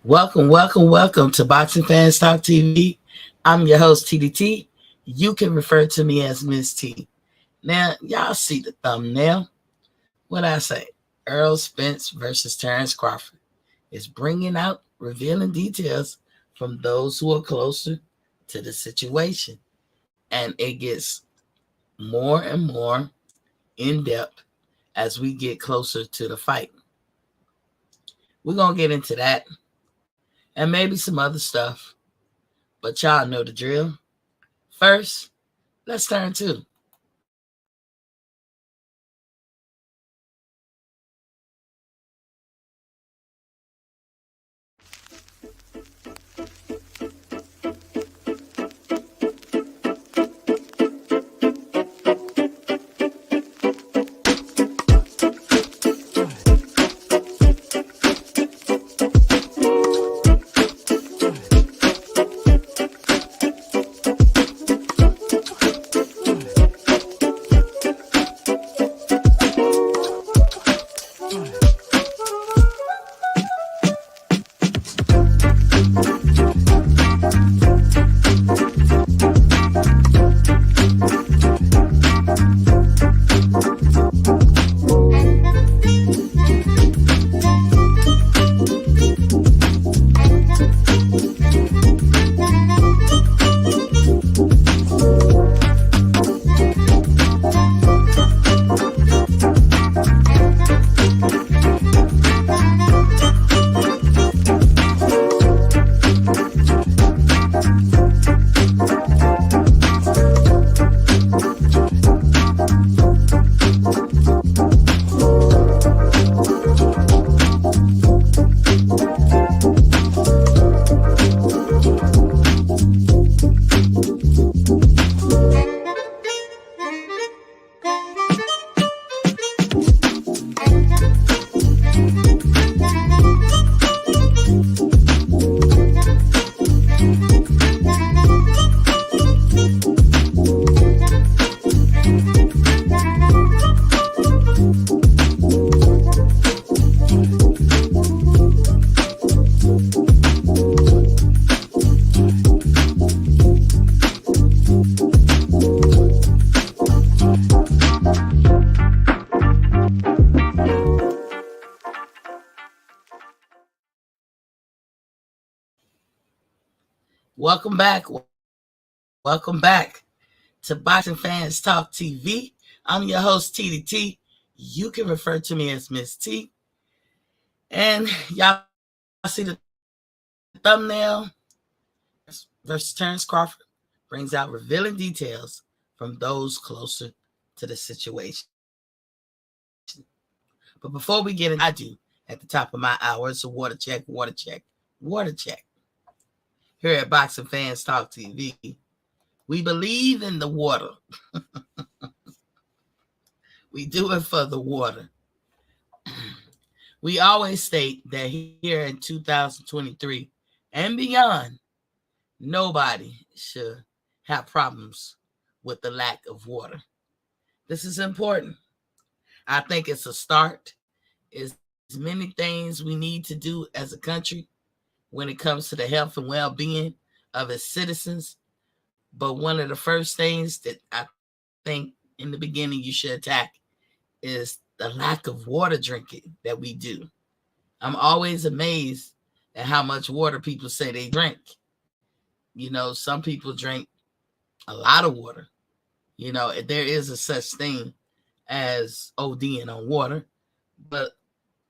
Welcome to Boxing Fans Talk TV. I'm your host, TDT. You can refer to me as Miss T. Now, y'all see the thumbnail. What I say? Errol Spence versus Terence Crawford is bringing out revealing details from those who are closer to the situation. And it gets more and more in depth as we get closer to the fight. We're going to get into that and maybe some other stuff. But y'all know the drill. First, let's turn to welcome back. Welcome back to Boxing Fans Talk TV. I'm your host, TDT. You can refer to me as Miss T. And y'all see the thumbnail versus Terence Crawford brings out revealing details from those closer to the situation. But before we get into I do at the top of my hour, it's a water check. Here at Boxing Fans Talk TV, we believe in the water. We do it for the water. We always state that here in 2023 and beyond, nobody should have problems with the lack of water. This is important. I think it's a start. It's many things we need to do as a country when it comes to the health and well-being of its citizens. But one of the first things that I think in the beginning you should attack is the lack of water drinking that we do. I'm always amazed at how much water people say they drink. You know, some people drink a lot of water. You know, there is a such thing as ODing on water, but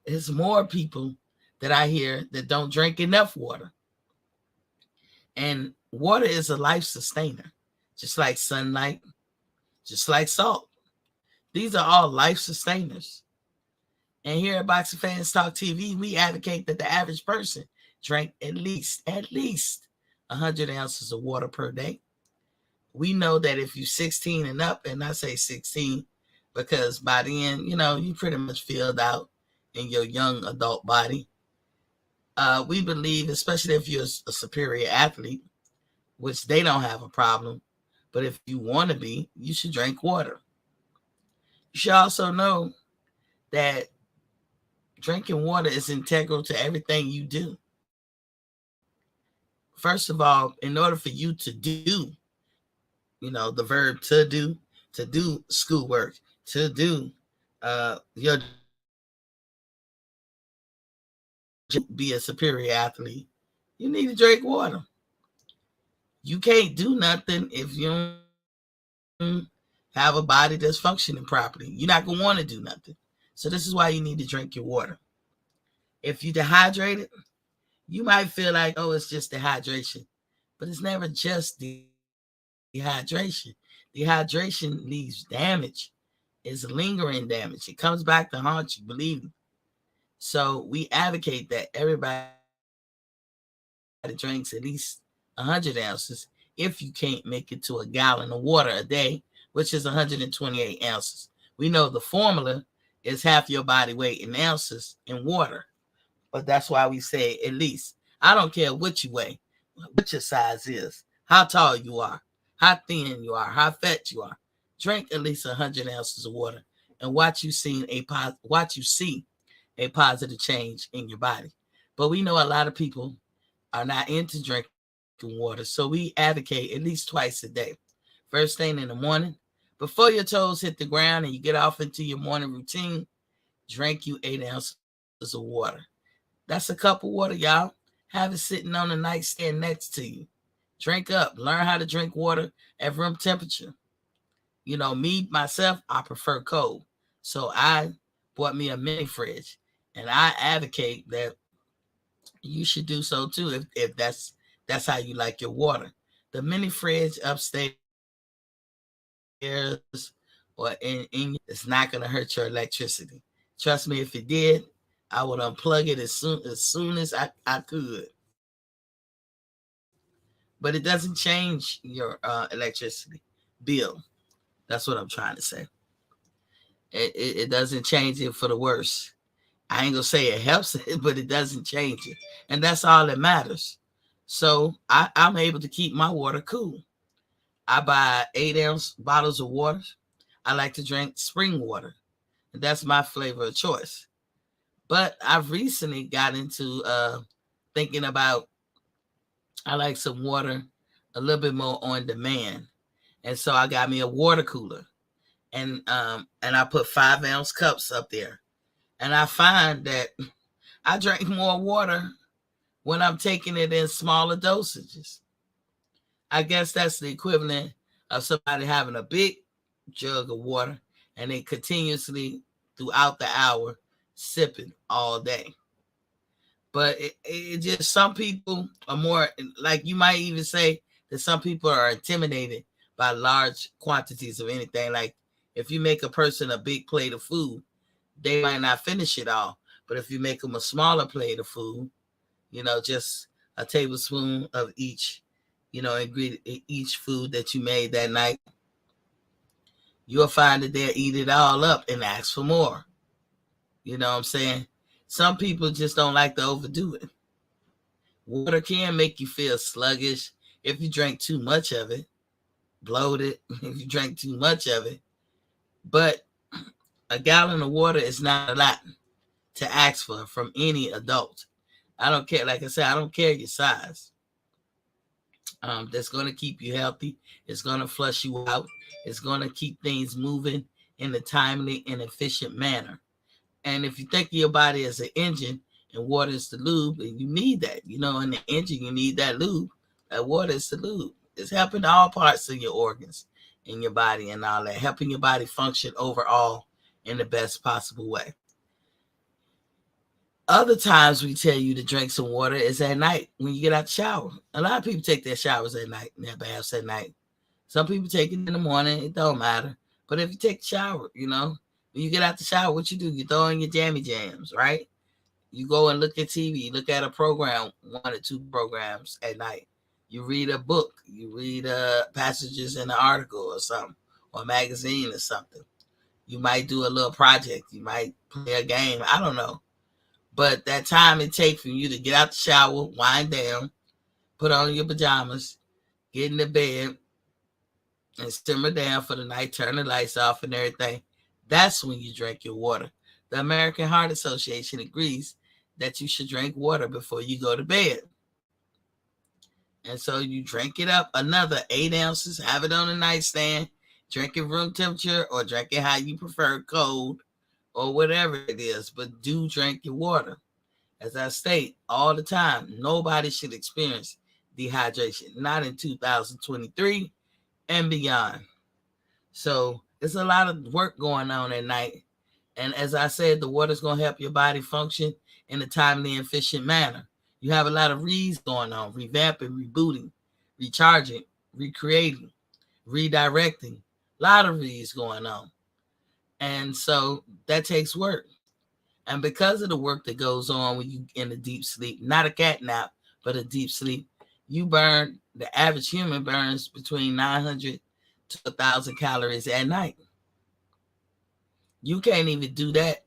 it's more people that I hear that don't drink enough water. And water is a life sustainer, just like sunlight, just like salt. These are all life sustainers. And here at Boxing Fans Talk TV, we advocate that the average person drink at least 100 ounces of water per day. We know that if you're 16 and up, and I say 16 because by then, you know, you pretty much filled out in your young adult body. We believe, especially if you're a superior athlete, which they don't have a problem, but if you want to be, you should drink water. You should also know that drinking water is integral to everything you do. first of all, in order for you to do, the verb to do schoolwork, to do your job, be a superior athlete, you need to drink water. You can't do nothing if you don't have a body that's functioning properly. You're not gonna want to do nothing. So this is why you need to drink your water. If you're dehydrated, you might feel like, oh, it's just dehydration, but it's never just dehydration. Dehydration leaves damage. It's lingering damage. It comes back to haunt you, believe me. So we advocate that everybody drinks at least 100 ounces if you can't make it to a gallon of water a day, which is 128 ounces. We know the formula is half your body weight in ounces in water, but that's why we say at least. I don't care what you weigh, what your size is, how tall you are, how thin you are, how fat you are. Drink at least 100 ounces of water and watch you see a positive change in your body. But we know a lot of people are not into drinking water, so we advocate at least twice a day. First thing in the morning, before your toes hit the ground and you get off into your morning routine, drink you 8 ounces of water. That's a cup of water, y'all. Have it sitting on the nightstand next to you. Drink up. Learn how to drink water at room temperature. Me, myself, I prefer cold. So I bought me a mini fridge. And I advocate that you should do so too if that's how you like your water. The mini fridge upstairs or in your it's not gonna hurt your electricity. Trust me, if it did, I would unplug it as soon as I could. But it doesn't change your electricity bill. That's what I'm trying to say. It doesn't change it for the worse. I ain't gonna say it helps it, but it doesn't change it. And that's all that matters. So I'm able to keep my water cool. I buy 8 ounce bottles of water. I like to drink spring water. And that's my flavor of choice. But I've recently got into thinking about I like some water a little bit more on demand. And so I got me a water cooler. And I put 5 ounce cups up there. And I find that I drink more water when I'm taking it in smaller dosages. I guess that's the equivalent of somebody having a big jug of water and they continuously throughout the hour sipping all day. But it just some people are more like you might even say that some people are intimidated by large quantities of anything. Like if you make a person a big plate of food, they might not finish it all. But if you make them a smaller plate of food, just a tablespoon of each, ingredient, each food that you made that night, you'll find that they'll eat it all up and ask for more. You know what I'm saying? Some people just don't like to overdo it. Water can make you feel sluggish if you drink too much of it, bloated if you drink too much of it. But a gallon of water is not a lot to ask for from any adult. I don't care. Like I said, I don't care your size. That's going to keep you healthy. It's going to flush you out. It's going to keep things moving in a timely and efficient manner. And if you think of your body as an engine and water is the lube, and you need that, in the engine, you need that lube. That water is the lube. It's helping all parts of your organs in your body and all that, helping your body function overall in the best possible way. Other times we tell you to drink some water is at night when you get out the shower. A lot of people take their showers at night and their baths at night. Some people take it in the morning. It don't matter. But if you take a shower, when you get out the shower, what you do? You throw in your jammy jams, right? You go and look at TV. You look at a program, one or two programs at night. You read a book. You read passages in an article or something, or a magazine or something. You might do a little project. You might play a game. I don't know. But that time it takes for you to get out the shower, wind down, put on your pajamas, get in the bed, and simmer down for the night, turn the lights off and everything. That's when you drink your water. The American Heart Association agrees that you should drink water before you go to bed. And so you drink it up another 8 ounces, have it on the nightstand, drink it room temperature or drink it how you prefer, cold or whatever it is. But do drink your water. As I state all the time, nobody should experience dehydration, not in 2023 and beyond. So it's a lot of work going on at night. And as I said, the water's going to help your body function in a timely and efficient manner. You have a lot of reads going on, revamping, rebooting, recharging, recreating, redirecting. A lot of reads going on. And so that takes work. And because of the work that goes on when you in a deep sleep, not a cat nap, but a deep sleep, the average human burns between 900 to 1,000 calories at night. You can't even do that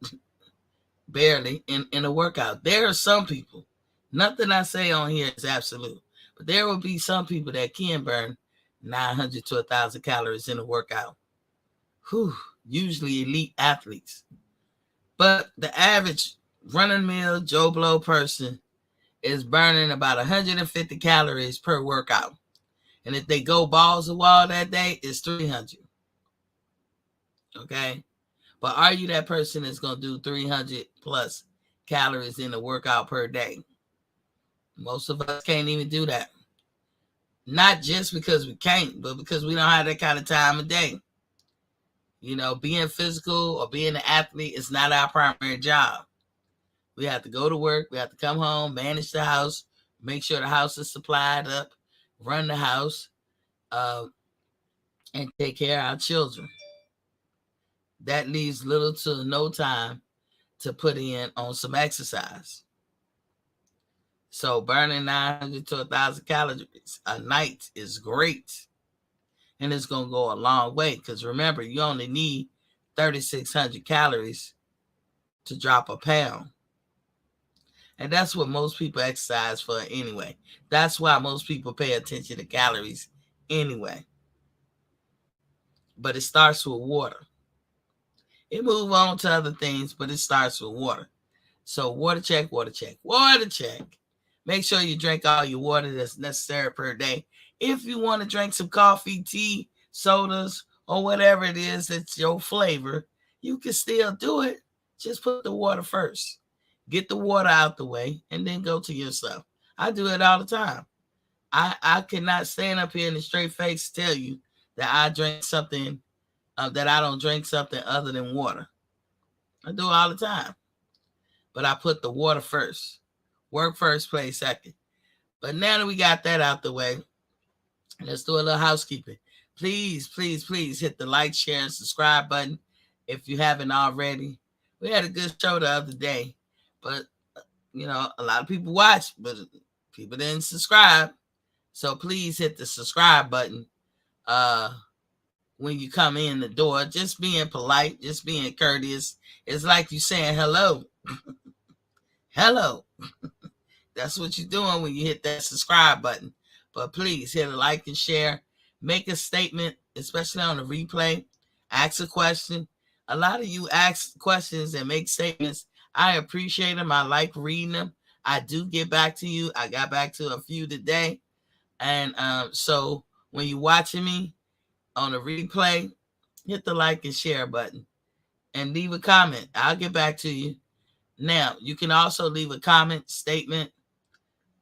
barely in a workout. There are some people, nothing I say on here is absolute, but there will be some people that can burn 900 to 1,000 calories in a workout. Whew, usually elite athletes. But the average run-of-the-mill Joe Blow person is burning about 150 calories per workout. And if they go balls to wall that day, it's 300. Okay? But are you that person that's going to do 300 plus calories in a workout per day? Most of us can't even do that. Not just because we can't, but because we don't have that kind of time of day. You know, being physical or being an athlete is not our primary job. We have to go to work. We have to come home, manage the house, make sure the house is supplied up, run the house, and take care of our children. That leaves little to no time to put in on some exercise. So burning 900 to 1,000 calories a night is great. And it's going to go a long way because remember, you only need 3,600 calories to drop a pound. And that's what most people exercise for anyway. That's why most people pay attention to calories anyway. But it starts with water. It moves on to other things, but it starts with water. So water check, water check, water check. Make sure you drink all your water that's necessary per day. If you want to drink some coffee, tea, sodas, or whatever it is that's your flavor, you can still do it. Just put the water first. Get the water out the way and then go to yourself. I do it all the time. I cannot stand up here in the straight face tell you that I drink something, that I don't drink something other than water. I do it all the time. But I put the water first. Work first, play second. But now that we got that out the way, let's do a little housekeeping. Please, please, please hit the like, share, and subscribe button if you haven't already. We had a good show the other day, but, you know, a lot of people watched, but people didn't subscribe. So please hit the subscribe button when you come in the door. Just being polite, just being courteous. It's like you saying hello. Hello. That's what you're doing when you hit that subscribe button. But please hit a like and share. Make a statement, especially on the replay. Ask a question. A lot of you ask questions and make statements. I appreciate them. I like reading them. I do get back to you. I got back to a few today. And so when you're watching me on the replay, hit the like and share button. And leave a comment. I'll get back to you. Now, you can also leave a comment, statement,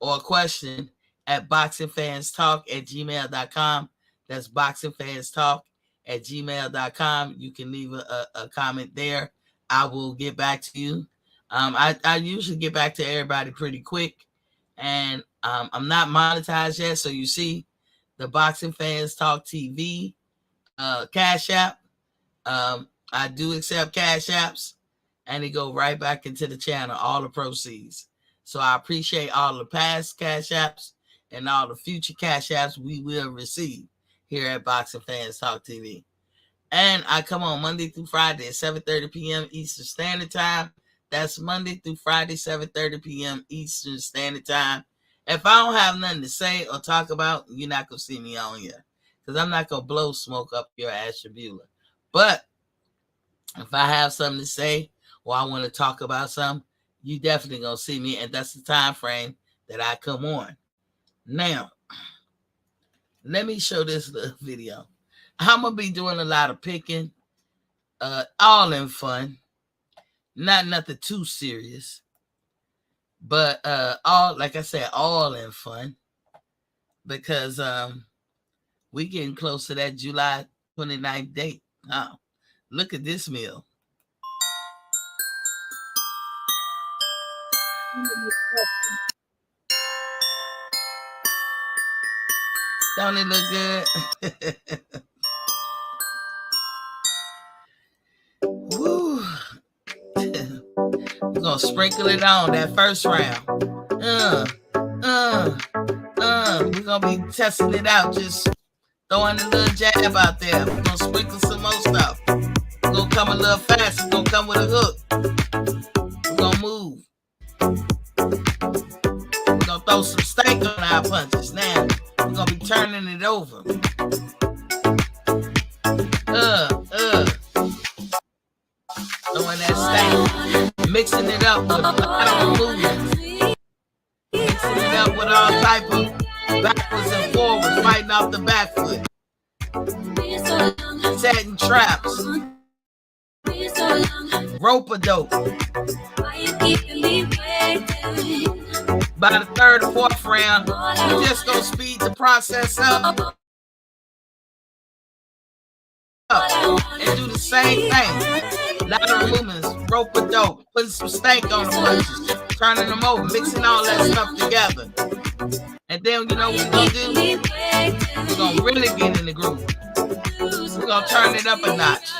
or a question at boxingfanstalk@gmail.com. That's boxingfanstalk@gmail.com. You can leave a comment there. I will get back to you. I usually get back to everybody pretty quick. And I'm not monetized yet. So you see the Boxing Fans Talk TV Cash App. I do accept Cash Apps. And they go right back into the channel, all the proceeds. So I appreciate all the past Cash Apps and all the future Cash Apps we will receive here at Boxing Fans Talk TV. And I come on Monday through Friday at 7:30 p.m. Eastern Standard Time. That's Monday through Friday, 7:30 p.m. Eastern Standard Time. If I don't have nothing to say or talk about, you're not going to see me on here. Because I'm not going to blow smoke up your attribula. But if I have something to say, or I want to talk about something, you definitely going to see me. And that's the time frame that I come on. Now, Let me show this little video. I'm gonna be doing a lot of picking, all in fun, not nothing too serious, but all, like I said, all in fun, because we getting close to that July 29th date. Oh, look at this meal. Don't it look good? Woo. We're gonna sprinkle it on that first round. We're gonna be testing it out, just throwing a little jab out there. We're gonna sprinkle some more stuff. We're gonna come a little fast. We're gonna come with a hook. We're gonna move. We're gonna throw some stank on our punches. Now we're gonna be turning it over. Throwing that stank, mixing it up with lateral movements, mixing it up with all type of backwards and forwards, fighting off the back foot, setting traps, rope-a-dope. By the third or fourth round, you're just gonna speed the process up and do the same thing. Lateral movements, rope-a-dope, putting some stank on the punches, turning them over, mixing all that stuff together. And then, you know what we're gonna do? We're gonna really get in the groove. We're gonna turn it up a notch.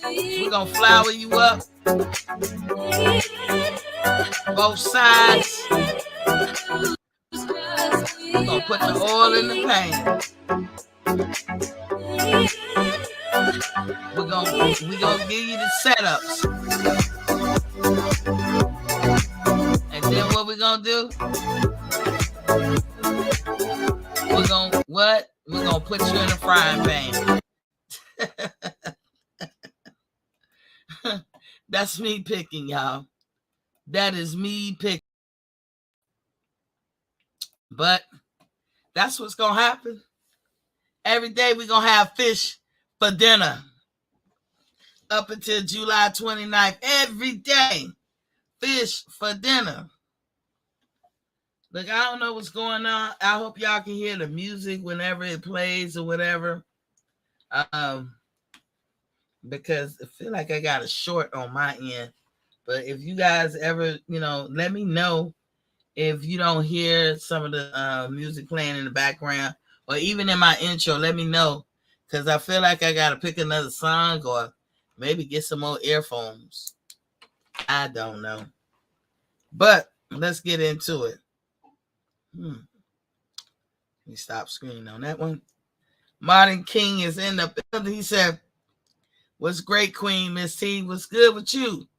We're gonna flour you up. Both sides. We're gonna put the oil in the pan. We're gonna give you the setups. And then what we're gonna do? We're gonna put you in a frying pan. That's me picking, y'all. That is me picking. But that's what's gonna happen. Every day we're gonna have fish for dinner. Up until July 29th. Every day. Fish for dinner. Look, I don't know what's going on. I hope y'all can hear the music whenever it plays or whatever. Because I feel like I got a short on my end. But if you guys ever, let me know if you don't hear some of the music playing in the background or even in my intro. Let me know, because I feel like I got to pick another song or maybe get some more earphones. I don't know. But let's get into it. Let me stop screening on that one. Martin King is in the building. He said, "What's great, Queen Miss T? What's good with you?"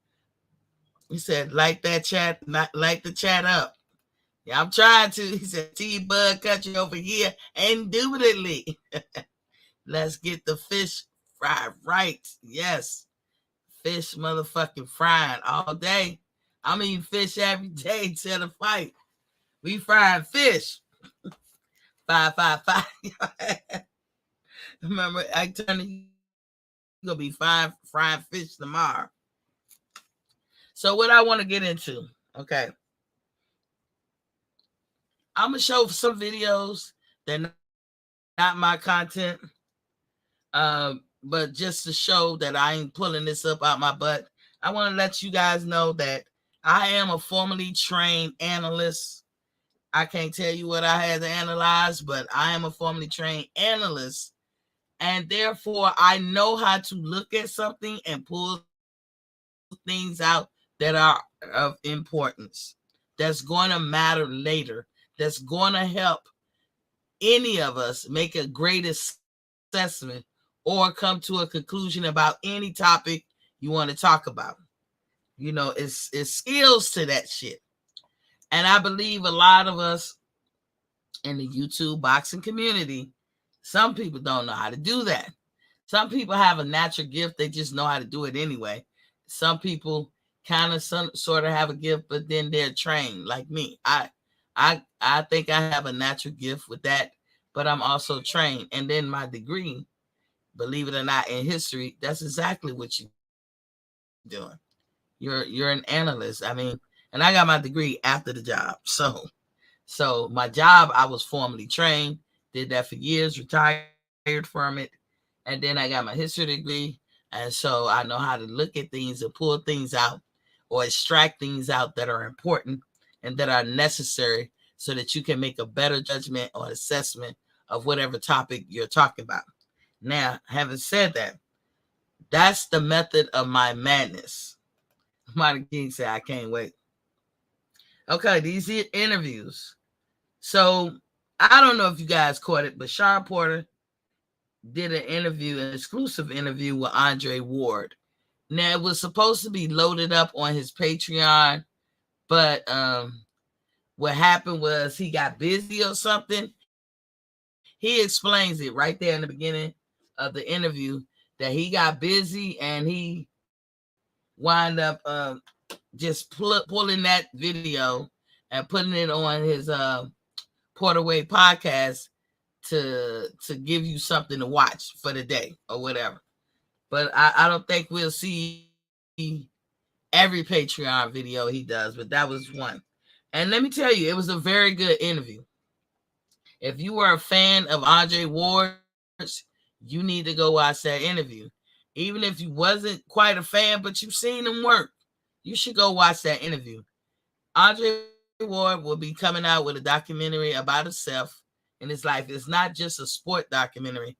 He said, "Like that chat, light the chat up." Yeah, I'm trying to. He said, "T-Bud Country over here, indubitably." Let's get the fish fried right. Yes, fish motherfucking frying all day. I'm eating fish every day instead of fight. We frying fish. 555. Remember, I turned it. You're gonna be frying fish tomorrow. So what I want to get into, okay, I'm gonna show some videos that are not my content, but just to show that I ain't pulling this up out my butt. I want to let you guys know that I am a formally trained analyst. I can't tell you what I had to analyze, but I am a formally trained analyst, and therefore I know how to look at something and pull things out that are of importance, that's going to matter later, that's going to help any of us make a great assessment or come to a conclusion about any topic you want to talk about. It's skills to that shit. And I believe a lot of us in the YouTube boxing community, some people don't know how to do that. Some people have a natural gift. They just know how to do it anyway. Some people kind of sort of have a gift, but then they're trained like me. I think I have a natural gift with that, but I'm also trained. And then my degree, believe it or not, in history, that's exactly what you're doing. You're an analyst. I mean, and I got my degree after the job. So my job, I was formally trained, did that for years, retired from it. And then I got my history degree. And so I know how to look at things and pull things out or extract things out that are important and that are necessary so that you can make a better judgment or assessment of whatever topic you're talking about. Now, having said that, that's the method of my madness. Martin King said, I can't wait. Okay, these are interviews. So I don't know if you guys caught it, but Sean Porter did an interview, an exclusive interview with Andre Ward. Now it was supposed to be loaded up on his Patreon, but what happened was he got busy or something. He explains it right there in the beginning of the interview that he got busy and he wind up just pulling that video and putting it on his Porterway podcast to give you something to watch for the day or whatever. But I don't think we'll see every Patreon video he does, but that was one. And let me tell you, it was a very good interview. If you were a fan of Andre Ward's, you need to go watch that interview. Even if you wasn't quite a fan, but you've seen him work, you should go watch that interview. Andre Ward will be coming out with a documentary about himself and his life. It's not just a sport documentary.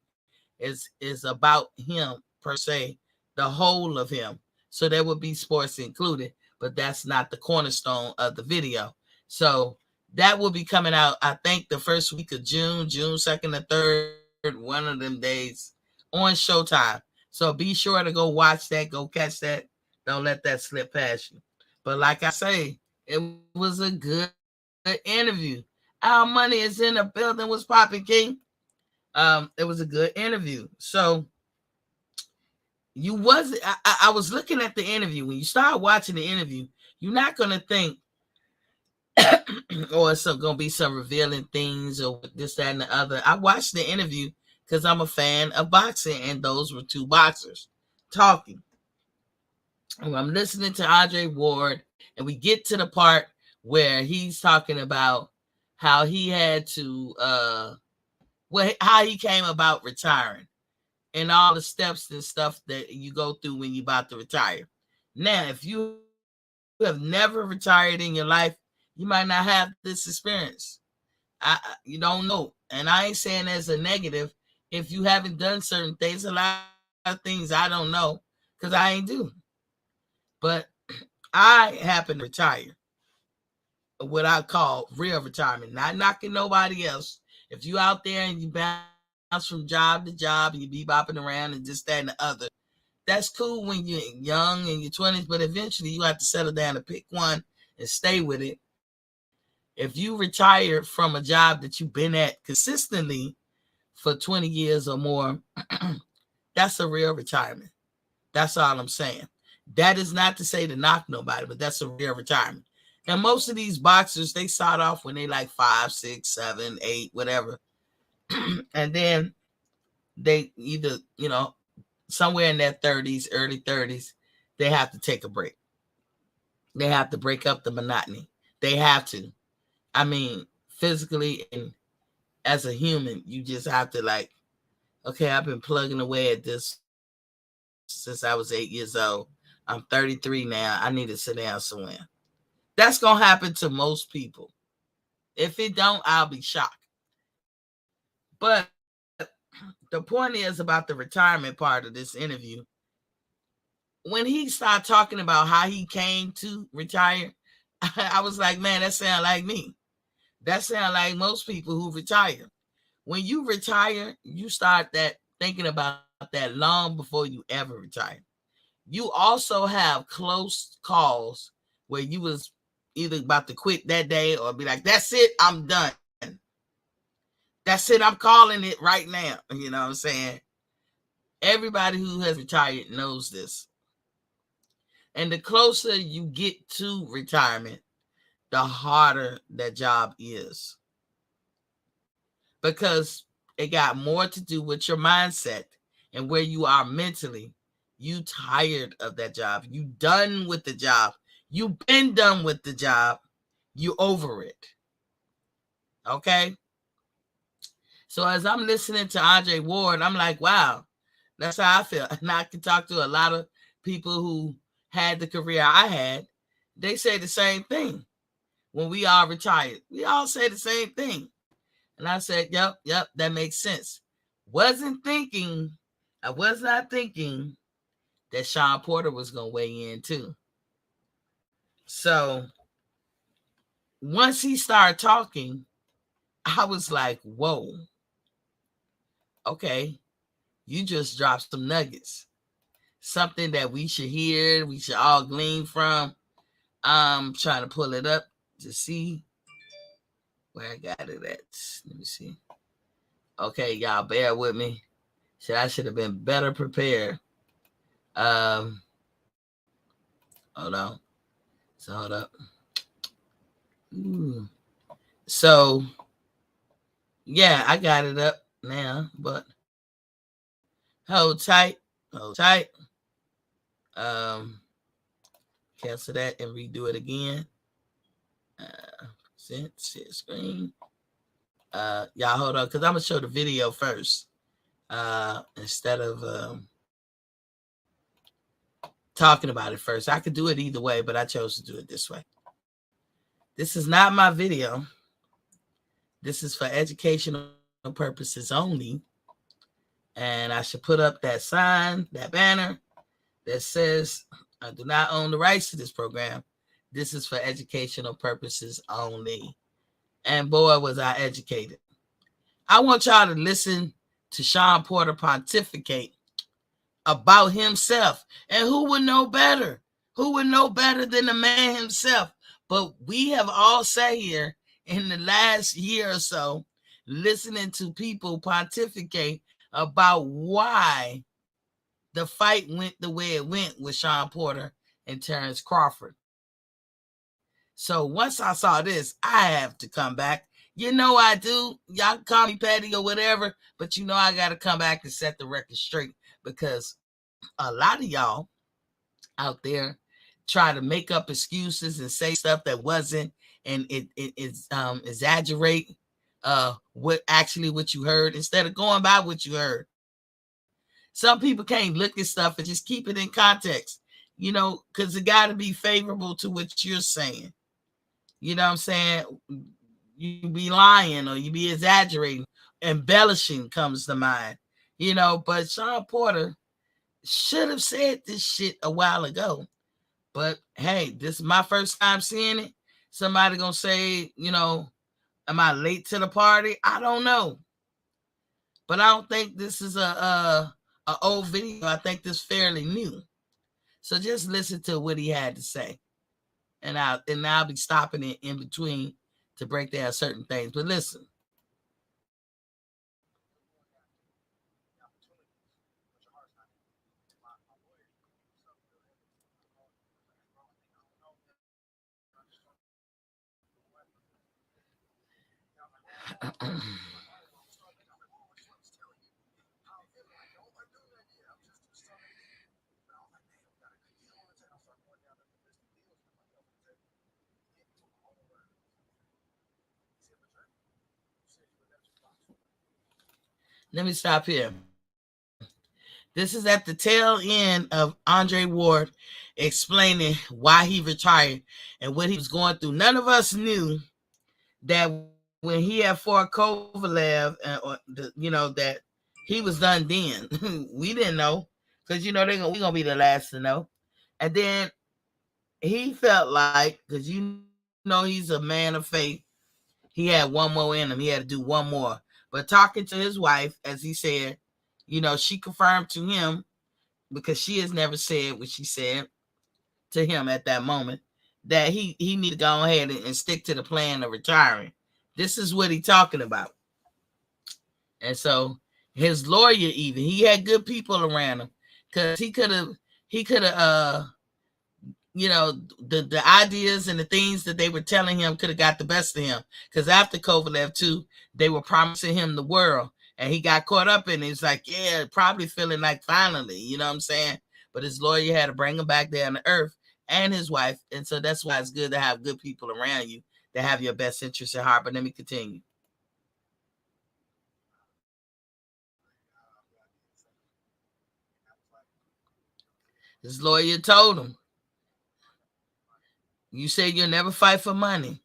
It's about him per se, the whole of him. So there will be sports included, but that's not the cornerstone of the video. So that will be coming out, I think, the first week of June, June 2nd or 3rd, one of them days on Showtime. So be sure to go watch that, go catch that. Don't let that slip past you. But like I say, it was a good interview. Our money is in the building, was popping, King. It was a good interview. So you wasn't. I was looking at the interview. When you start watching the interview, you're not gonna think, oh, it's gonna be some revealing things or this, that, and the other. I watched the interview because I'm a fan of boxing, and those were two boxers talking. And I'm listening to Andre Ward, and we get to the part where he's talking about how he had to, how he came about retiring and all the steps and stuff that you go through when you're about to retire. Now, if you have never retired in your life, you might not have this experience. You don't know. And I ain't saying as a negative. If you haven't done certain things, a lot of things I don't know because I ain't do. But I happen to retire what I call real retirement, not knocking nobody else. If you out there and you bounce from job to job and you be bopping around and this, that, and the other, that's cool when you're young in your 20s, but eventually you have to settle down and pick one and stay with it. If you retire from a job that you've been at consistently for 20 years or more, that's a real retirement. That's all I'm saying. That is not to say to knock nobody, but that's a real retirement. And most of these boxers, they start off when they like 5, 6, 7, 8, whatever. And then they either, somewhere in their 30s, early 30s, they have to take a break. They have to break up the monotony. They have to. I mean, physically and as a human, you just have to okay, I've been plugging away at this since I was 8 years old. I'm 33 now. I need to sit down somewhere. That's going to happen to most people. If it don't, I'll be shocked. But the point is about the retirement part of this interview. When he started talking about how he came to retire, I was like, man, that sounds like me. That sounds like most people who retire. When you retire, you start that thinking about that long before you ever retire. You also have close calls where you was either about to quit that day or be like, that's it, I'm done. That's it, I'm calling it right now. You know what I'm saying? Everybody who has retired knows this. And the closer you get to retirement, the harder that job is. because it got more to do with your mindset and where you are mentally. You tired of that job. You done with the job. You've been done with the job. You over it. Okay? So as I'm listening to Andre Ward, I'm like, wow, that's how I feel. And I can talk to a lot of people who had the career I had. They say the same thing when we all retired. We all say the same thing. And I said, yep, that makes sense. I was not thinking that Sean Porter was going to weigh in too. So once he started talking, I was like, whoa, okay, you just dropped some nuggets. Something that we should hear, we should all glean from. I'm trying to pull it up to see where I got it at. Let me see. Okay, y'all bear with me. I should have been better prepared. Hold on. So hold up. Ooh. So yeah, I got it up now, but hold tight. Cancel that and redo it again. Share screen. Y'all hold on, because I'm gonna show the video first. Instead of talking about it first. I could do it either way, but I chose to do it this way. This is not my video. This is for educational purposes only. And I should put up that sign, that banner that says, I do not own the rights to this program. This is for educational purposes only. And boy, was I educated. I want y'all to listen to Sean Porter pontificate about himself. And who would know better? Who would know better than the man himself? But we have all sat here in the last year or so listening to people pontificate about why the fight went the way it went with Sean Porter and Terence Crawford. So once I saw this, I have to come back. You know I do. Y'all can call me Patty or whatever, but you know I got to come back and set the record straight, because a lot of y'all out there try to make up excuses and say stuff that wasn't, and it exaggerate what you heard instead of going by what you heard. Some people can't look at stuff and just keep it in context, because it got to be favorable to what you're saying. You know what I'm saying? You be lying or you be exaggerating. Embellishing comes to mind, but Sean Porter should have said this shit a while ago. But hey, this is my first time seeing it. Somebody gonna say, am I late to the party? I don't know. But I don't think this is a old video. I think this is fairly new. So just listen to what he had to say. And I'll be stopping it in between to break down certain things. But listen. Let me stop here. This is at the tail end of Andre Ward explaining why he retired and what he was going through. None of us knew that when he had fought Kovalev, that he was done then. We didn't know, because we're gonna be the last to know. And then he felt like, because he's a man of faith, he had one more in him. He had to do one more. But talking to his wife, as he said, she confirmed to him, because she has never said what she said to him at that moment, that he need to go ahead and stick to the plan of retiring. This is what he's talking about. And so his lawyer, he had good people around him, because he could have the ideas and the things that they were telling him could have got the best of him. Because after Kovalev too, they were promising him the world, and he got caught up in it. He's like, yeah, probably feeling like finally, you know what I'm saying? But his lawyer had to bring him back down to earth, and his wife, and so that's why it's good to have good people around you that have your best interests at heart. But let me continue. His lawyer told him, you said you'll never fight for money.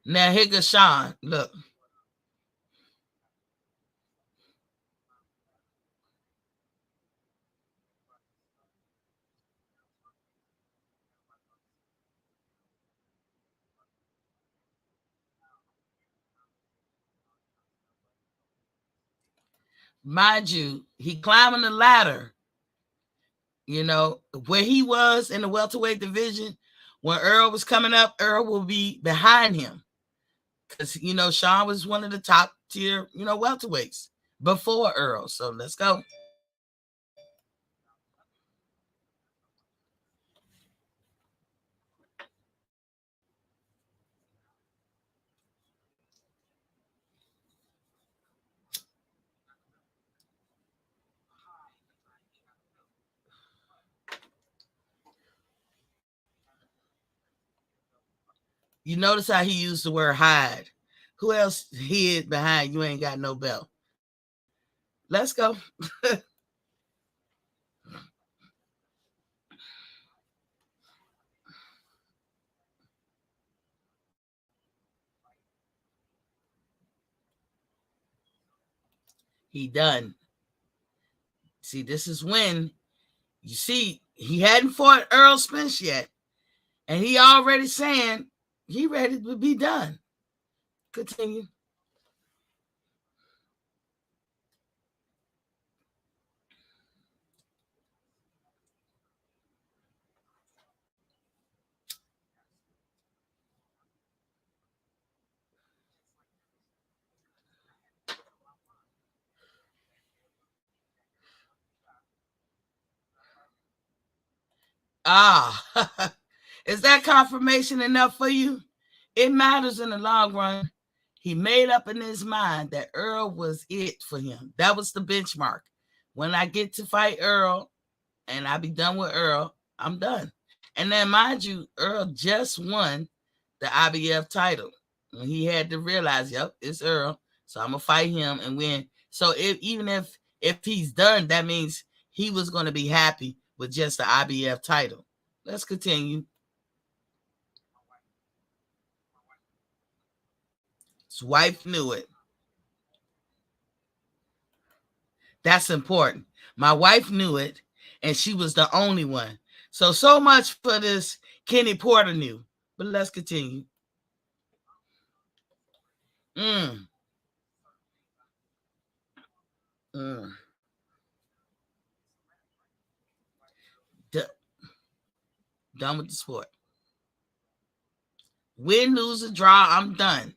Now here goes Sean. Look. Mind you, he climbing the ladder, where he was in the welterweight division. When Errol was coming up, Errol will be behind him. Because, Sean was one of the top tier, welterweights before Errol. So let's go. You notice how he used the word hide. Who else hid behind you ain't got no belt? Let's go. He done. See, this is when you see he hadn't fought Errol Spence yet, and he already saying he ready to be done. Continue. Ah, is that confirmation enough for you? It matters in the long run. He made up in his mind that Earl was it for him. That was the benchmark. When I get to fight Earl and I be done with Earl, I'm done. And then, mind you, Earl just won the IBF title. And he had to realize, yep, it's Earl. So I'm going to fight him and win. So even if he's done, that means he was going to be happy with just the IBF title. Let's continue. His wife knew it. That's important. My wife knew it, and she was the only one. So much for this Kenny Porter knew. But let's continue. Mm. Mm. D- done with the sport. Win, lose, or draw, I'm done.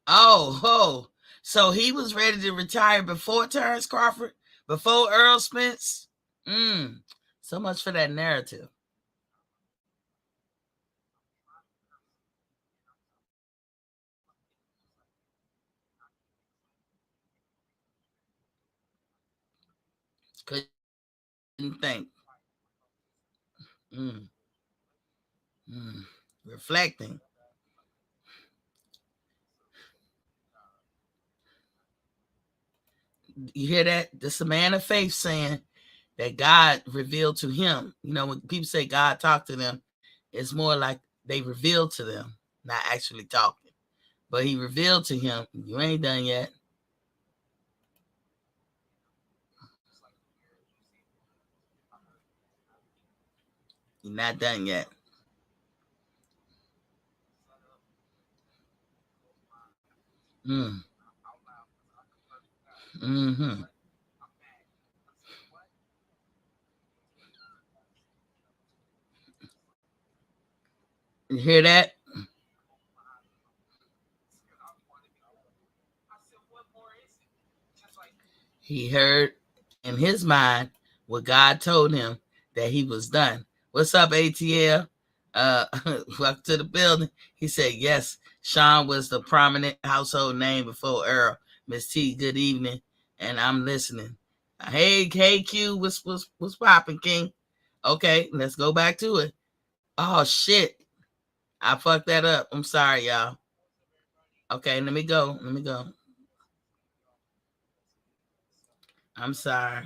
Oh. So he was ready to retire before Terence Crawford, before Errol Spence. So much for that narrative. Couldn't think. Mm. Mm. Reflecting. You hear that? This is a man of faith saying that God revealed to him. When people say God talked to them, it's more like they revealed to them, not actually talking. But he revealed to him, you ain't done yet. You're not done yet. Mm. Mm-hmm. You hear that? He heard in his mind what God told him that he was done. What's up, ATL? Welcome to the building. He said, yes, Sean was the prominent household name before Earl. Miss T, good evening. And I'm listening. Hey, Q, what's popping, King? Okay, let's go back to it. Oh, shit. I fucked that up. I'm sorry, y'all. Okay, let me go. Let me go. I'm sorry.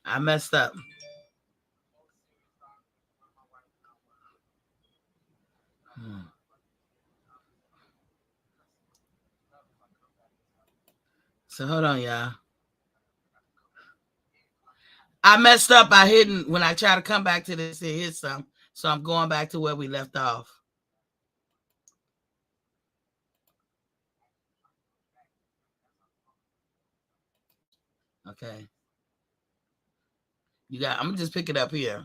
I messed up. Hmm. So hold on, y'all. I messed up by hitting when I try to come back to this. It hit some, so I'm going back to where we left off. Okay, you got. I'm gonna just pick it up here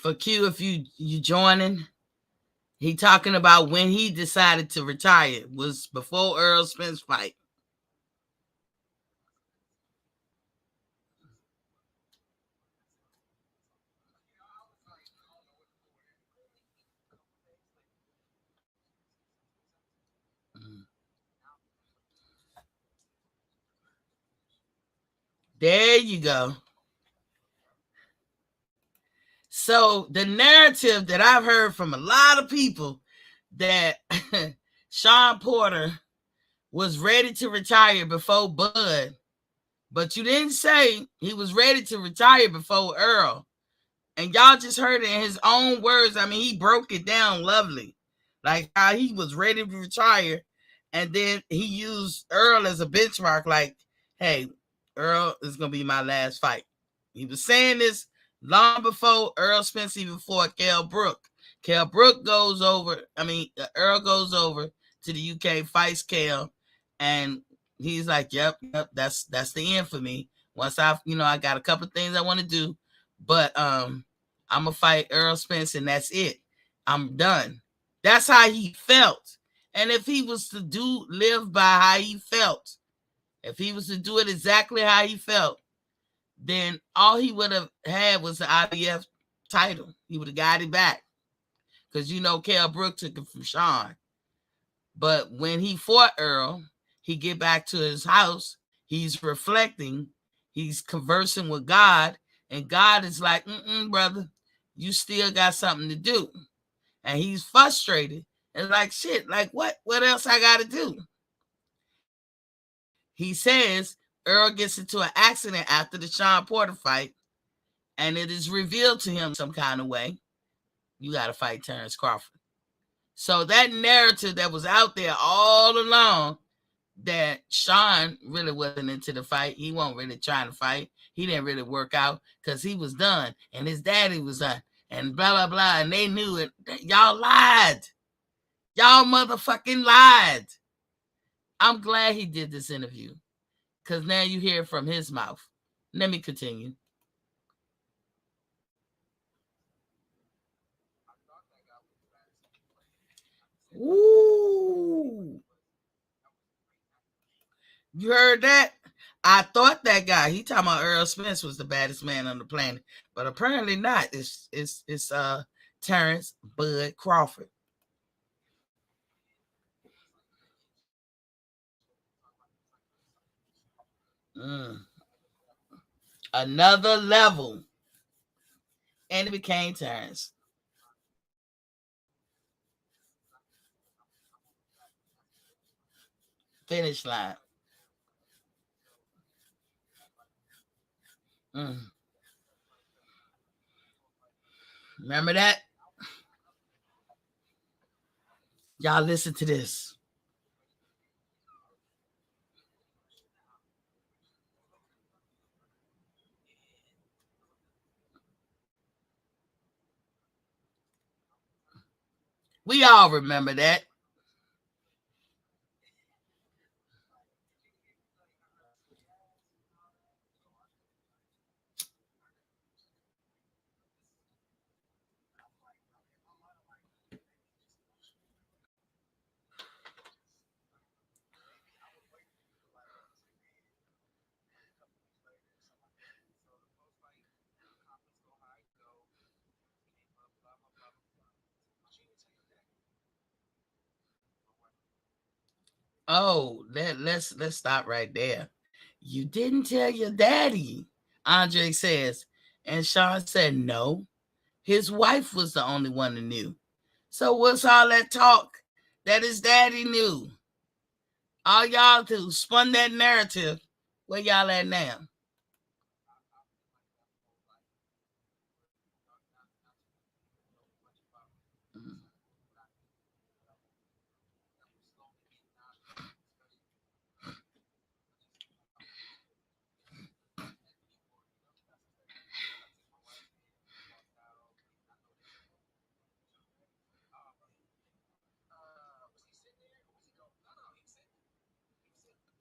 for Q. If you joining, he talking about when he decided to retire was before Errol Spence fight. There you go. So the narrative that I've heard from a lot of people that Sean Porter was ready to retire before Bud, but you didn't say he was ready to retire before Earl. And y'all just heard it in his own words. I mean, he broke it down lovely. Like how he was ready to retire. And then he used Earl as a benchmark, like, hey, Earl is going to be my last fight. He was saying this long before Errol Spence, even before Kell Brook. Kell Brook goes over, Earl goes over to the UK, fights Kell, and he's like, yep, that's the end for me. Once I got a couple of things I want to do, but I'm gonna fight Errol Spence, and that's it. I'm done. That's how he felt. And if he was to live by how he felt, if he was to do it exactly how he felt, then all he would have had was the IBF title. He would have got it back. Because Kell Brook took it from Sean. But when he fought Earl, he get back to his house, he's reflecting, he's conversing with God, and God is like, brother, you still got something to do. And he's frustrated. And like, shit, like what else I gotta do? He says Earl gets into an accident after the Sean Porter fight, and it is revealed to him some kind of way, you gotta fight Terence Crawford. So that narrative that was out there all along, that Sean really wasn't into the fight. He wasn't really trying to fight. He didn't really work out because he was done and his daddy was done and blah, blah, blah. And they knew it. Y'all lied. Y'all motherfucking lied. I'm glad he did this interview because now you hear it from his mouth. Let me continue. Ooh. You heard that? I thought that guy, he talking about Errol Spence was the baddest man on the planet, but apparently not. It's Terence Bud Crawford. Mm. Another level. And it became Terence. Finish line. Mm. Remember that? Y'all listen to this. We all remember that. Oh, let's stop right there. You didn't tell your daddy, Andre says. And Sean said no. His wife was the only one that knew. So what's all that talk that his daddy knew? All y'all who spun that narrative, where y'all at now?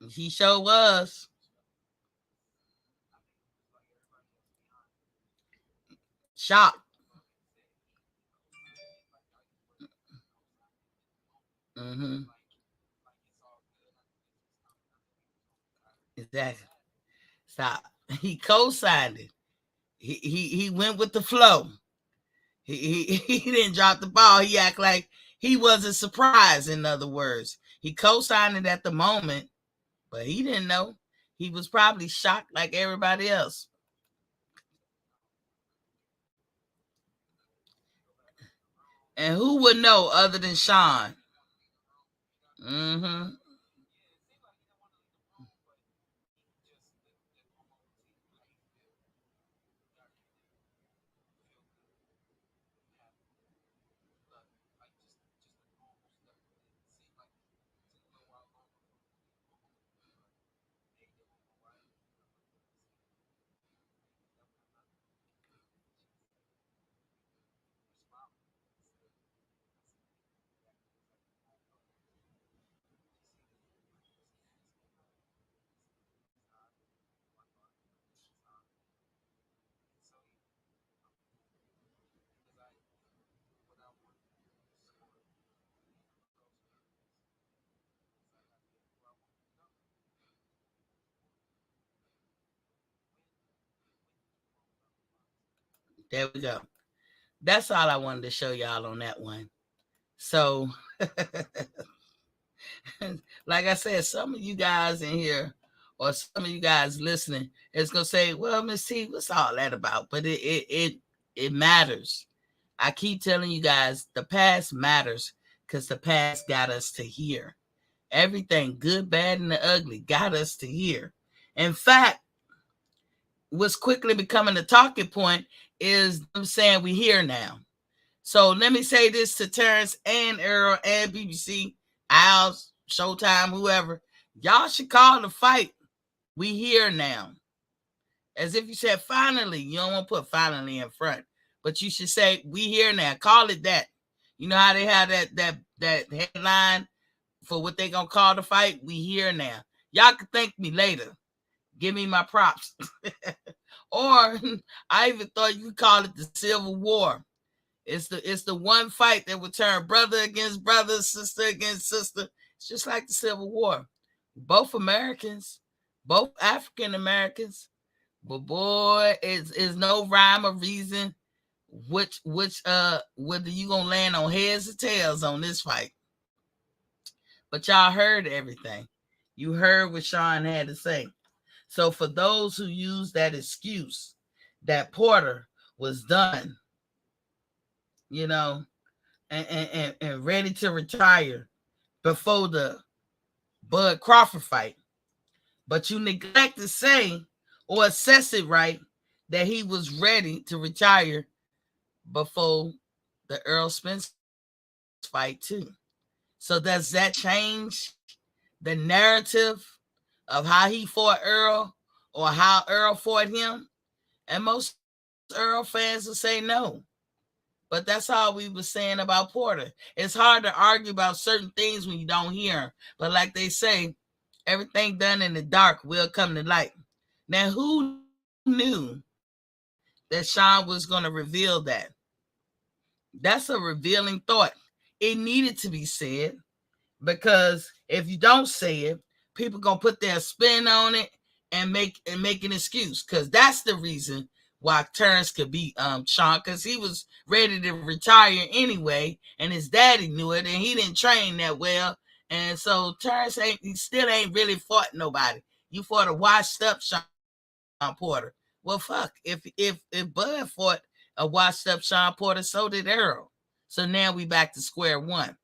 He sure was. Shocked. Mm-hmm. Exactly. Stop. He co-signed it. He went with the flow. He didn't drop the ball. He act like he wasn't surprised. In other words, he co-signed it at the moment, but he didn't know. He was probably shocked like everybody else. And who would know other than Sean? Mm-hmm. There we go. That's all I wanted to show y'all on that one. So, like I said, some of you guys in here or some of you guys listening is gonna say, "Well, Miss T, what's all that about?" But it matters. I keep telling you guys, the past matters because the past got us to here. Everything, good, bad, and the ugly, got us to here. In fact, what's quickly becoming the talking point is them saying we here now. So let me say this to Terence and Errol and BBC, Owls, Showtime, whoever. Y'all should call the fight. We here now. As if you said finally. You don't want to put finally in front. But you should say we here now. Call it that. You know how they have that headline for what they gonna call the fight? We here now. Y'all can thank me later. Give me my props. Or I even thought you could call it the Civil War. It's the one fight that would turn brother against brother, sister against sister. It's just like the Civil War. Both Americans, both African Americans, but boy, it's no rhyme or reason which whether you gonna land on heads or tails on this fight. But y'all heard everything. You heard what Sean had to say. So for those who use that excuse that Porter was done, you know, and ready to retire before the Bud Crawford fight, but you neglect to say or assess it right that he was ready to retire before the Errol Spence fight too. So does that change the narrative of how he fought Earl or how Earl fought him? And most Earl fans will say no. But that's all we were saying about Porter. It's hard to argue about certain things when you don't hear them. But like they say, everything done in the dark will come to light. Now, who knew that Sean was going to reveal that? That's a revealing thought. It needed to be said, because if you don't say it, people gonna put their spin on it and make an excuse. Because that's the reason why Terrence could beat Sean, because he was ready to retire anyway, and his daddy knew it, and he didn't train that well, and so Terrence still ain't really fought nobody. You fought a washed up Sean Porter. Well, fuck, if Bud fought a washed up Sean Porter, so did Errol. So now we back to square one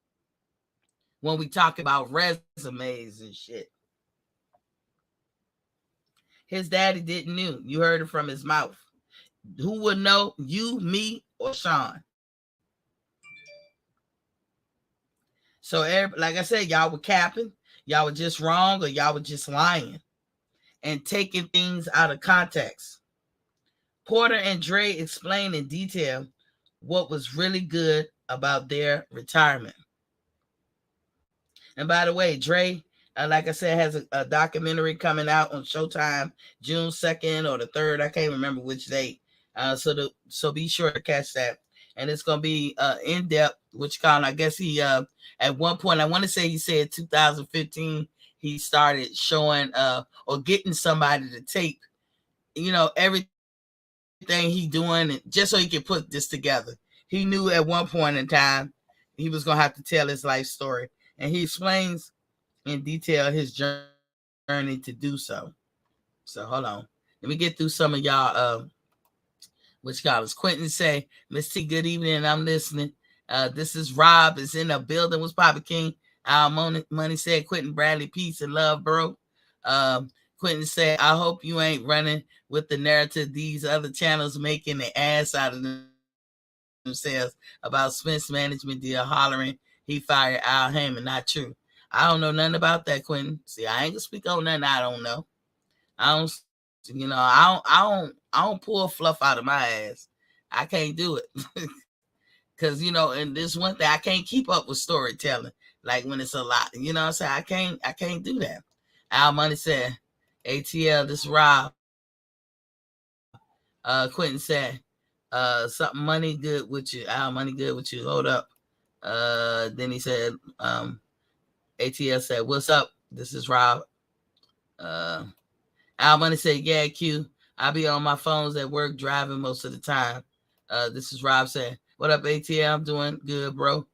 when we talk about resumes and shit. His daddy didn't know. You heard it from his mouth. Who would know? You, me, or Sean? So, like I said, y'all were capping, y'all were just wrong, or y'all were just lying and taking things out of context. Porter and Dre explained in detail what was really good about their retirement. And by the way, Dre, like I said, has a documentary coming out on Showtime June 2nd or the 3rd. I can't remember which date. So be sure to catch that. And it's going to be in depth, which kind of, I guess he, at one point, I want to say he said 2015, he started showing or getting somebody to tape, everything he doing, just so he could put this together. He knew at one point in time he was going to have to tell his life story. And he explains in detail his journey to do so. So hold on. Let me get through some of y'all which callers. Quentin say, Miss T, good evening. I'm listening. This is Rob is in the building. What's Papa King? Our money said, Quentin Bradley, peace and love, bro. Quentin said, I hope you ain't running with the narrative these other channels making the ass out of themselves about Spence management deal, hollering he fired Al Heyman. Not true. I don't know nothing about that, Quentin. See, I ain't gonna speak on nothing I don't know. I don't pull fluff out of my ass. I can't do it. Cause and this one thing, I can't keep up with storytelling. Like when it's a lot. You know what I'm saying? I can't do that. Al Money said, ATL, this Rob. Quentin said, something money good with you. Al Money good with you. Hold up. Then he said, ATL said, what's up? This is Rob. Al Money said, yeah, Q. I be on my phones at work driving most of the time. This is Rob saying, what up, ATL? I'm doing good, bro.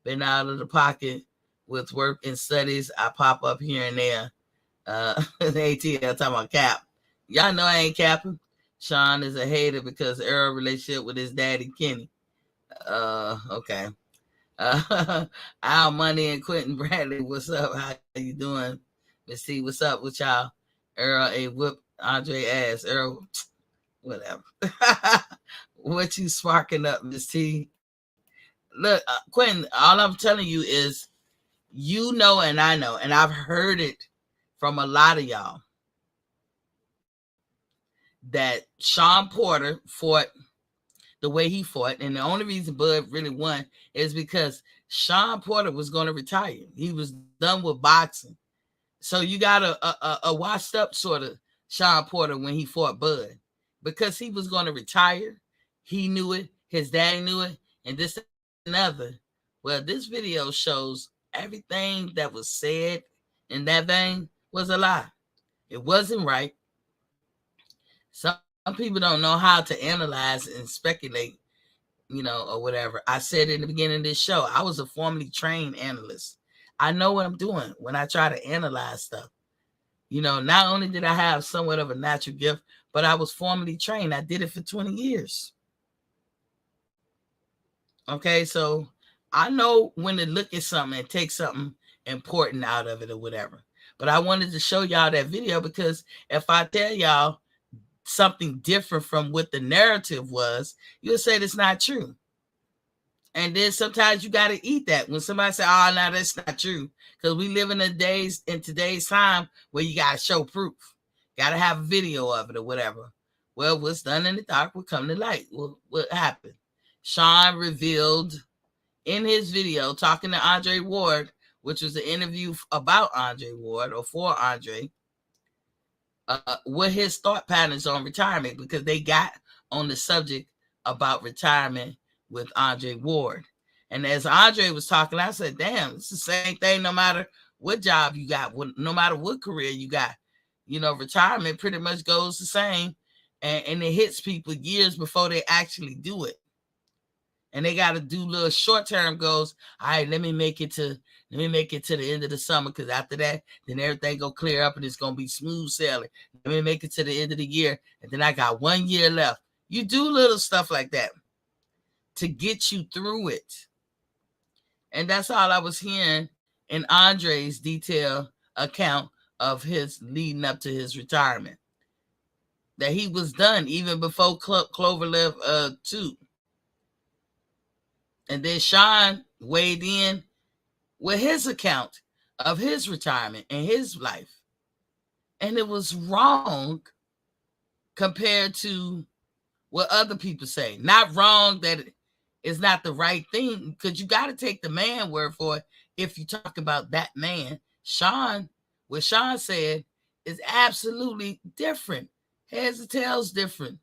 Been out of the pocket with work and studies. I pop up here and there. ATL talking about cap. Y'all know I ain't capping. Sean is a hater because Errol relationship with his daddy, Kenny. Okay. Al Money and Quentin Bradley, what's up? How you doing? Let's see what's up with y'all. Errol a whip Andre ass. Errol, whatever. What you sparking up, Miss T? Look, Quentin, all I'm telling you is, and I know, and I've heard it from a lot of y'all, that Sean Porter fought the way he fought, and the only reason Bud really won is because Sean Porter was going to retire. He was done with boxing. So you got a washed up sort of Sean Porter when he fought Bud, because he was going to retire. He knew it. His dad knew it. And this and other. Well, this video shows everything that was said in that vein was a lie. It wasn't right. Some people don't know how to analyze and speculate, or whatever. I said in the beginning of this show, I was a formerly trained analyst. I know what I'm doing when I try to analyze stuff. Not only did I have somewhat of a natural gift, but I was formally trained. I did it for 20 years. Okay, so I know when to look at something and take something important out of it or whatever. But I wanted to show y'all that video because if I tell y'all something different from what the narrative was, you'll say that's not true. And then sometimes you got to eat that when somebody say, oh, no, that's not true. Because we live in today's time where you got to show proof. Got to have a video of it or whatever. Well, what's done in the dark will come to light. Well, what happened? Sean revealed in his video talking to Andre Ward, which was an interview about Andre Ward or for Andre, what his thought patterns on retirement, because they got on the subject about retirement with Andre Ward. And as Andre was talking, I said, damn, it's the same thing no matter what job you got, no matter what career you got. You know, retirement pretty much goes the same, and it hits people years before they actually do it. And they got to do little short-term goals. All right, let me make it to the end of the summer, because after that, then everything gonna clear up and it's gonna be smooth sailing. Let me make it to the end of the year, and then I got 1 year left. You do little stuff like that to get you through it. And that's all I was hearing in Andre's detailed account of his leading up to his retirement. That he was done even before Clover left 2. And then Sean weighed in with his account of his retirement and his life. And it was wrong compared to what other people say. Not wrong that it's not the right thing, because you got to take the man word for it if you talk about that man. Sean, what Sean said is absolutely different. Heads and tails different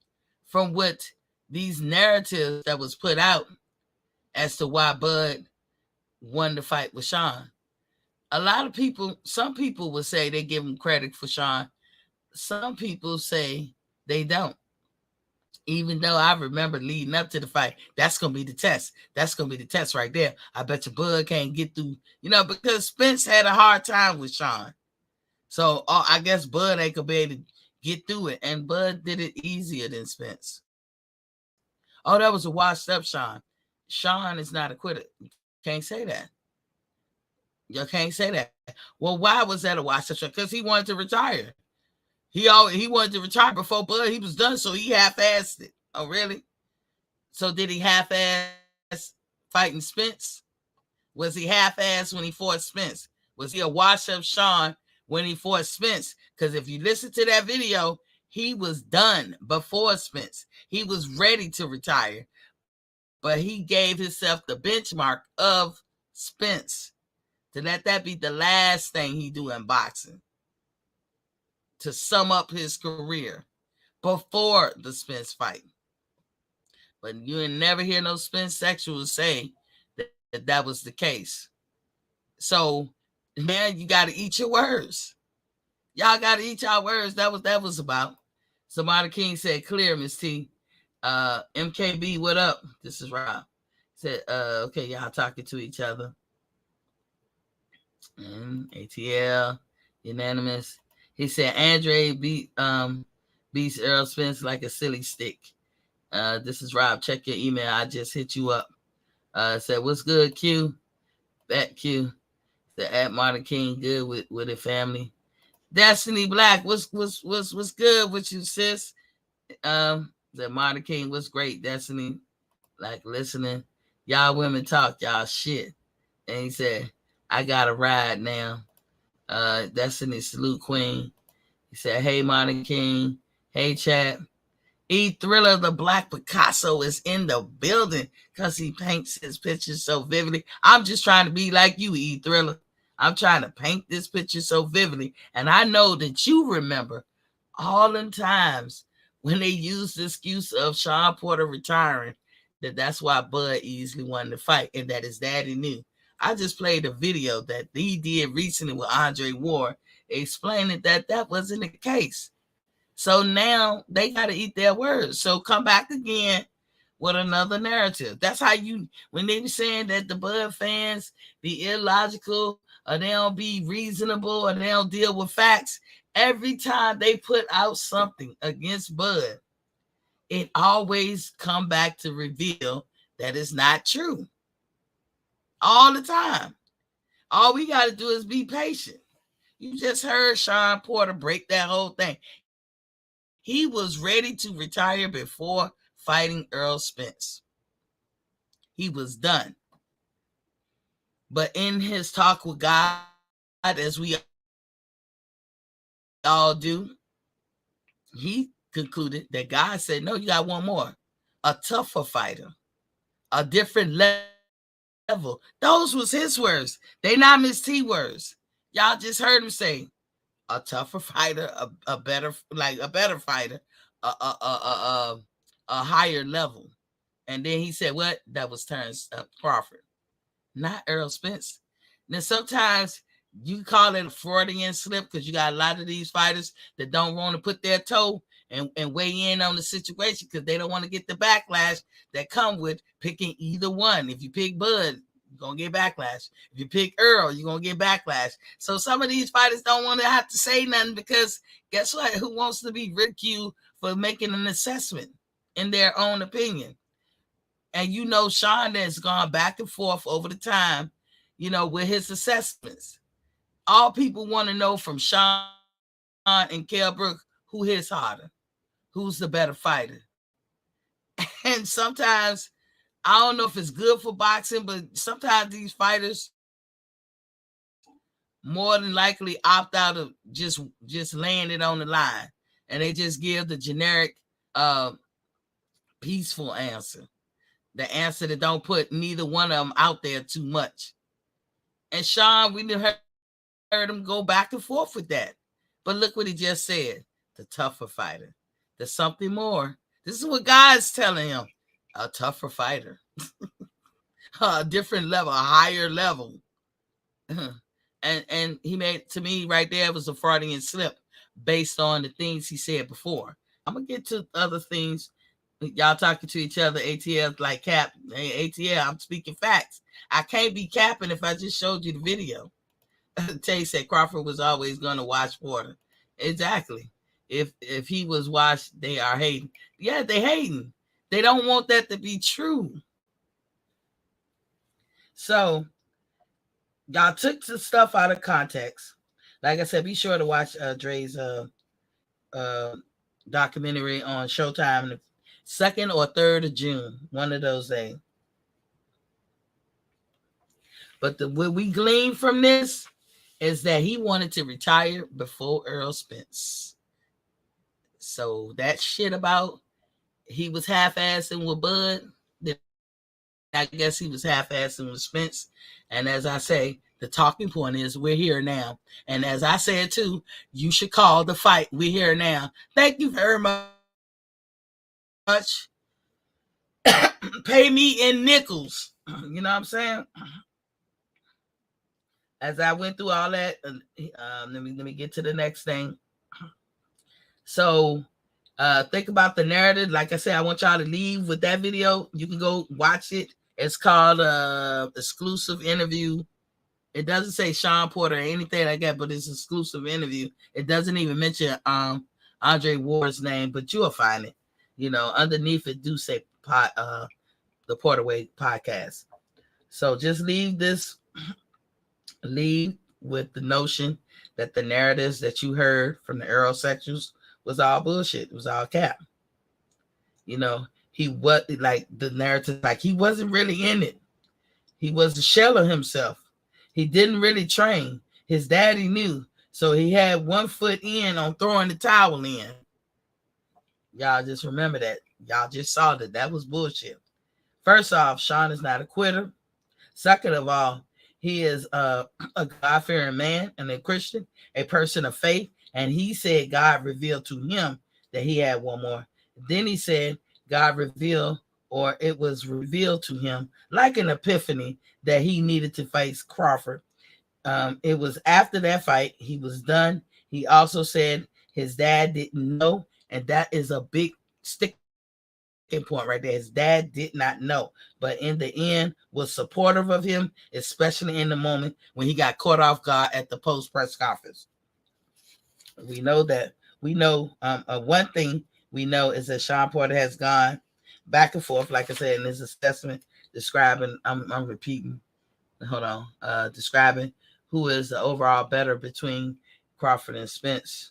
from what these narratives that was put out as to why Bud won the fight with Sean. A lot of people, some people would say they give him credit for Sean. Some people say they don't. Even though I remember leading up to the fight, that's going to be the test. That's going to be the test right there. I bet you Bud can't get through, because Spence had a hard time with Sean. So I guess Bud ain't going to be able to get through it. And Bud did it easier than Spence. Oh, that was a washed up Sean. Sean is not a quitter. You can't say that. You can't say that. Well, why was that a washed up Sean? Because he wanted to retire. He wanted to retire before Bud. He was done, so he half-assed it. Oh, really? So did he half-ass fighting Spence? Was he half-assed when he fought Spence? Was he a wash-up Sean when he fought Spence? Because if you listen to that video, he was done before Spence. He was ready to retire. But he gave himself the benchmark of Spence to let that be the last thing he do in boxing, to sum up his career before the Spence fight. But you ain't never hear no Spence sexuals say that was the case. So, man, you got to eat your words. Y'all got to eat your words. That was about. Samara King said, clear, Miss T. MKB, what up? This is Rob. Said, okay, y'all talking to each other. ATL, unanimous. He said, Andre beats Errol Spence like a silly stick. This is Rob. Check your email. I just hit you up. Said, what's good, Q? That Q. Said, at Martin King, good with the family. Destiny Black, what's good with you, sis? The Martin King was great. Destiny, like listening. Y'all women talk y'all shit. And he said, I got a ride now. Destiny, salute Queen. He said, hey, Martin King. Hey, chat. E Thriller, the Black Picasso, is in the building because he paints his pictures so vividly. I'm just trying to be like you, E Thriller. I'm trying to paint this picture so vividly. And I know that you remember all them times when they used the excuse of Sean Porter retiring, that's why Bud easily won the fight and that his daddy knew. I just played a video that he did recently with Andre Ward explaining that wasn't the case. So now they got to eat their words. So come back again with another narrative. That's how when they were saying that the Bud fans be illogical or they don't be reasonable or they don't deal with facts, every time they put out something against Bud, it always come back to reveal that it's not true. All the time. All we got to do is be patient. You just heard Sean Porter break that whole thing. He was ready to retire before fighting Errol Spence. He was done. But in his talk with God, as we all do, he concluded that God said, no, you got one more, a tougher fighter, a different level. Those was his words. They not Miss T words. Y'all just heard him say a tougher fighter, a better, like a better fighter, a higher level. And then he said, "What?" That was Terence Crawford, not Errol Spence. Now sometimes you call it a Freudian slip because you got a lot of these fighters that don't want to put their toe and weigh in on the situation because they don't want to get the backlash that come with picking either one. If you pick Bud, you're going to get backlash. If you pick Earl, you're going to get backlash. So some of these fighters don't want to have to say nothing because guess what? Who wants to be ridiculed for making an assessment in their own opinion? And you know, Sean has gone back and forth over the time, you know, with his assessments. All people want to know from Sean and Kell Brook who hits harder, who's the better fighter. And sometimes I don't know if it's good for boxing, but sometimes these fighters more than likely opt out of just laying it on the line, and they just give the generic peaceful answer. The answer that don't put neither one of them out there too much. And Sean, we heard him go back and forth with that. But look what he just said. The tougher fighter. There's something more. This is what God's telling him. A tougher fighter. A different level, a higher level. and he made, to me right there, was a Freudian slip based on the things he said before. I'm going to get to other things. Y'all talking to each other, ATL like Cap. Hey, ATL, I'm speaking facts. I can't be capping if I just showed you the video. Tay said Crawford was always going to watch Porter. Exactly. If he was watched, they are hating. Yeah, they hating. They don't want that to be true. So y'all took the stuff out of context. Like I said, be sure to watch Dre's documentary on Showtime the 2nd or 3rd of June, one of those days. But what we glean from this is that he wanted to retire before Errol Spence. So that shit about he was half-assing with Bud, then I guess he was half-assing with Spence. And as I say, the talking point is we're here now. And as I said too, you should call the fight. We're here now. Thank you very much. Pay me in nickels. You know what I'm saying? As I went through all that, let me get to the next thing. So think about the narrative. Like I said, I want y'all to leave with that video. You can go watch it. It's called Exclusive Interview. It doesn't say Sean Porter or anything like that, but it's an exclusive interview. It doesn't even mention Andre Ward's name, but you'll find it. You know, underneath it do say the Porter Way podcast. So just leave with the notion that the narratives that you heard from the Errol sections was all bullshit. It was all cap. You know, he was like the narrative, like he wasn't really in it. He was a shell of himself. He didn't really train. His daddy knew. So he had one foot in on throwing the towel in. Y'all just remember that. Y'all just saw that. That was bullshit. First off, Sean is not a quitter. Second of all, he is a God-fearing man and a Christian, a person of faith. And he said God revealed to him that he had one more. Then he said God revealed, or it was revealed to him like an epiphany that he needed to face Crawford. It was after that fight. He was done. He also said his dad didn't know. And that is a big sticking point right there. His dad did not know, but in the end was supportive of him, especially in the moment when he got caught off guard at the post press conference. We know that. We know one thing we know is that Sean Porter has gone back and forth, like I said, in his assessment, describing, I'm repeating, hold on, describing who is the overall better between Crawford and Spence.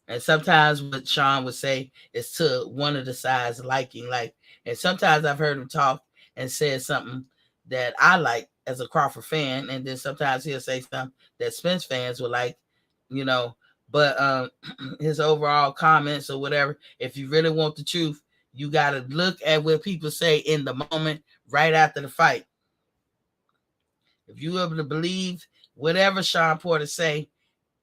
And sometimes what Sean would say is to one of the sides liking, like, and sometimes I've heard him talk and said something that I like as a Crawford fan, and then sometimes he'll say something that Spence fans will like, you know. But his overall comments or whatever, if you really want the truth, you got to look at what people say in the moment right after the fight. If you able to believe whatever Sean Porter say,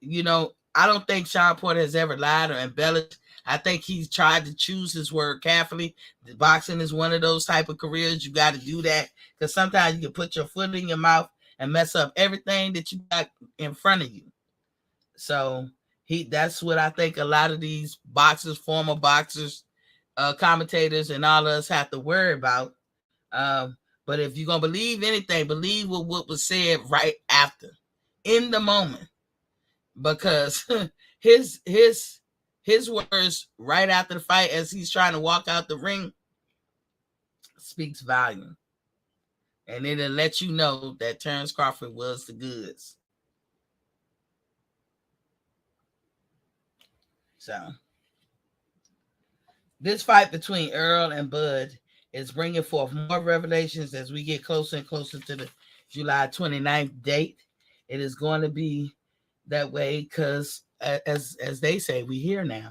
I don't think Sean Porter has ever lied or embellished. I think he's tried to choose his word carefully. The boxing is one of those type of careers. You got to do that because sometimes you can put your foot in your mouth and mess up everything that you got in front of you. So that's what I think a lot of these boxers, former boxers, commentators, and all of us have to worry about. But if you're going to believe anything, believe what was said right after, in the moment. Because his words right after the fight as he's trying to walk out the ring speaks volume. And it'll let you know that Terence Crawford was the goods. So this fight between Errol and Bud is bringing forth more revelations as we get closer and closer to the July 29th date. It is going to be that way because, as they say, we here now.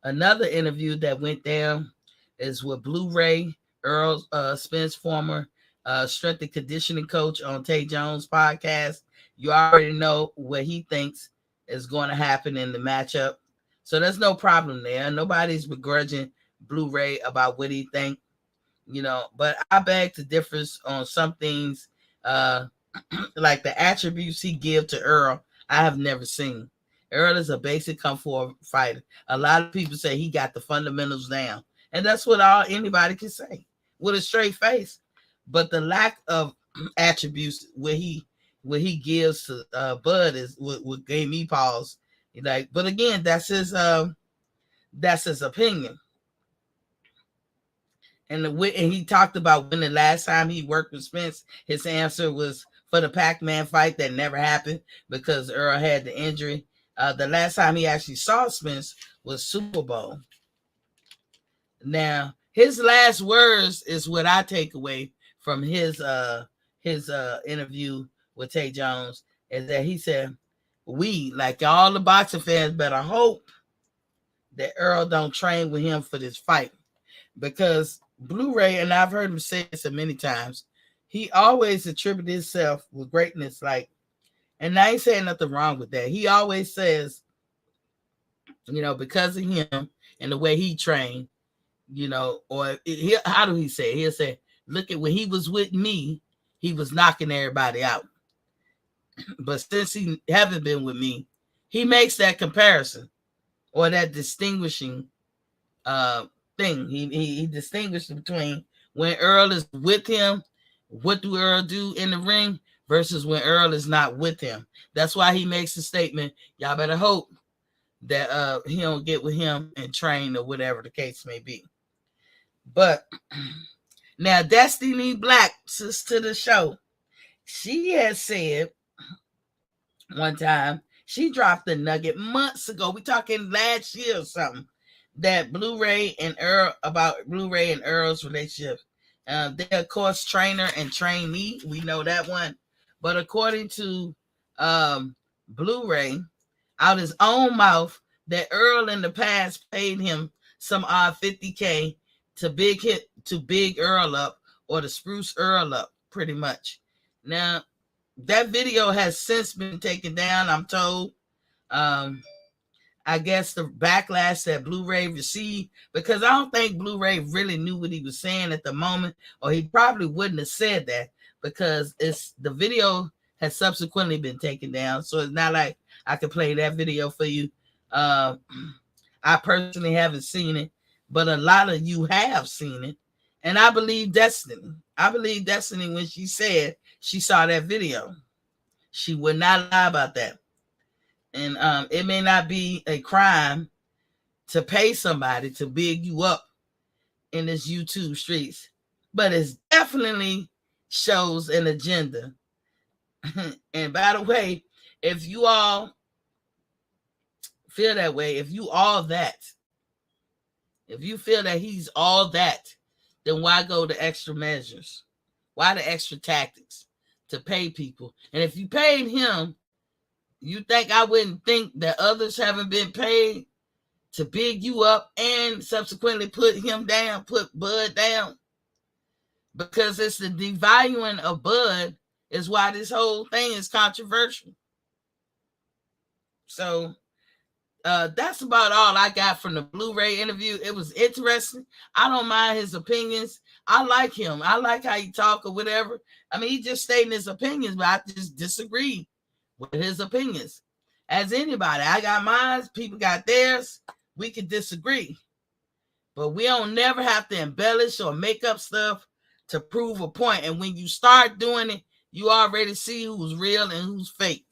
Another interview that went down is with Blu-ray, Errol Spence, former strength and conditioning coach on Tay Jones' podcast. You already know what he thinks is going to happen in the matchup. So there's no problem there. Nobody's begrudging Blu-ray about what he thinks, but I beg to differ on some things, like the attributes he give to Errol, I have never seen. Errol is a basic kung fu fighter. A lot of people say he got the fundamentals down, and that's what anybody can say with a straight face. But the lack of attributes where he gives to Bud is what gave me pause. But again, that's his opinion. And he talked about when the last time he worked with Spence, his answer was for the Pac-Man fight that never happened because Errol had the injury. The last time he actually saw Spence was Super Bowl. Now, his last words is what I take away from his interview with Tay Jones, is that he said, we, like all the boxing fans, better hope that Errol don't train with him for this fight. Because Blu-ray, and I've heard him say this many times, he always attributed himself with greatness, and I ain't saying nothing wrong with that. He always says, because of him and the way he trained, how do he say it? He'll say, look at when he was with me, he was knocking everybody out. But since he haven't been with me, he makes that comparison or that distinguishing thing. He distinguished between when Errol is with him, what do Errol do in the ring, versus when Errol is not with him. That's why he makes the statement, y'all better hope that he don't get with him and train or whatever the case may be. But now Destiny Black, sister to the show, she has said one time, she dropped a nugget months ago, we talking last year or something, that Blu-ray and Errol's relationship. They're, of course, trainer and trainee. We know that one. But according to Blu-ray, out his own mouth, that Errol in the past paid him some odd $50K to big Errol up or to spruce Errol up, pretty much. Now, that video has since been taken down, I'm told. I guess the backlash that Blu-ray received, because I don't think Blu-ray really knew what he was saying at the moment, or he probably wouldn't have said that, because the video has subsequently been taken down. So it's not like I could play that video for you. I personally haven't seen it, but a lot of you have seen it. And I believe Destiny. I believe Destiny when she said she saw that video. She would not lie about that. And it may not be a crime to pay somebody to big you up in this YouTube streets, but it definitely shows an agenda. And by the way, if you all feel that way, if you feel that he's all that, then why go to extra measures? Why the extra tactics to pay people? And if you paid him, you think I wouldn't think that others haven't been paid to big you up and subsequently put him down, put Bud down? because it's the devaluing of Bud is why this whole thing is controversial. So that's about all I got from the Blu-ray interview. It was interesting. I don't mind his opinions. I like him. I like how he talk or whatever. I mean, he just stating his opinions, but I just disagree with his opinions. As anybody, I got mine. People got theirs. We could disagree, but we don't never have to embellish or make up stuff to prove a point. And when you start doing it, you already see who's real and who's fake.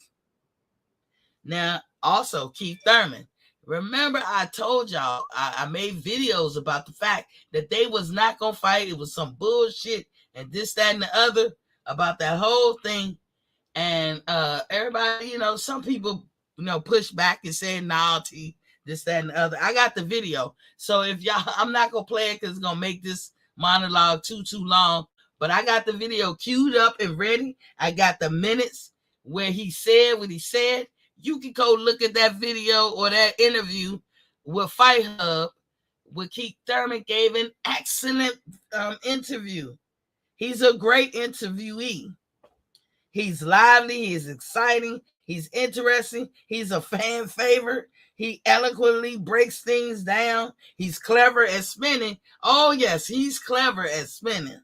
Now, also, Keith Thurman. Remember, I told y'all, I made videos about the fact that they was not going to fight. It was some bullshit and this, that, and the other about that whole thing. And everybody, some people, push back and say, nah, this, that, and the other. I got the video. So if y'all, I'm not going to play it because it's going to make this monologue too long. But I got the video queued up and ready. I got the minutes where he said what he said. You can go look at that video or that interview with Fight Hub where Keith Thurman gave an excellent interview. He's a great interviewee. He's lively. He's exciting. He's interesting. He's a fan favorite. He eloquently breaks things down. He's clever at spinning. Oh, yes, he's clever at spinning.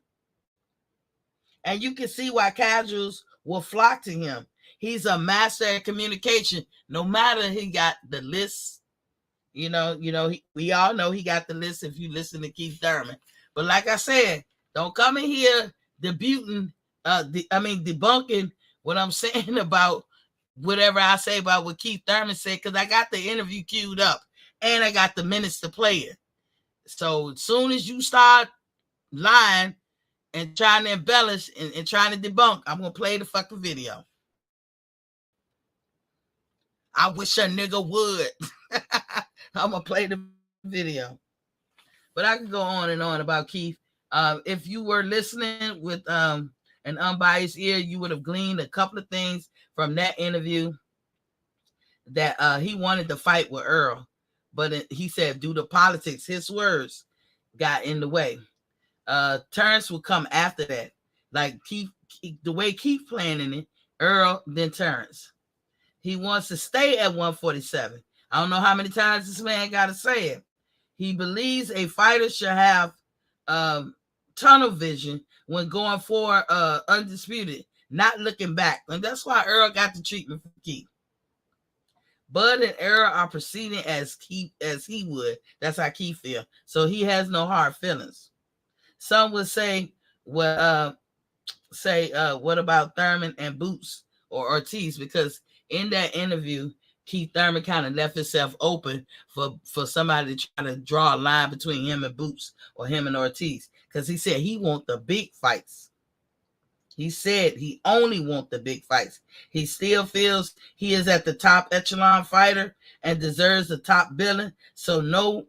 And you can see why casuals will flock to him. He's a master at communication. No matter he got the list, we all know he got the list if you listen to Keith Thurman. But like I said, don't come in here debunking what I'm saying about whatever I say about what Keith Thurman said, because I got the interview queued up and I got the minutes to play it. So as soon as you start lying and trying to embellish and trying to debunk, I'm going to play the fucking video. I wish a nigga would. I'm going to play the video. But I could go on and on about Keith. If you were listening with an unbiased ear, you would have gleaned a couple of things from that interview that he wanted to fight with Earl. But he said due to politics, his words got in the way. Terence will come after that. Like Keith, the way Keith planning it, Earl, then Terence. He wants to stay at 147. I don't know how many times this man got to say it. He believes a fighter should have tunnel vision when going for undisputed, not looking back. And that's why Earl got the treatment for Keith. Bud and Errol are proceeding as he would. That's how Keith feel. So he has no hard feelings. Some would say, what about Thurman and Boots or Ortiz? Because in that interview, Keith Thurman kind of left himself open for somebody to try to draw a line between him and Boots or him and Ortiz. Because he said he want the big fights. He said he only want the big fights. He still feels he is at the top echelon fighter and deserves the top billing. So no,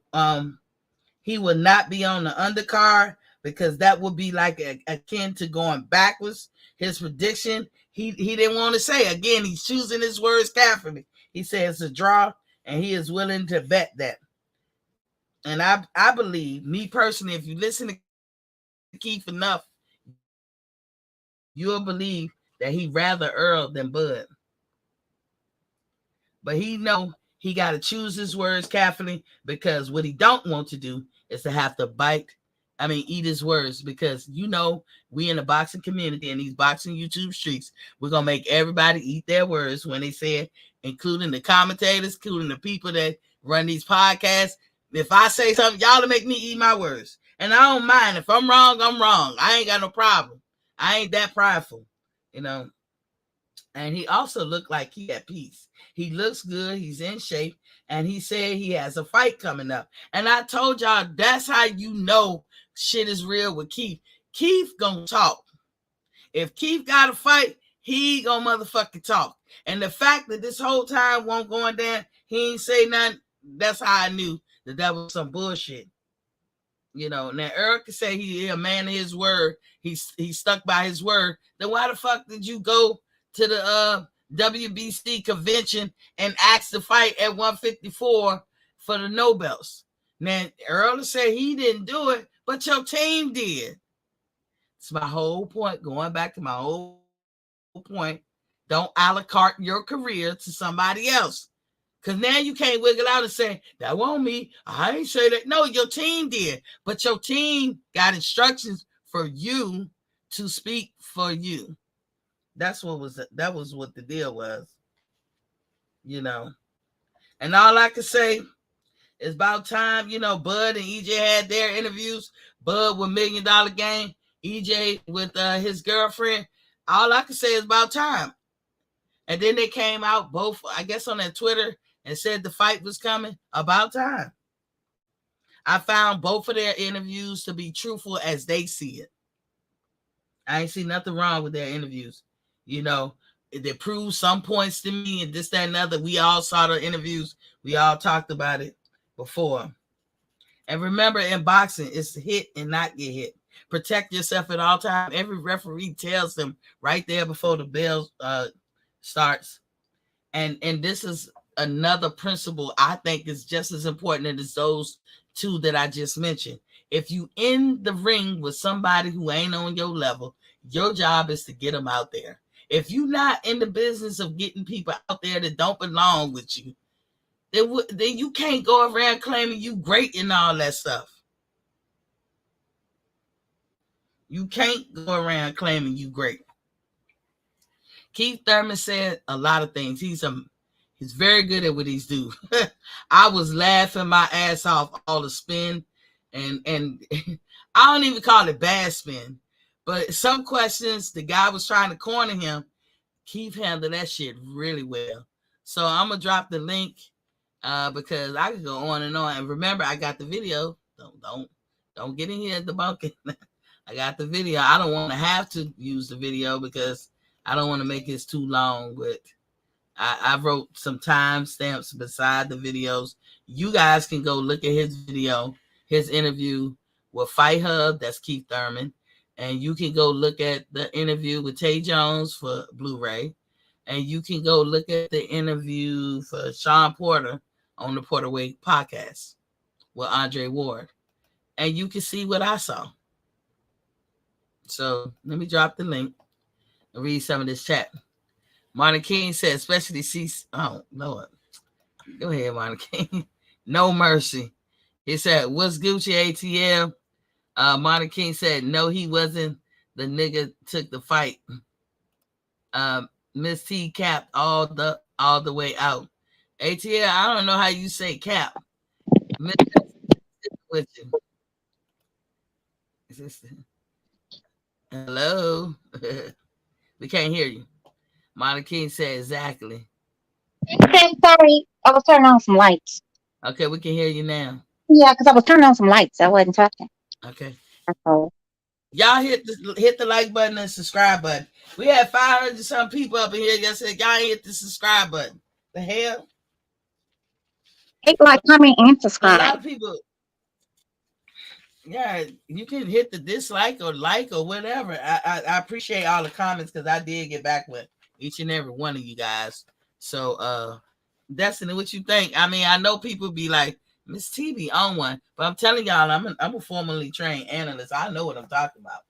he will not be on the undercard because that would be like akin to going backwards. His prediction, he didn't want to say. Again, he's choosing his words carefully. He says it's a draw, and he is willing to bet that. And I believe, me personally, if you listen to Keith enough, you'll believe that he'd rather Earl than Bud. But he know he got to choose his words carefully, because what he don't want to do is to have to eat his words, because we in the boxing community and these boxing YouTube streets, we're going to make everybody eat their words when they say it, including the commentators, including the people that run these podcasts. If I say something, y'all to make me eat my words. And I don't mind. If I'm wrong, I'm wrong. I ain't got no problem. I ain't that prideful, And he also looked like he at peace. He looks good. He's in shape. And he said he has a fight coming up. And I told y'all, that's how you know shit is real with Keith. Keith gonna talk. If Keith got a fight, he gonna motherfucking talk. And the fact that this whole time won't going down, he ain't say nothing, that's how I knew that was some bullshit. Now Eric can say he a man of his word. He stuck by his word. Then why the fuck did you go to the WBC convention and ask to fight at 154 for the Nobels? Now Earl said he didn't do it, but your team did. It's my whole point. Going back to my whole point. Don't a la carte your career to somebody else. Because now you can't wiggle out and say, that wasn't me. I ain't say that. No, your team did. But your team got instructions for you to speak for you. That was what the deal was, you know. And all I can say, it's about time, Bud and EJ had their interviews. Bud with $1 Million Game, EJ with his girlfriend. All I can say is about time. And then they came out both, I guess, on their Twitter and said the fight was coming. About time. I found both of their interviews to be truthful as they see it. I ain't see nothing wrong with their interviews. They proved some points to me and this, that, and other. We all saw the interviews. We all talked about it before. And remember, in boxing, it's hit and not get hit. Protect yourself at all times. Every referee tells them right there before the bell starts. And this is another principle I think is just as important as those two that I just mentioned. If you in the ring with somebody who ain't on your level, your job is to get them out there. If you're not in the business of getting people out there that don't belong with you, then you can't go around claiming you great and all that stuff. You can't go around claiming you great. Keith Thurman said a lot of things. He's very good at what he's doing. I was laughing my ass off all the spin, and I don't even call it bad spin, but some questions the guy was trying to corner him. Keith handled that shit really well. So I'm gonna drop the link because I could go on and on. And remember, I got the video. Don't get in here debunking. I got the video. I don't want to have to use the video because I don't want to make it too long. But I wrote some timestamps beside the videos. You guys can go look at his video, his interview with Fight Hub. That's Keith Thurman. And you can go look at the interview with Tay Jones for Blu-ray. And you can go look at the interview for Sean Porter on the Porter Way podcast with Andre Ward. And you can see what I saw. So let me drop the link and read some of this chat. Martin King said, especially oh, Lord. Go ahead, Martin King. No mercy. He said, what's Gucci ATL? Martin King said, no, he wasn't. The nigga took the fight. Miss T capped all the way out. ATL, I don't know how you say cap. Miss with you. Hello? We can't hear you. Martin King said exactly. Okay, sorry. I was turning on some lights. Okay, we can hear you now. Yeah, because I was turning on some lights. I wasn't talking. Okay. Oh. Y'all hit the like button and subscribe button. We had 500 some people up in here yesterday. Y'all ain't hit the subscribe button. The hell? Hit, like, comment, and subscribe. A lot of people. Yeah, you can hit the dislike or like or whatever. I appreciate all the comments because I did get back with each and every one of you guys. So Destiny, what you think? I mean, I know people be like, Miss T be on one, but I'm telling y'all, I'm a formally trained analyst. I know what I'm talking about.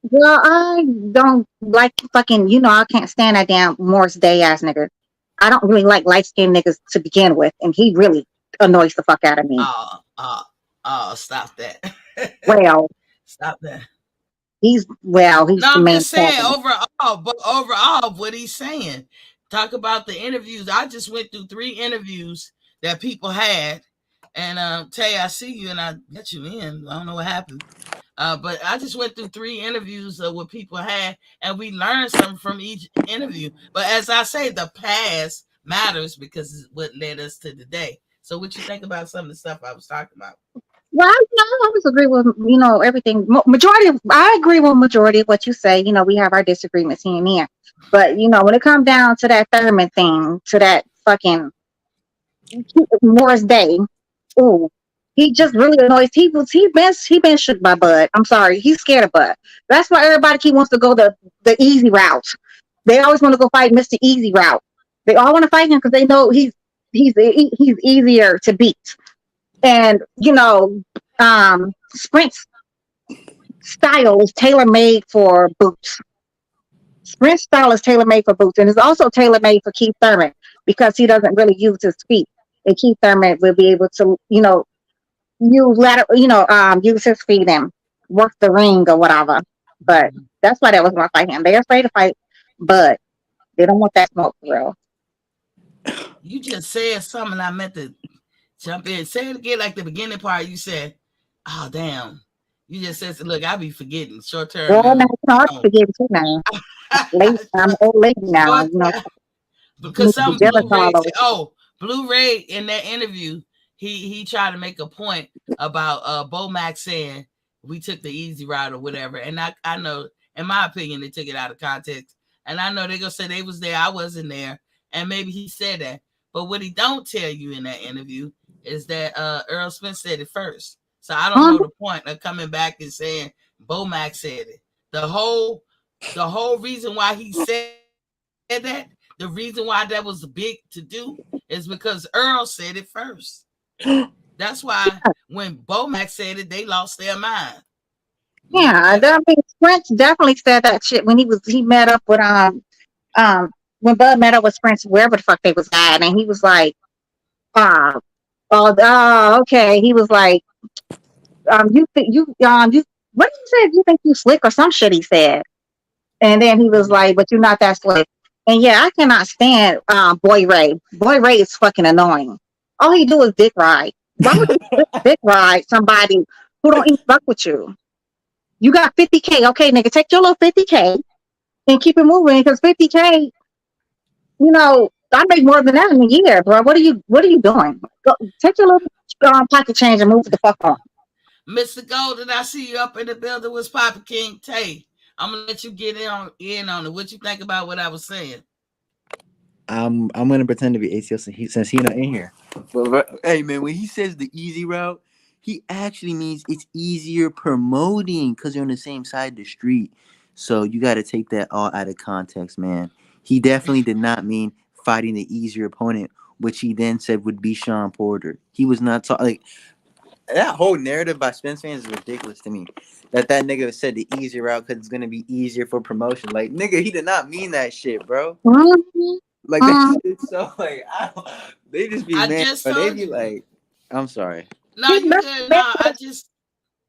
Well, I don't like fucking, I can't stand that damn Morris Day ass nigga. I don't really like light skinned niggas to begin with, and he really annoys the fuck out of me. Stop that. Well, stop that. He's no, I'm just saying overall, what he's saying. Talk about the interviews. I just went through 3 interviews that people had. And Tay, I see you and I let you in. I don't know what happened. But I just went through 3 interviews of what people had, and we learned something from each interview. But as I say, the past matters because it's what led us to today. So what you think about some of the stuff I was talking about? Well, I always agree with, everything. I agree with majority of what you say. We have our disagreements here and there. But, when it comes down to that Thurman thing, to that fucking Morris Day, ooh, he just really annoys. He been shook by Bud. I'm sorry, he's scared of Bud. That's why everybody wants to go the easy route. They always want to go fight Mr. Easy route. They all want to fight him because they know he's easier to beat. And Spence style is tailor made for boots. Sprint style is tailor made for boots, and it's also tailor made for Keith Thurman because he doesn't really use his feet. And Keith Thurman will be able to, use his feet and work the ring or whatever. But that's why they was gonna fight him. They're afraid to fight, but they don't want that smoke for real. You just said something I meant to jump in. Say it again, like the beginning part. You said, "Oh damn." You just said, "Look, I be forgetting short term Well, now memory." it's hard to forget too now. Late, I'm an old lady now. short You need because to be some jealous Blue all Ray over. said, "Oh, Blue Ray in that interview, he tried to make a point about Bo Max saying we took the easy route or whatever." And I know, in my opinion, they took it out of context. And I know they're gonna say they was there, I wasn't there, and maybe he said that. But what he don't tell you in that interview is that Errol Spence said it first. So I don't know the point of coming back and saying Bo Max said it. The whole reason why he said that, the reason why that was big to do, is because Earl said it first. That's why when Bo Max said it, they lost their mind. You know Yeah, that. I mean, Prince definitely said that shit when he met up with um when Bud met up with Prince wherever the fuck they was at, and he was like, uh, okay. He was like, you think you what did he say? You think you slick or some shit? He said, and then he was like, but you're not that slick. And yeah, I cannot stand Boy Ray. Boy Ray is fucking annoying. All he do is dick ride. Why would you dick ride somebody who don't even fuck with you? You got 50K. Okay, nigga, take your little 50K and keep it moving because 50K, I make more than that in a year, bro. What are you doing? Go, take your little pocket change and move the fuck on. Mr. Golden, I see you up in the building with Papa King Tay. I'm gonna let you get in on it. What you think about what I was saying? I'm gonna pretend to be ACL since he's not in here. But hey man, when he says the easy route, he actually means it's easier promoting because you're on the same side of the street. So you got to take that all out of context, man. He definitely did not mean fighting the easier opponent, which he then said would be Sean Porter. He was not talking like that whole narrative by Spence fans is ridiculous to me. That nigga said the easier route because it's gonna be easier for promotion. Like nigga, he did not mean that shit, bro. Mhm, Like mhm. that shit so like they just be I mad, just but they told be you. like, I'm sorry. No, you good. No,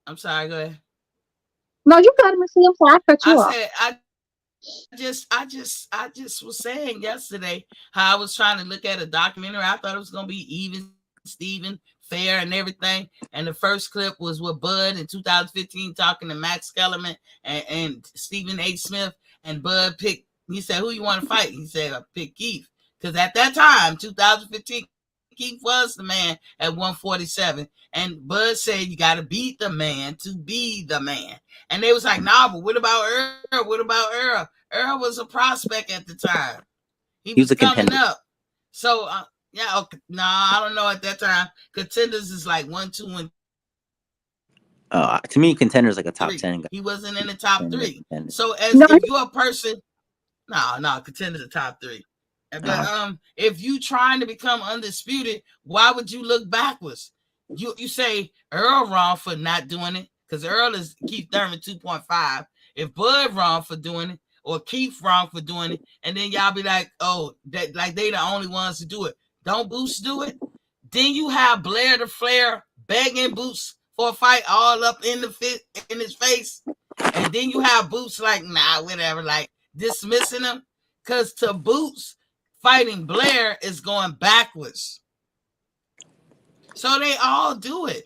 I'm sorry. Go ahead. No, you got me. See, I'm sorry, I cut I you off. said I just was saying yesterday how I was trying to look at a documentary. I thought it was gonna be even, Steven, fair, and everything. And the first clip was with Bud in 2015 talking to Max Kellerman and Stephen H. Smith, and Bud picked. He said, "Who you want to fight?" He said, "I pick Keith." Because at that time, 2015, Keith was the man at 147. And Bud said, "You got to beat the man to be the man." And they was like, "Nah, but what about Earl? What about Earl? Earl was a prospect at the time. He was He was a coming contender. up." So, yeah, okay, nah, I don't know at that time. Contenders is like 1, 2, and 3. To me, contender is like a He top 10 wasn't guy. in the top three. So, as if you're a No, person, no, contenders are top three. But Uh, if you trying to become undisputed, why would you look backwards? You say Earl wrong for not doing it because Earl is Keith Thurman 2.5. If Bud wrong for doing it or Keith wrong for doing it, and then y'all be like, oh, that like they the only ones to do it. Don't Boots do it? Then you have Blair the Flair begging Boots for a fight all up in his face, and then you have Boots like, nah, whatever, like dismissing him because to Boots fighting Blair is going backwards. So they all do it.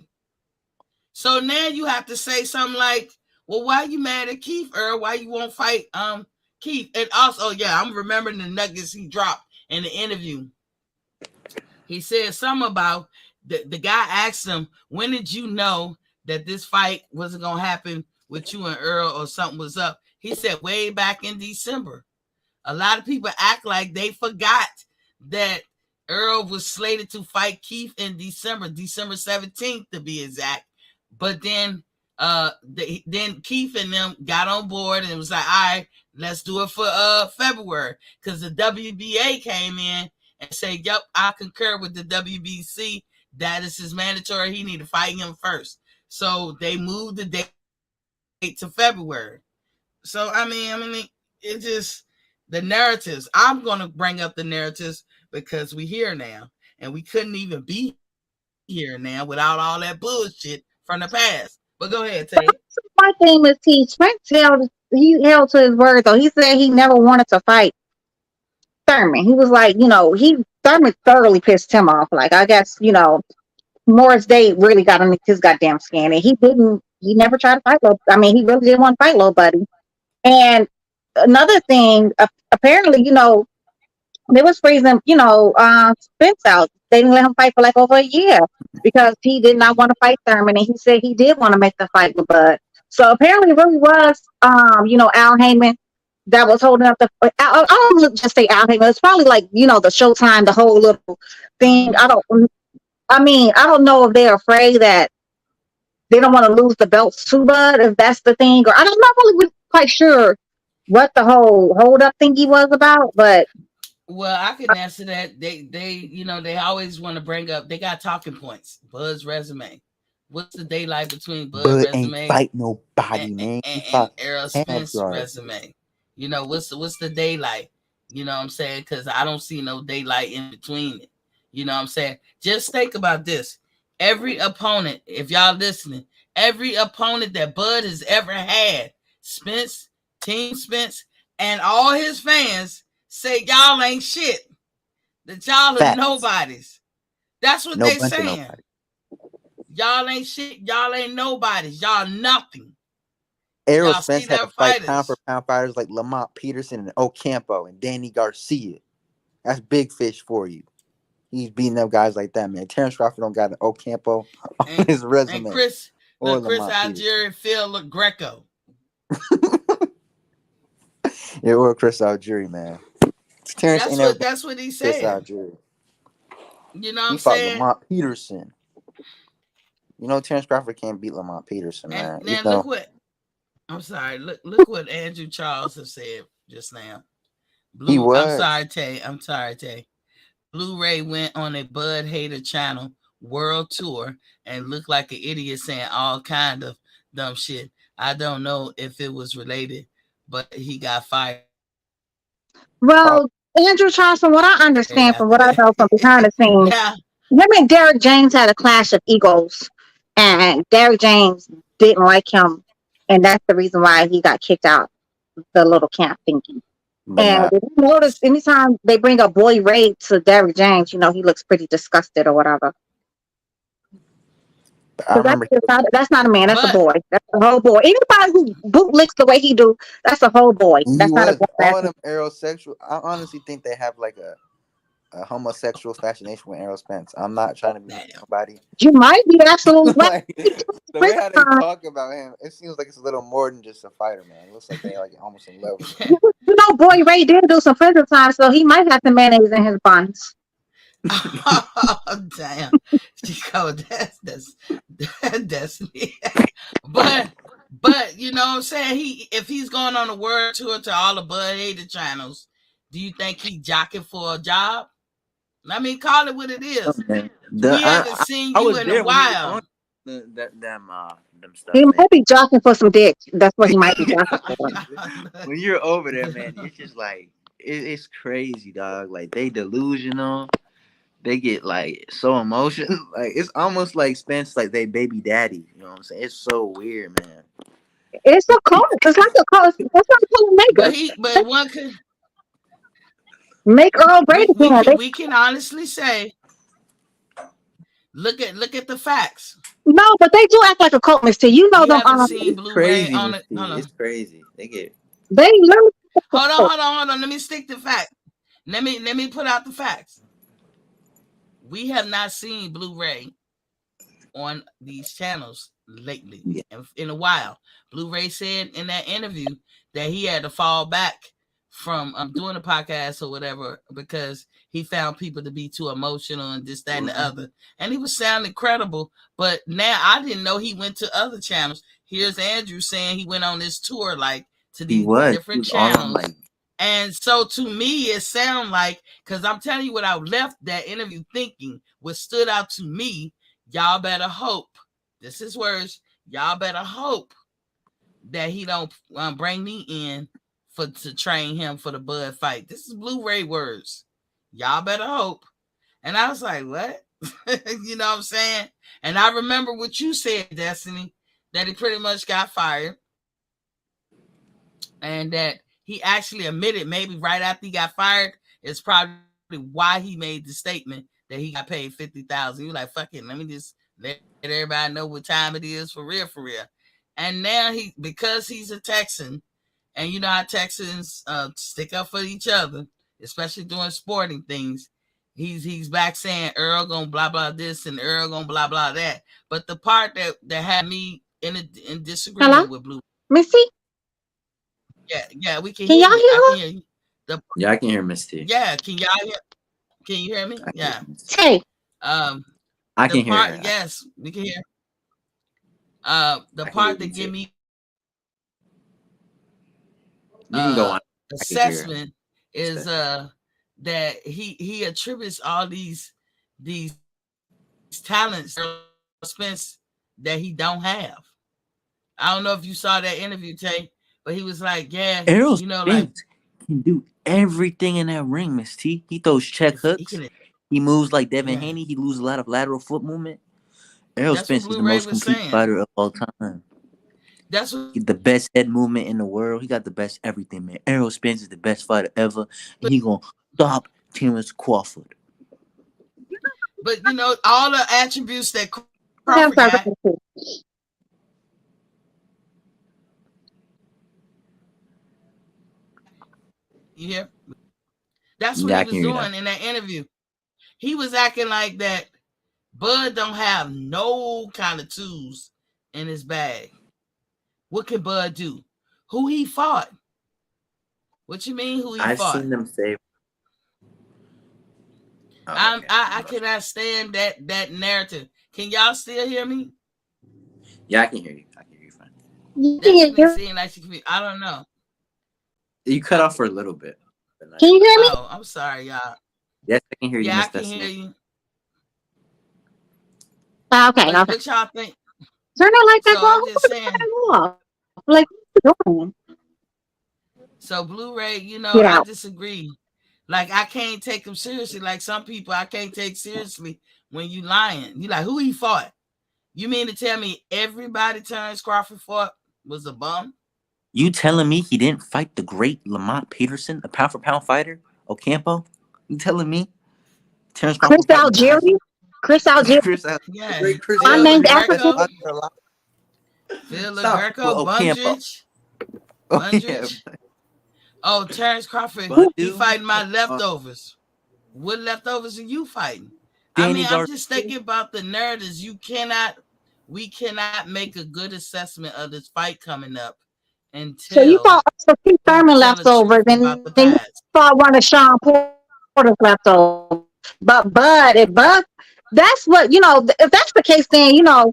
So now you have to say something like, well, why you mad at Keith, Earl? Why you won't fight Keith? And also, yeah, I'm remembering the nuggets he dropped in the interview. He said something about the guy asked him, when did you know that this fight wasn't gonna happen with you and Earl or something was up? He said way back in December. A lot of people act like they forgot that Earl was slated to fight Keith in December 17th to be exact. But then Keith and them got on board and was like, all right, let's do it for February. Because the WBA came in and said, yep, I concur with the WBC. That is his mandatory. He need to fight him first. So they moved the date back. to February. So I mean, it just the narratives. I'm gonna bring up the narratives because we here now, and we couldn't even be here now without all that bullshit from the past. But go ahead, Tay. My thing is he held to his word though. He said he never wanted to fight Thurman. He was like, Thurman thoroughly pissed him off. Like I guess, Morris Day really got on his goddamn skin, and he never tried to fight he really didn't want to fight little buddy. And another thing, apparently, they was freezing, Spence out. They didn't let him fight for like over a year because he did not want to fight Thurman, and he said he did want to make the fight with Bud. So apparently, it really was, Al Heyman that was holding up the. I don't just say Al Heyman. It's probably like the Showtime, the whole little thing. I don't know if they're afraid that they don't want to lose the belts to Bud, if that's the thing, or I'm not really quite sure what the whole hold up thingy was about, but. Well, I can answer that. They always want to bring up. They got talking points. Bud's resume. What's the daylight between Bud's resume ain't fight nobody, man. And Errol Spence resume? What's the daylight? You know what I'm saying? Because I don't see no daylight in between it. You know what I'm saying? Just think about this. Every opponent, if y'all listening, every opponent that Bud has ever had, Spence, Team Spence, and all his fans say y'all ain't shit. That y'all are nobodies. That's what they saying. Y'all ain't shit. Y'all ain't nobodies. Y'all nothing. Errol Spence had to fight pound for pound fighters like Lamont Peterson and Ocampo and Danny Garcia. That's big fish for you. He's beating up guys like that, man. Terence Crawford don't got an Ocampo on his resume. And Chris Algieri, Phil Greco. Yeah, or Chris Algieri, man. That's what he said. Chris Algieri. You know what I'm saying? He fought Lamont Peterson. Terence Crawford can't beat Lamont Peterson, man. And look what I'm sorry. Look what Andrew Charles has said just now. I'm sorry, Tay. Blu-ray went on a Bud Hater channel world tour and looked like an idiot saying all kind of dumb shit. I don't know if it was related, but he got fired. Well, Andrew Charles, from what I understand, from what I know from behind the scenes, him and Derek James had a clash of egos, and Derek James didn't like him, and that's the reason why he got kicked out the little camp thinking. And if you notice, anytime they bring a Boy Ray to Derek James, he looks pretty disgusted or whatever. That's not a man. That's a boy. That's a whole boy. Anybody who bootlicks the way he do, that's a whole boy. That's not a boy. All them aerosexual. I honestly think they have like a homosexual fascination with Errol Spence. I'm not trying to be somebody. You might be absolutely right. The way how they talk about him, it seems like it's a little more than just a fighter, man. It looks like they almost in love with him. Boy Ray did do some prison time, so he might have some mayonnaise in his buns. Oh damn, Chico, that's me. But you know what I'm saying? If he's going on a world tour to all the Bud Hater channels, do you think he jockeying for a job? I mean, call it what it is. We haven't seen you in a while. Them stuff, he might be jockeying for some dick. That's what he might be jockeying for. When you're over there, man, it's just like it's crazy, dog. Like they delusional. They get like so emotional. Like it's almost like Spence, like they baby daddy. You know what I'm saying? It's so weird, man. It's a cult. It's like a cult. That's what I'm making. But one could make Earl Brady. We can honestly say, look at the facts. No, but they do act like a cult, Mister. You know them. Seen Blu-ray on it. It's crazy. They learn. Hold on. Let me stick to facts. Let me put out the facts. We have not seen Blu-ray on these channels lately in a while. Blu-ray said in that interview that he had to fall back from doing a podcast or whatever because he found people to be too emotional and this, that, and the other. And he was sounding credible, but now I didn't know he went to other channels. Here's Andrew saying he went on this tour to these different channels. And so to me, it sounds like, because I'm telling you what I left that interview thinking, what stood out to me, y'all better hope, this is words, y'all better hope that he don't bring me in to train him for the Bud fight. This is Blu-ray words. Y'all better hope. And I was like, what? You know what I'm saying? And I remember what you said, Destiny, that he pretty much got fired. And that he actually admitted maybe right after he got fired is probably why he made the statement that he got paid $50,000. He was like, fuck it, let me just let everybody know what time it is for real. And now because he's a Texan, and you know how Texans stick up for each other, especially doing sporting things. He's back saying Earl gonna blah blah this and Earl gonna blah blah that. But the part that had me in disagreement with Blue. Missy? Yeah, we can y'all hear you. hear I her? can hear you. Yeah, I can hear Miss T. Yeah, can y'all hear? Can you hear me? Yeah. Hey. I can hear her. Yes, we can hear. The part that give me you can go on. Assessment is that he attributes all these talents Errol Spence that he don't have. I don't know if you saw that interview, Tay, but he was like, yeah, Errol you know, Spence can do everything in that ring, Miss T. He throws check hooks. He moves like Devin Haney. He loses a lot of lateral foot movement. Errol Spence is the most complete fighter of all time. He's the best head movement in the world. He got the best everything, man. Errol Spence is the best fighter ever, and he gonna stop Terence Crawford. But you know, all the attributes that Crawford got. You hear? That's what he was doing in that interview. He was acting like that Bud don't have no kind of tools in his bag. What can Bud do? Who he fought? What you mean who he fought? I've seen them say. I cannot stand that narrative. Can y'all still hear me? Yeah, I can hear you. I can hear you fine. I don't know. You cut off for a little bit. Can you hear me? Oh, I'm sorry, y'all. Yes, I can hear you. Yeah, I can hear you. Okay. What y'all think? Turn it like that. So I'm just saying. Like, what you doing? So Blu-ray, you know, I disagree. Like, I can't take him seriously. Like some people, I can't take seriously when you lying. You like, who he fought? You mean to tell me everybody Terence Crawford fought was a bum? You telling me he didn't fight the great Lamont Peterson, a pound-for-pound fighter, Ocampo? You telling me Terence Crawford? Chris Algieri. Yeah. My name's Africa. Phil Greco, Bundrich. Oh, Terence Crawford, he fighting my leftovers. What leftovers are you fighting? I'm just thinking about the narratives. We cannot make a good assessment of this fight coming up until. So you fought Keith Thurman leftovers, and then you fought one of Sean Porter's leftovers. But Bud, that's what, you know, if that's the case, then, you know,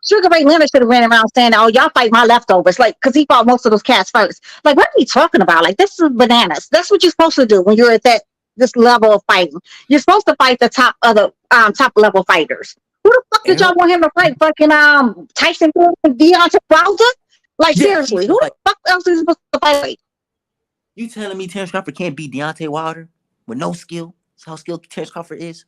Sugar Ray Leonard should have ran around saying, oh, y'all fight my leftovers. Like, because he fought most of those cats first. Like, what are we talking about? Like, this is bananas. That's what you're supposed to do when you're at this level of fighting. You're supposed to fight the top level fighters. Who the fuck did y'all want him to fight? Fucking Tyson and Deontay Wilder? Like, seriously, who the fuck else is he supposed to fight? You telling me Terence Crawford can't beat Deontay Wilder with no skill? That's how skilled Terence Crawford is.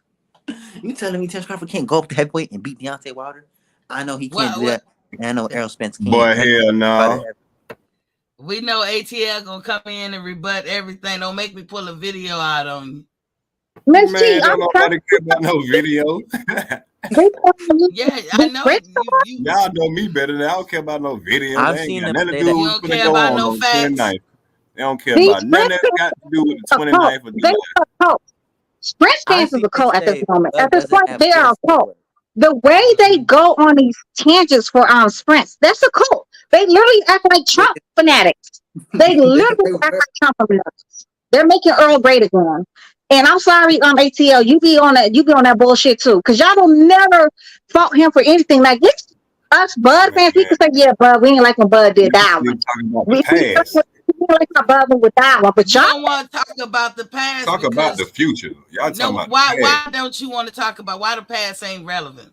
You telling me Terence Crawford can't go up to heavyweight and beat Deontay Wilder? I know he can't do that. I know Errol Spence can't. Boy, hell no. We know ATL gonna come in and rebut everything. Don't make me pull a video out on you. Man, don't nobody care about no video. Yeah, I know. Y'all know me better than I don't care about no video. I've seen them say that. You don't care about no facts. They don't care about nothing that got to do with the 29th of July. Spence fans is a cult at this moment. At this point, they are a cult. The way they go on these tangents for Spence, that's a cult. They literally act like Trump fanatics. They literally act like Trump fanatics. They're making Earl great again. And I'm sorry, ATL, you be on that bullshit too, because y'all don't never fought him for anything. Like this, us Bud fans, we can say, yeah, Bud, we ain't like when Bud did that one. We like how Bud went with that one, but y'all don't want to talk about the past. Talk about the future. Y'all talking about why don't you want to talk about why the past ain't relevant?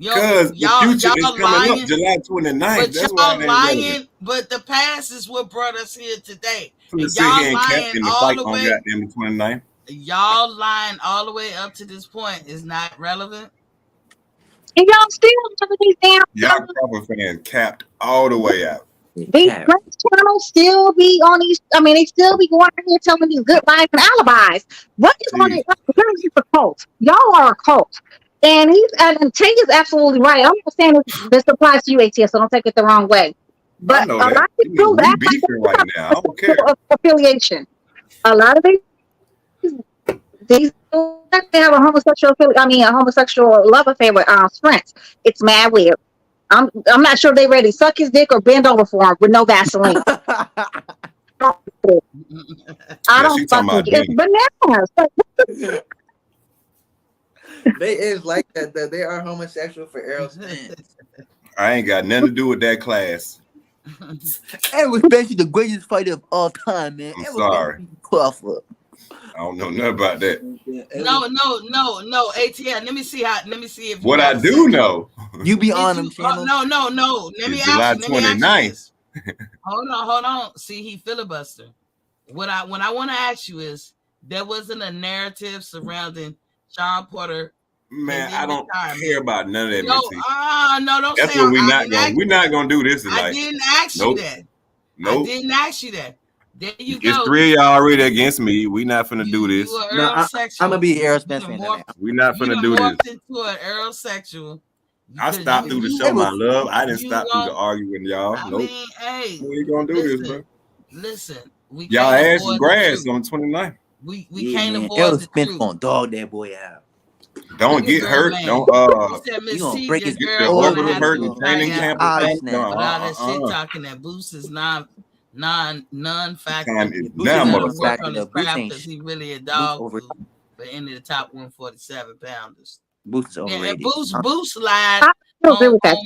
Because the future is coming lying, up July 29th. but That's why y'all it ain't lying. relevant. But the past is what brought us here today. To And sit here y'all and lying captain the all fight the on way. goddamn the 29th. Y'all lying all the way up to this point is not relevant. And y'all still having these damn Y'all Crawford fan capped all the way out. these Cap. French channels still be on these. I mean, they still be going out here telling these good lies and alibis. What is on it? Here's a cult. Y'all are a cult. And Tay is absolutely right. I'm not saying this applies to you, ATS, so don't take it the wrong way. I But know a that. lot of We people act like beefing right now. I don't care. affiliation. A lot of these they have a homosexual a homosexual love affair with Spence. It's mad weird. I'm not sure they ready to suck his dick or bend over for him with no Vaseline. I Yeah, don't she talking fucking about get me. bananas. They is like that. They are homosexual for Errol Spence. I ain't got nothing to do with that class. Errol Spence is the greatest fighter of all time, man. I'm Errol sorry. Spence is Crawford. I don't know nothing about that. No, ATL. Let me see if What I do know, You be on them channels. No. Let me it's ask July you 29th. this. Hold on. See, he filibuster. When I want to ask you is, there wasn't a narrative surrounding Sean Porter. Man, I don't care about none of that. No, don't That's say what we're not gonna do this tonight. I didn't ask you that. Nope. I didn't ask you that. There you go. It's 3 of y'all already against me. We not finna do this. No, I'm gonna be Errol Spence fan. We not finna do this. Into an Errol-sexual. I stopped through the show, my love. I didn't stop through the arguing, y'all. I nope. mean, hey, we ain't gonna do this, bro. Listen, we y'all can't ass is grass on the 29th. We can't avoid Errol the Spence truth. gonna dog that boy out. Don't get hurt. Man. Don't you gonna break his get your organs hurt in training camp. But all that shit talking that Boost is non-factor. Now, work on his craft because he really a dog for any of the top 147 pounders. Boost is overrated. Boost lied. I agree with that.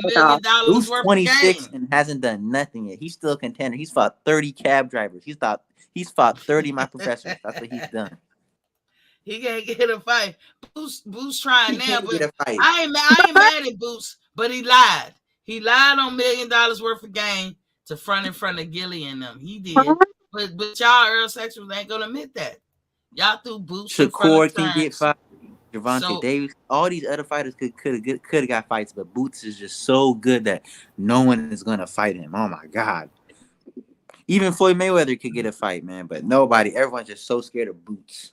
Boost 26 and hasn't done nothing yet. He's still a contender. He's fought 30 cab drivers. He's fought 30 my professors. That's what he's done. He can't get a fight. Boost trying now, but I ain't mad at Boost, but he lied. He lied on $1 million worth of game to front in front of Gilly and them. He did. But y'all Errol-sexuals ain't gonna admit that. Y'all threw Boost in front of can get fight. Javante Davis, all these other fighters could have got fights, but Boots is just so good that no one is gonna fight him. Oh my god! Even Floyd Mayweather could get a fight, man, but nobody. Everyone's just so scared of Boots.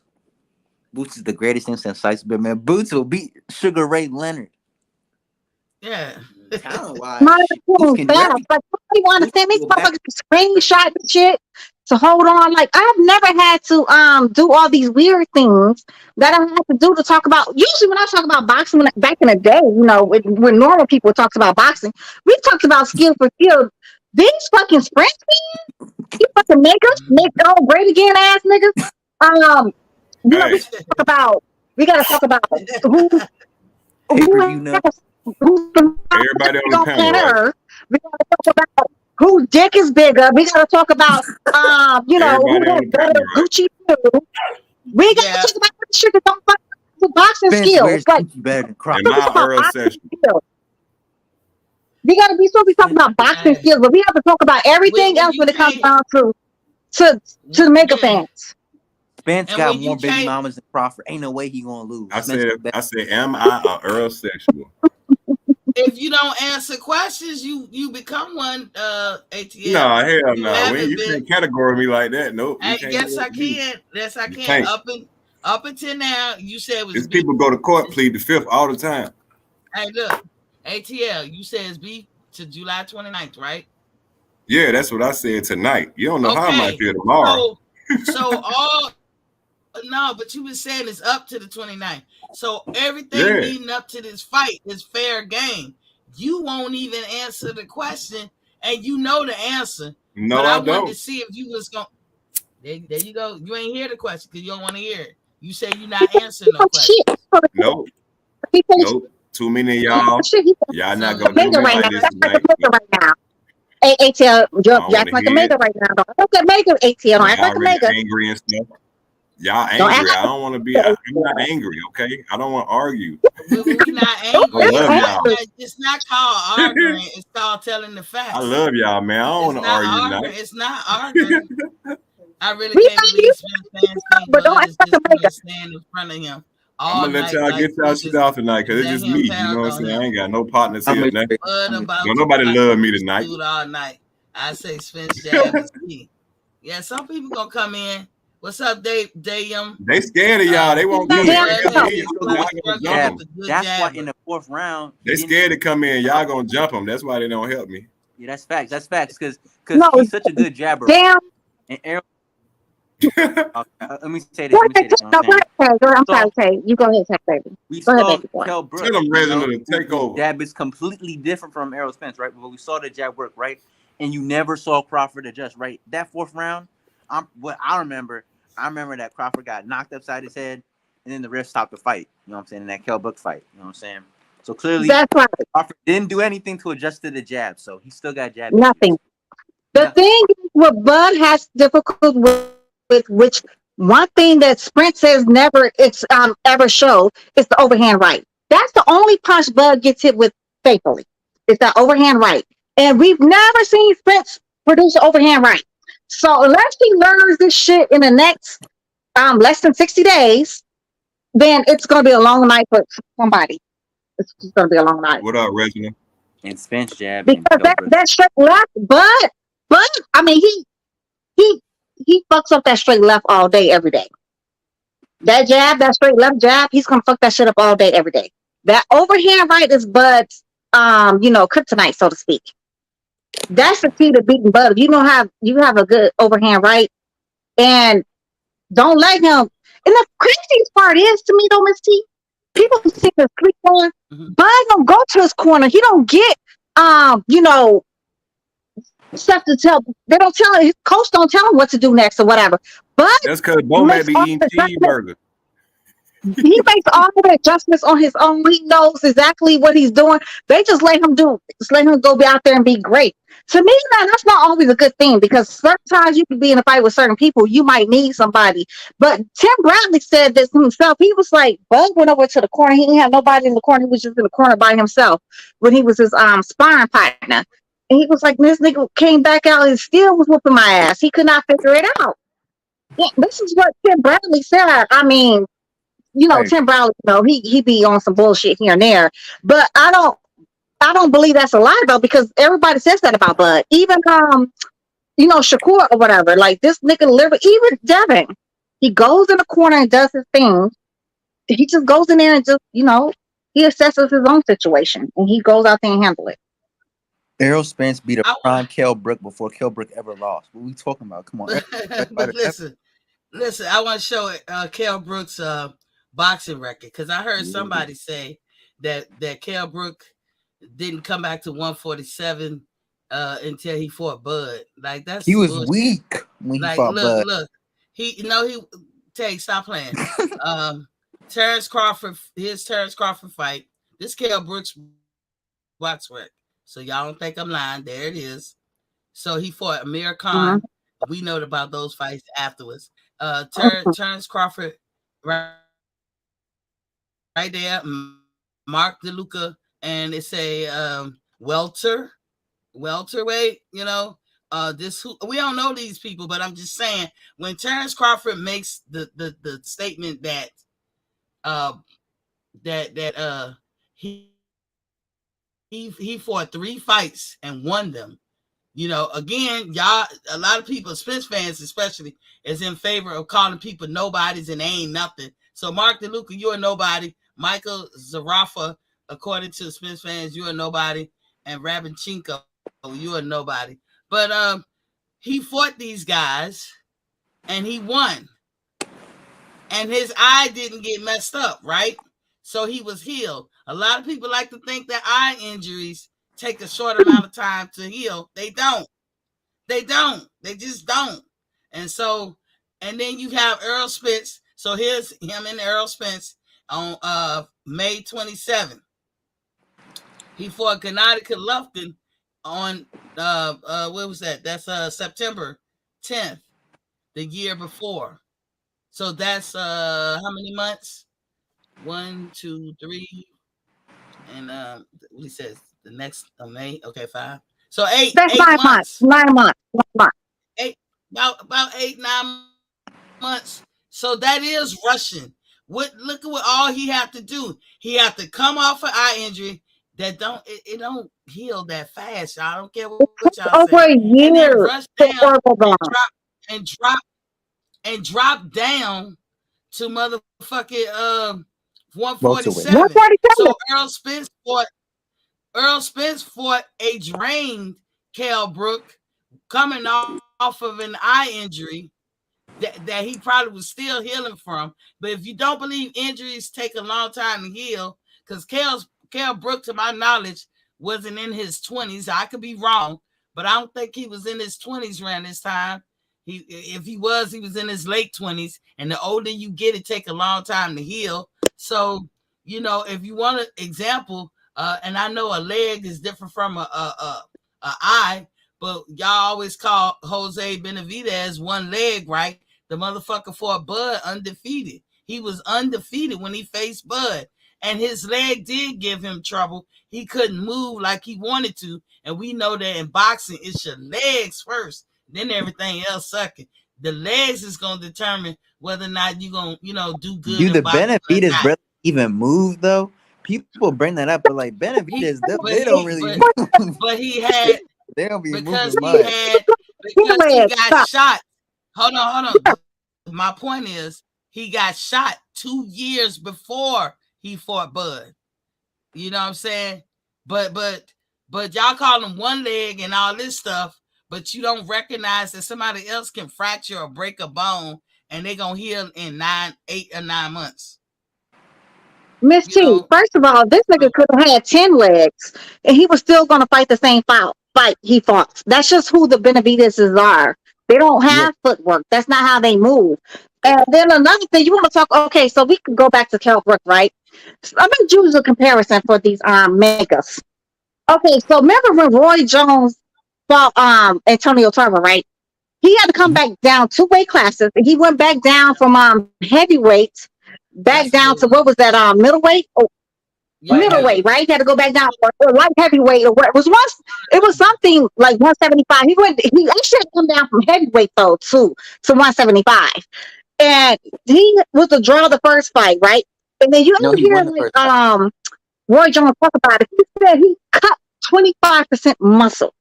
Boots is the greatest thing since sliced bread, man. Boots will beat Sugar Ray Leonard. Yeah. Talent-wise, Boots can like, somebody want to send me screenshot and shit to hold on. Like, I've never had to do all these weird things that I have to do to talk about. Usually when I talk about boxing back in the day, when normal people talked about boxing, we talked about skill for skill. These fucking sprint men, you fucking niggas, make all great again ass niggas. We gotta talk about who everybody on the panel. Right? We gotta talk about whose dick is bigger. We gotta talk about who has better Gucci too. We gotta talk about shit that don't fuck with boxing skills. Like, better than Crawford. We gotta be talking about boxing skills, but we have to talk about everything else when it comes down to the mega fans. Spence got more baby mamas than Crawford. Ain't no way he gonna lose. I said, am I an Errol-sexual? If you don't answer questions, you become one. ATL. No, hell no. You can't categorize me like that. Nope. I can. Yes, I can. Up until now, you said it was. These people go to court, plead the fifth all the time. Hey, look, ATL. You said it's beef to July 29th, right? Yeah, that's what I said tonight. You don't know how I might feel tomorrow. No, but you been saying it's up to the 29th. So everything leading up to this fight is fair game. You won't even answer the question, and you know the answer. No, but I don't. wanted to see if you was going. There you go. You ain't hear the question because you don't want to hear it. You say you're not answering no question. Nope. Too many of y'all. Y'all not gonna do nothing like this tonight. Hey, ATL, you act like a mega right now. Don't get mega, ATL. Don't act like a mega. Angry and stuff. Y'all angry. I don't want to be. I'm not angry. Okay, I don't want to argue. We're not angry. I love y'all. It's not called arguing. It's called telling the facts. I love y'all, man. I don't want to argue tonight. It's not arguing. I really We can't believe Spence fans think but don't Bud act is like just a going to maker. stand in front of him I'm all gonna let night. y'all get y'all shit off tonight because it's let just him me. You pound know what I'm on saying? him. I ain't got no partners I'm here with tonight. you. Bud about Don't to nobody fight love me tonight. dude all night. I say Spence jab is key. Yeah, some people gonna come in. What's up, Dayum? They scared of y'all. They won't come in. Damn. Y'all gonna jump them. That's why in the 4th round They scared to come in. Y'all gonna jump them. That's why they don't help me. Yeah, that's facts. That's facts. Because No, he's such a good jabber. damn. And Errol, let me say Go this. ahead, no, go ahead, Tay. I'm sorry, Tay. You go ahead, Tay, baby. We Go ahead, saw baby boy. Kell Brooks. Tell them Reginald to take whose over. jab is completely different from Errol Spence, right? But we saw the jab work, right? And you never saw Crawford adjust, right? That 4th round, I remember that Crawford got knocked upside his head, and then the ref stopped the fight. You know what I'm saying? In that Kell Brooks fight. You know what I'm saying? So clearly, That's right. Crawford didn't do anything to adjust to the jab, so he still got jab Nothing. issues. The thing is, what Bud has difficult with which one thing that Sprint has never ever showed is the overhand right. That's the only punch Bud gets hit with faithfully. It's that overhand right, and we've never seen Sprint produce an overhand right. So unless he learns this shit in the next less than 60 days, then it's gonna be a long night for somebody. It's just gonna be a long night. What up, Reginald? And Spence jab and Because Kell Brooks. that straight left, but I mean he fucks up that straight left all day, every day. That jab, that straight left jab, he's gonna fuck that shit up all day, every day. That overhand right is Bud's kryptonite, so to speak. That's the key to beating Bud. If you have a good overhand right, and don't let him. And the craziest part is to me though, Miss T, people see the sleep on. Bud don't go to his corner. He don't get stuff to tell. They don't tell him. His coach don't tell him what to do next or whatever. But that's because Bo may be eating cheeseburger. He makes all the adjustments on his own. He knows exactly what he's doing. They just let him go be out there and be great. To me, that's not always a good thing, because sometimes you can be in a fight with certain people. You might need somebody. But Tim Bradley said this himself. He was like, Bud went over to the corner. He didn't have nobody in the corner. He was just in the corner by himself when he was his sparring partner. And he was like, this nigga came back out and still was whooping my ass. He could not figure it out. Yeah, this is what Tim Bradley said. I mean, Tim Bradley, he be on some bullshit here and there, but I don't believe that's a lie though, because everybody says that about Bud. Even Shakur or whatever. Like, this nigga literally, even Devin, he goes in the corner and does his thing. He just goes in there and just he assesses his own situation and he goes out there and handle it. Errol Spence beat a prime Kell Brook before Kell Brook ever lost. What are we talking about? Come on. But listen, I want to show Kell Brook's boxing record, because I heard somebody say that Kell Brook didn't come back to 147 until he fought Bud. Like, that's he was bullshit. Weak when he fought Bud. Look, stop playing. Terence Crawford, his Terence Crawford fight. This Kell Brook's box record. So y'all don't think I'm lying. There it is. So he fought Amir Khan. We know about those fights afterwards. Terence Crawford, right there. Mark DeLuca, and it's a welterweight. We don't know these people, but I'm just saying, when Terence Crawford makes the statement that he fought 3 fights and won them. Again, y'all, a lot of people, Spence fans especially, is in favor of calling people nobodies and they ain't nothing. So Mark DeLuca, you're a nobody. Michael Zarafa, according to the Spence fans, you're a nobody. And Rabinchenko, you're a nobody. But he fought these guys and he won. And his eye didn't get messed up, right? So he was healed. A lot of people like to think that eye injuries take a short amount of time to heal. They don't. They just don't. And then you have Errol Spence. So here's him and Errol Spence on May 27th. He fought Gennady Golovkin on what was that? That's September 10th, the year before. So that's how many months? 1, 2, 3, And what he says the next May. Okay, 5. So eight That's 9 months. months. 9 months. 9 months. About 8-9 months. So that is rushing. Look at what all he have to do. He have to come off an eye injury that don't heal that fast. I don't care what y'all Over say. a And then year rush for down orbital bone. and drop down to motherfucking 147. 147. So Errol Spence fought a drained Kell Brook coming off of an eye injury that he probably was still healing from. But if you don't believe injuries take a long time to heal, because Kell Brook, to my knowledge, wasn't in his 20s. I could be wrong, but I don't think he was in his 20s around this time. If he was in his late 20s. And the older you get, it take a long time to heal. So, if you want an example, and I know a leg is different from a eye, but y'all always call Jose Benavidez one leg, right? The motherfucker fought Bud undefeated. He was undefeated when he faced Bud. And his leg did give him trouble. He couldn't move like he wanted to. And we know that in boxing, it's your legs first, then everything else second. The legs is going to determine whether or not you're going to, do good. Do the Benavidez brother even move, though? People bring that up, but like Benavidez, they don't really move. But he had... They don't be because moving he got shot. Hold on. My point is, he got shot 2 years before he fought Bud. You know what I'm saying? But y'all call him one leg and all this stuff, but you don't recognize that somebody else can fracture or break a bone and they're gonna heal in 8 or 9 months. Miss T, first of all, this nigga could have had 10 legs and he was still gonna fight the same fight he fought. That's just who the Benavidez's are. They don't have footwork. That's not how they move. And then another thing, you want to talk, okay, so we can go back to Kell Brook, right? So I'm going to use a comparison for these megas. Okay, so remember when Roy Jones fought Antonio Tarver, right? He had to come back down 2 weight classes, and he went back down from heavyweight back down to what was that middleweight? Middleweight, right? He had to go back down or light heavyweight or what it was once. It was something like 175. He actually had to come down from heavyweight though to 175, and he was to draw the first fight, right? And then you hear like Roy Jones talk about it. He said he cut 25% muscle,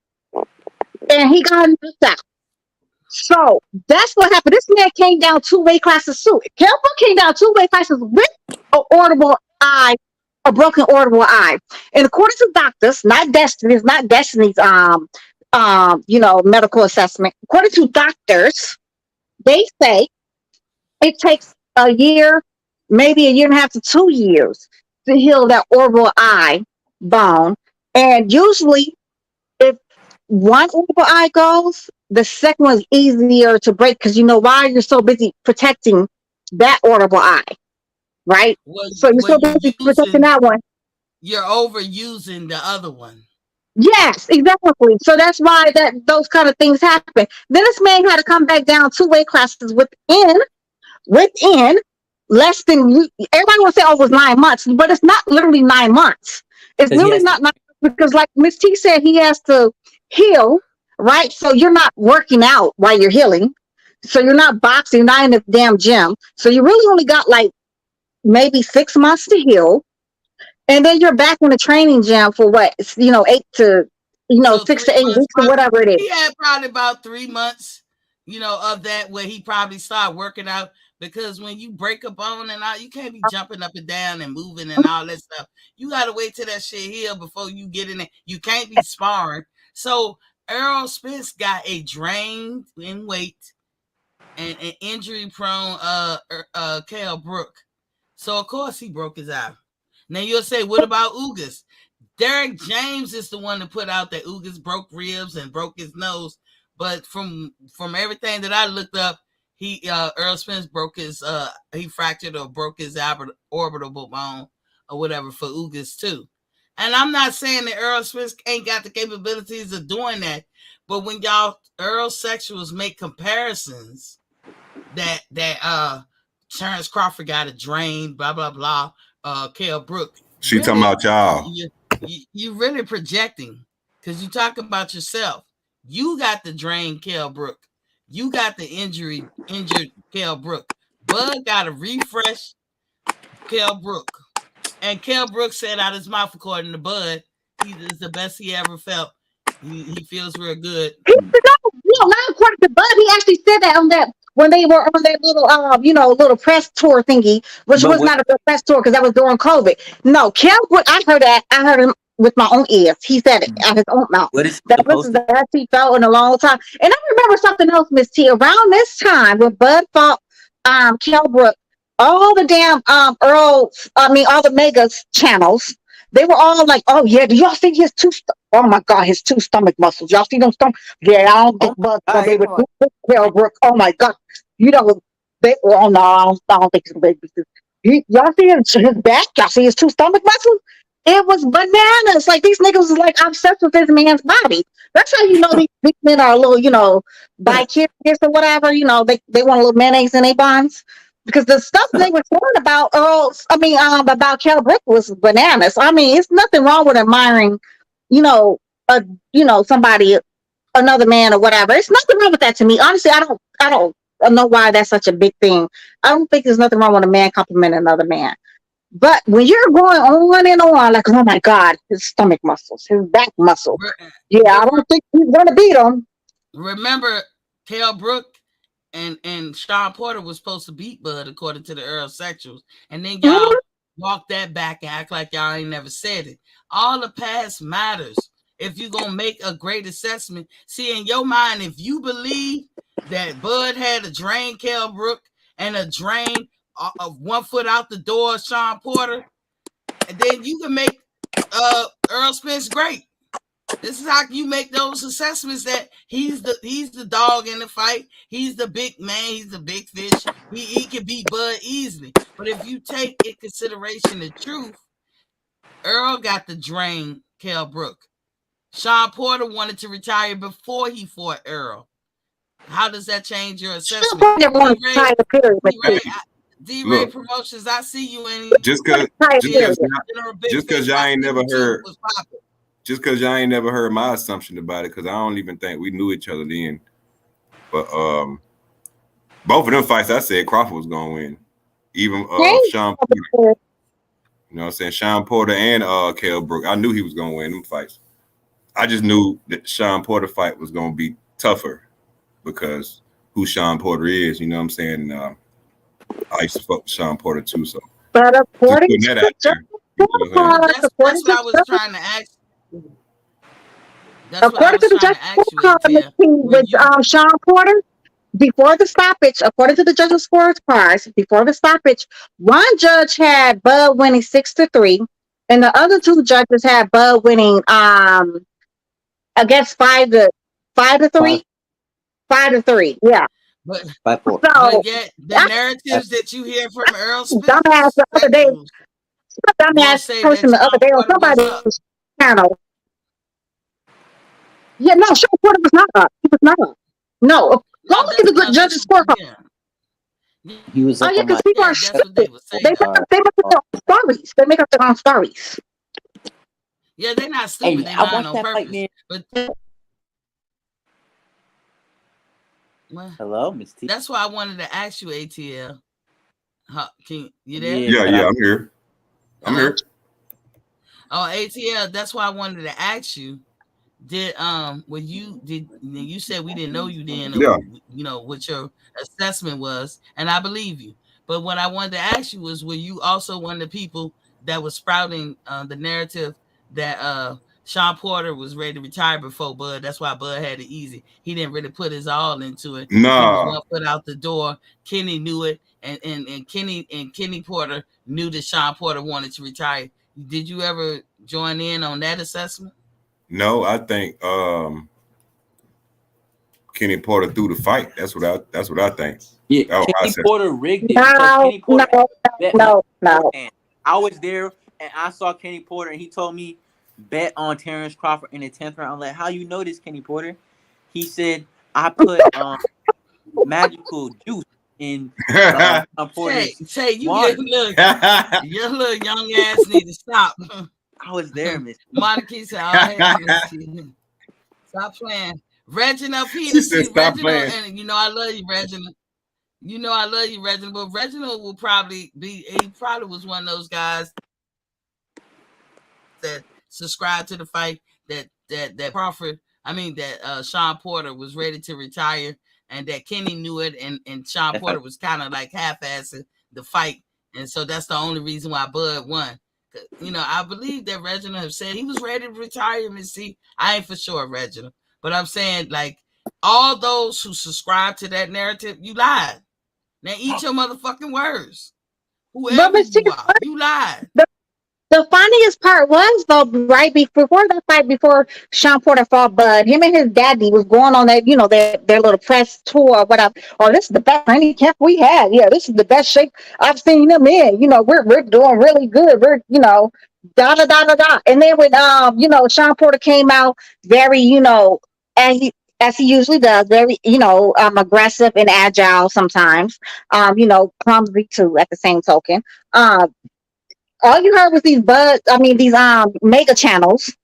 and he got knocked out. So that's what happened. This man came down 2 weight classes too. Kell Brook came down 2 weight classes with an audible eye. A broken orbital eye, and according to doctors, not Destiny's medical assessment. According to doctors, they say it takes a year, maybe a year and a half to 2 years to heal that orbital eye bone. And usually, if one orbital eye goes, the second one is easier to break because you know why? You're so busy protecting that orbital eye. Right? So you're still busy protecting that one. You're overusing the other one. Yes, exactly. So that's why those kind of things happen. Then this man had to come back down 2 weight classes within less than, everybody will say, oh, it was 9 months, but it's not literally 9 months. It's literally not 9 months because like Ms. T said, he has to heal, right? So you're not working out while you're healing. So you're not boxing, not in the damn gym. So you really only got like maybe 6 months to heal, and then you're back in the training gym for what 8 to 6 to 8 weeks or whatever it is. He had probably about 3 months, of that where he probably started working out, because when you break a bone and all, you can't be jumping up and down and moving and all that stuff. You gotta wait till that shit heal before you get in it. You can't be sparring. So Errol Spence got a drain in weight and an injury prone Kell Brook. So, of course, he broke his eye. Now, you'll say, what about Ugas? Derek James is the one that put out that Ugas broke ribs and broke his nose. But from everything that I looked up, Errol Spence he fractured or broke his orbital bone or whatever for Ugas, too. And I'm not saying that Errol Spence ain't got the capabilities of doing that. But when y'all Errol sexuals make comparisons that Terence Crawford got a drain, blah, blah, blah. Kell Brook, She talking about y'all. You really projecting because you talking about yourself. You got the drained Kell Brook. You got the injured Kell Brook. Bud got a refresh Kell Brook. And Kell Brook said out his mouth, according to Bud, he is the best he ever felt. He feels real good. No, not according to Bud. He actually said that on that when they were on that little little press tour thingy, which was not a real press tour because that was during COVID. No, Kell Brook, I heard that. I heard him with my own ears. He said it out his own mouth. That this is the best he felt in a long time. And I remember something else, Miss T. Around this time when Bud fought Kell Brook, all the damn all the Megas channels, they were all like, "Oh yeah, do y'all see his oh my God, his two stomach muscles? Y'all see them stomach? Yeah, I don't think Bud they would do Kell Brook. Oh my God, they oh no, I don't think it's baby. Y'all see his back? Y'all see his two stomach muscles? It was bananas. Like these niggas was like obsessed with this man's body. That's how these big men are a little, bi-curious or whatever. They want a little mayonnaise in their buns. Because the stuff they were saying about about Kell Brook was bananas. I mean, it's nothing wrong with admiring, somebody, another man or whatever. It's nothing wrong with that to me. Honestly, I don't know why that's such a big thing. I don't think there's nothing wrong with a man complimenting another man. But when you're going on and on, like, oh my God, his stomach muscles, his back muscle. Yeah, I don't think he's gonna beat him. Remember, Kell Brook and Sean Porter was supposed to beat Bud according to the Errol Sexuals, and then y'all walk that back and act like y'all ain't never said it. All the past matters. If you're gonna make a great assessment, see in your mind, if you believe that Bud had a drain Kell Brook and a drain of 1 foot out the door Sean Porter, and then you can make Errol Spence great. This is how you make those assessments that he's the dog in the fight. He's the big man. He's the big fish. He can beat Bud easily. But if you take in consideration the truth, Errol got the drain Kell Brook. Sean Porter wanted to retire before he fought Errol. How does that change your assessment? D-Ray Promotions, I see you in just because y'all ain't never heard. Just because y'all ain't never heard my assumption about it, because I don't even think we knew each other then. But both of them fights, I said Crawford was gonna win. Even Sean Porter. You know what I'm saying? Sean Porter and Kell Brook. I knew he was gonna win them fights. I just knew that Sean Porter fight was gonna be tougher because who Sean Porter is, you know what I'm saying? I used to fuck with Sean Porter too, so. But according to that's what I was trying to ask. According to the judge's with Sean Porter, before the stoppage, according to the judge's scorecards, before the stoppage, one judge had Bud winning 6-3, and the other two judges had Bud winning against 5-3. 5-3, yeah. But, 5-4. But yet the narratives that you hear from Errol Spence, dumbass the other day, dumbass person the other day on somebody's channel. Yeah, no, Sean Porter was not up. He was not up. No, go look at the good judge's scorecard. He was up. Oh yeah, because people are stupid. They make up their own stories. They make up their own stories. Yeah, they're not stupid. They're lying on purpose. But hello, Miss T. That's why I wanted to ask you, ATL. You there? Yeah, I'm here. I'm here. Oh, ATL. That's why I wanted to ask you. You said we didn't know you then, what your assessment was, and I believe you. But what I wanted to ask you was, were you also one of the people that was sprouting the narrative that Sean Porter was ready to retire before Bud? That's why Bud had it easy. He didn't really put his all into it. No, he was 1 foot out the door. Kenny knew it, and Kenny Porter knew that Sean Porter wanted to retire. Did you ever join in on that assessment? No, I think Kenny Porter threw the fight. That's what I think. Yeah, Kenny Porter rigged it. No. I was there and I saw Kenny Porter and he told me bet on Terence Crawford in the 10th round. I'm like, how you know this, Kenny Porter? He said I put magical juice in Say you get your little young ass need to stop. I was there, Miss Monica said, "Oh hell, stop playing." Reginald Peterson, Reginald, and you know I love you, Reginald. You know I love you, Reginald. But Reginald will probably be. He probably was one of those guys that subscribed to the fight that Crawford. I mean that Sean Porter was ready to retire, and that Kenny knew it, and Sean Porter was kind of like half-assing the fight, and so that's the only reason why Bud won. You know, I believe that Reginald have said he was ready to retire. See, I ain't for sure, Reginald, but I'm saying like all those who subscribe to that narrative, you lied. Now eat your motherfucking words. Whoever you are, you lied. The funniest part was though, right before that fight, before Sean Porter fought Bud, him and his daddy was going on that, you know, their little press tour or whatever. Oh, this is the best training camp we had. Yeah, this is the best shape I've seen them in. You know, we're doing really good. We're, you know, da da da da da. And then when you know, Sean Porter came out very, you know, as he usually does, very, you know, aggressive and agile sometimes. You know, clumsy too at the same token. All you heard was these mega channels.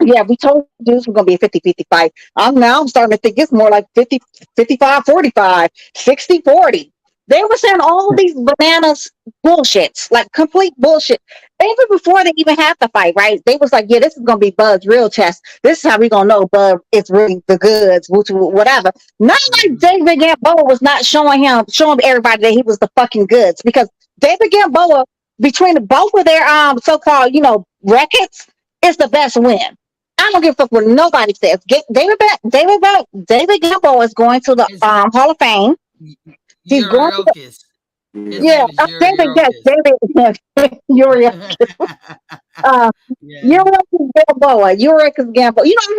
Yeah, we told you this was going to be a 50-50 fight. I'm starting to think it's more like 55-45, 60-40. They were saying all these bananas bullshits, like complete bullshit. Even before they even had the fight, right? They was like, yeah, this is going to be Bud's real test. This is how we going to know Bud is really the goods, whatever. Not like David Gamboa was not showing everybody that he was the fucking goods, because David Gamboa, between both of their so-called, you know, records, is the best win. I don't give a fuck what nobody says. David Gamboa is going to the Hall of Fame. He's going to Gamboa. You know, I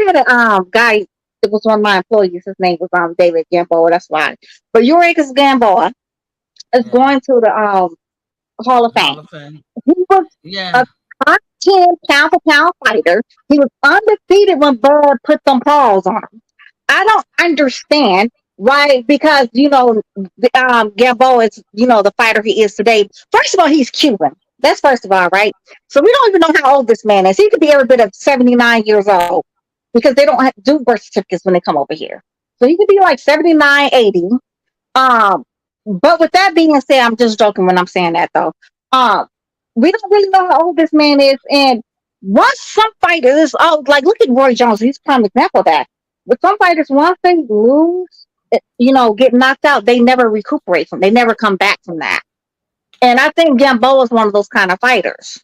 had a guy that was one of my employees. His name was David Gamboa. That's why. But Eurekas Gamboa is going to the Hall of Fame. He was a top 10 pound for pound fighter. He was undefeated when Bud put them paws on him. I don't understand why, because, you know, Gamboa is, you know, the fighter he is today. First of all, he's Cuban. That's first of all, right? So we don't even know how old this man is. He could be every bit of 79 years old, because they don't do birth certificates when they come over here. So he could be like 79, 80. But with that being said, I'm just joking when I'm saying that though. We don't really know how old this man is, and once some fighters, like look at Roy Jones, he's a prime example of that. But some fighters, once they lose, you know, get knocked out, they never recuperate from. They never come back from that. And I think Gamboa is one of those kind of fighters.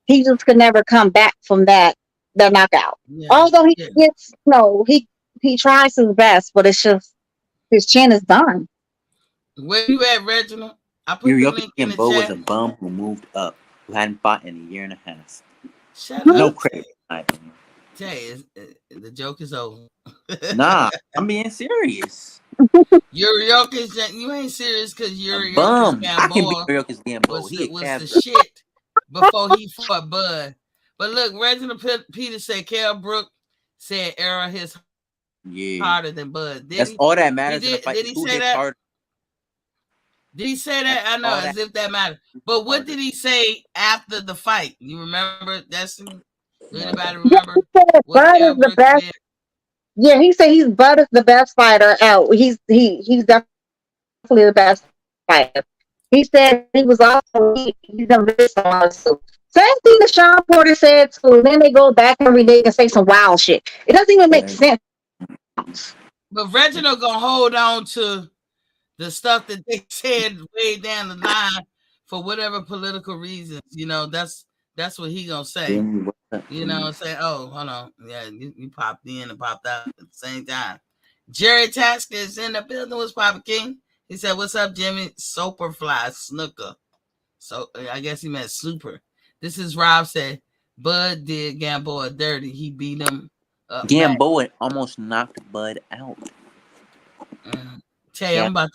He just could never come back from that knockout. Yeah. Although he gets, you know, he tries his best, but it's just his chin is done. Where you at, Reginald? I put the link in the chat. Was a bum who moved up, who hadn't fought in a year and a half. No credit. Jay, the joke is over. Nah, I'm being serious. Eurekas, you ain't serious, because Eurekas Gamboa was the shit before he fought Bud. But look, Reginald Peter said Kell Brook said Errol his harder than Bud. That's all that matters. Did he say that? Harder. Did he say that? I know, as if that mattered. But what did he say after the fight? You remember, Destiny? Anybody remember? Bud is the best. Did? Yeah, he said Bud is the best fighter out. He's definitely the best fighter. He said he was also he's a risk on us. Same thing that Sean Porter said too. And then they go back every day and say some wild shit. It doesn't even make sense. But Reginald gonna hold on to the stuff that they said way down the line for whatever political reasons. You know, that's what he gonna say. You know, and say, oh, hold on. Yeah, you popped in and popped out at the same time. Jerry Tasker is in the building. What's poppin', King? He said, what's up, Jimmy? Superfly Snooker. So I guess he meant super. This is Rob said, Bud did Gamboa dirty. He beat him up. Gamboa almost knocked Bud out. Tay, I'm about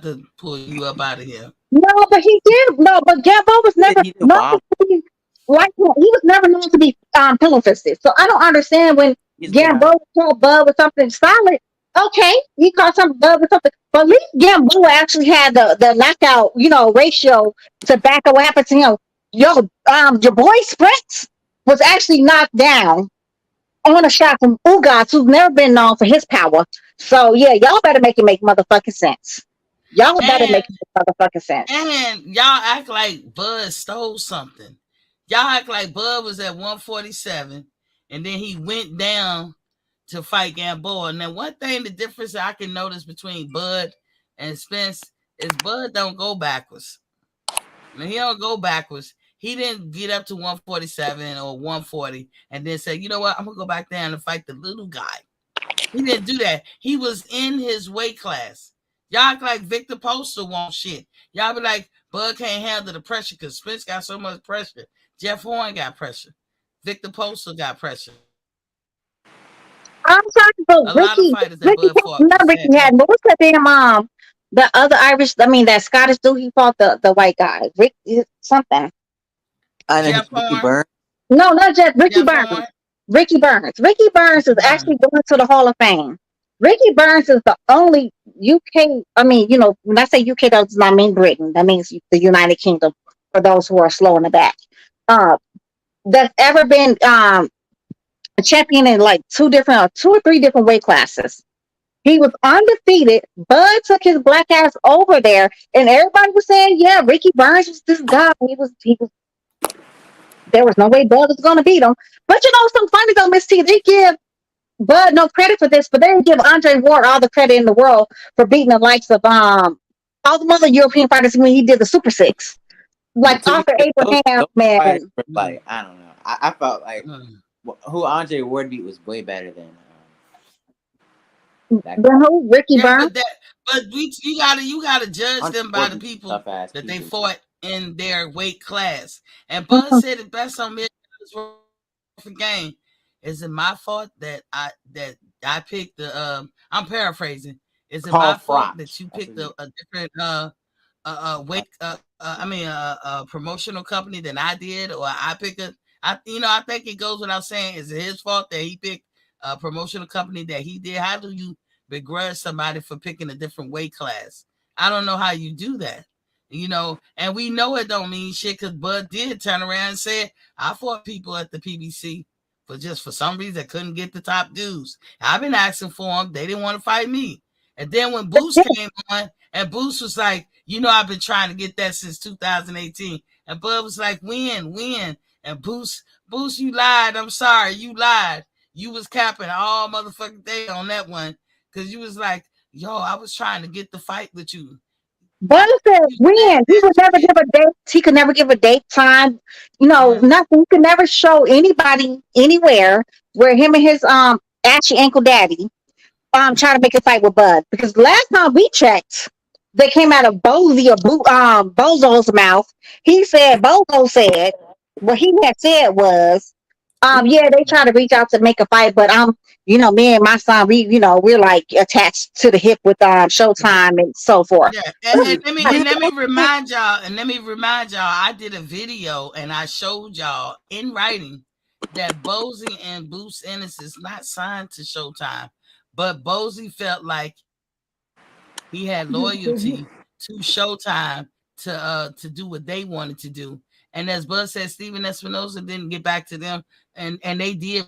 to pull you up out of here. No, but he did. No, but Gamboa was never known to be like he was never known to be pillow fisted. So I don't understand when Gamboa told Bud was something solid. Okay, he caught some dub or something. But at least Gamboa actually had the knockout, ratio to back up what happened to him. Yo, your boy Sprints was actually knocked down on a shot from Ugas, who's never been known for his power. So yeah, y'all better make it make motherfucking sense. Y'all better And make it make motherfucking sense. and y'all act like Bud stole something. Y'all act like Bud was at 147 and then he went down to fight Gamboa. Now, one thing, the difference I can notice between Bud and Spence is Bud don't go backwards. Now, he don't go backwards. He didn't get up to 147 or 140 and then say, you know what, I'm going to go back down and fight the little guy. He didn't do that. He was in his weight class. Y'all act like Victor Postal won't shit. Y'all be like, Bud can't handle the pressure because Spence got so much pressure. Jeff Horn got pressure. Victor Postal got pressure. I'm sorry, but A lot of fighters that Ricky, Bud fought not Ricky had. What was that damn the other Irish? I mean, that Scottish dude. He fought the white guy, Rick something. I know Jeff Ricky Horn. Burns. No, not just Ricky Jeff Burns. Horn. Ricky Burns. Ricky Burns is actually going to the Hall of Fame. Ricky Burns is the only UK. I mean, when I say UK, that does not mean Britain. That means the United Kingdom. For those who are slow in the back, that's ever been a champion in like two or three different weight classes. He was undefeated. Bud took his black ass over there, and everybody was saying, "Yeah, Ricky Burns was this guy. He was. There was no way Bud was going to beat him." But some funny though, Miss T. They give Bud no credit for this, but they give Andre Ward all the credit in the world for beating the likes of all the other European fighters when he did the Super Six, like Arthur Abraham, man. Like I don't know. I felt like who Andre Ward beat was way better than. Who? Ricky Burns. But you gotta judge them by the people that they fought in their weight class. And Bud said it best on $1 million worth of game. Is it my fault that I picked the I'm paraphrasing. Is it my fault that you picked a different weight promotional company than I did, or I picked I think it goes without saying, is it his fault that he picked a promotional company that he did? How do you begrudge somebody for picking a different weight class? I don't know how you do that, and we know it don't mean shit because Bud did turn around and say, I fought people at the PBC for some reason couldn't get the top dudes. I've been asking for them. They didn't want to fight me. And then when Boost came on, and Boost was like, I've been trying to get that since 2018. And Bud was like, when? And Boost, you lied. I'm sorry. You lied. You was capping all motherfucking day on that one. Because you was like, yo, I was trying to get the fight with you. Bud said when. He would never give a date. He could never give a date, time. Nothing. He could never show anybody anywhere where him and his ashy ankle daddy trying to make a fight with Bud. Because last time we checked, they came out of Bozo's mouth. Bozo said what he had said was, yeah, they try to reach out to make a fight, but me and my son, we're like attached to the hip with Showtime and so forth. Yeah, and let me remind y'all, I did a video and I showed y'all in writing that Bozy and Boost Ennis is not signed to Showtime, but Bozy felt like he had loyalty to Showtime to do what they wanted to do. And as Bud said, Steven Espinosa didn't get back to them, and they did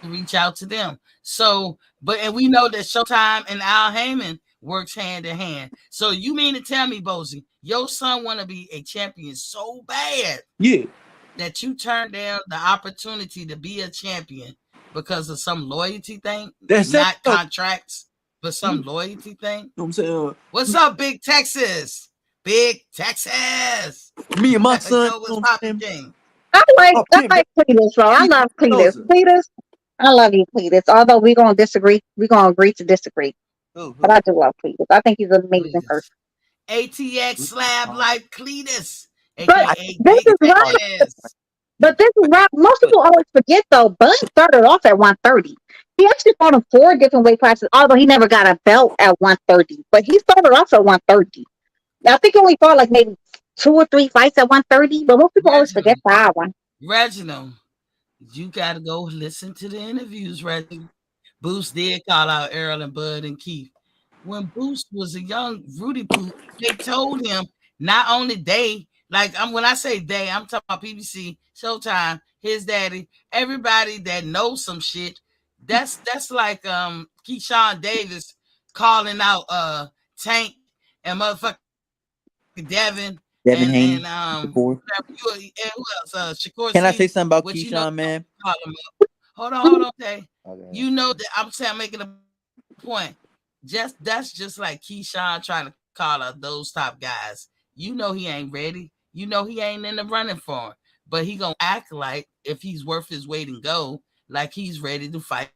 reach out to them. So, and we know that Showtime and Al Heyman works hand in hand. So you mean to tell me, Bozy, your son want to be a champion so bad, that you turned down the opportunity to be a champion because of some loyalty thing? That's not contracts, but some loyalty thing. I'm saying, what's up, Big Texas? Big Texas. Me and my son. I like Cletus, bro. I love Cletus. Cletus, I love you, Cletus. Although we're gonna disagree, we're gonna agree to disagree. But I do love Cletus. I think he's an amazing person. ATX slab like Cletus. But this is right. But this is right. Most people always forget though. Bud started off at 130. He actually fought in 4 different weight classes, although he never got a belt at 130. But he started off at 130. I think he only fought like maybe 2 or 3 fights at 130, but most people always forget that one. Reginald, you got to go listen to the interviews, Reginald. Boost did call out Errol and Bud and Keith. When Boost was a young Rudy Poop, they told him not only when I say they, I'm talking about PBC, Showtime, his daddy, everybody that knows some shit. That's like Keyshawn Davis calling out Tank and motherfucking Devin Devin and Haney, and Shakur. who else? Shakur Can I say Stevens, something about which Keyshawn, man? Call him up. Hold on, okay. Okay. That I'm saying, I'm making a point. That's just like Keyshawn trying to call out those top guys. He ain't ready. He ain't in the running for him. But he gonna act like if he's worth his weight in gold, like he's ready to fight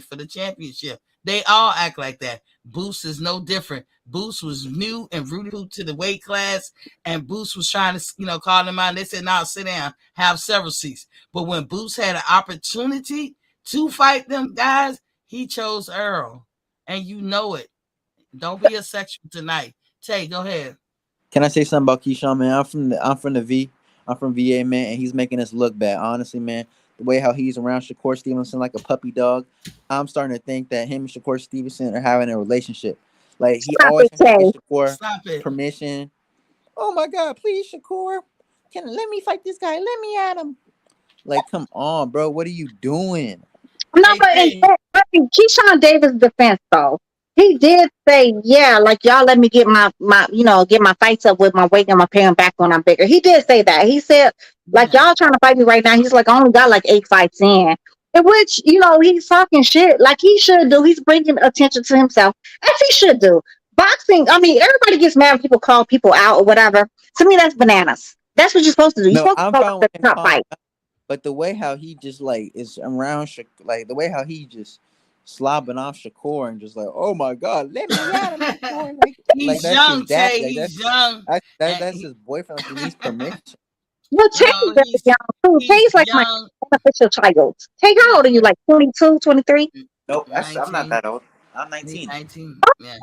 for the championship. They all act like that. Boost is no different. Boost was new and Rudy to the weight class, and Boost was trying to, call him out. And they said, "No, sit down, have several seats." But when Boost had an opportunity to fight them guys, he chose Earl, and you know it. Don't be a sexual tonight. Tay, go ahead. Can I say something about Keyshawn, man? I'm from VA, man, and he's making us look bad. Honestly, man, the way how he's around Shakur Stevenson like a puppy dog, I'm starting to think that him and Shakur Stevenson are having a relationship. Like he always has to get Shakur permission. Oh my God, please, Shakur, let me fight this guy? Let me at him. Like, come on, bro, what are you doing? No, but in Keyshawn Davis' defense, though, he did say, "Yeah, like y'all let me get my get my fights up with my weight and my paying back when I'm bigger." He did say that. He said, "Like y'all trying to fight me right now." He's like, "I only got like 8 fights in," in which he's talking shit like he should do. He's bringing attention to himself as he should do. Boxing, I mean, everybody gets mad when people call people out or whatever. To me, that's bananas. That's what you're supposed to do. You're supposed to call out the top fight. But the way how he just like is around, like the way how he just slobbing off Shakur and just like, oh my God, let me at him, Shakur. He's that's young, his dad. Tay. He's young. That's his boyfriend. He needs permission. Well, Tay's very young too. Tay's like my unofficial child. Tay, how old are you? Like 22, 23? Nope, I'm not that old. I'm 19. 19. Yeah.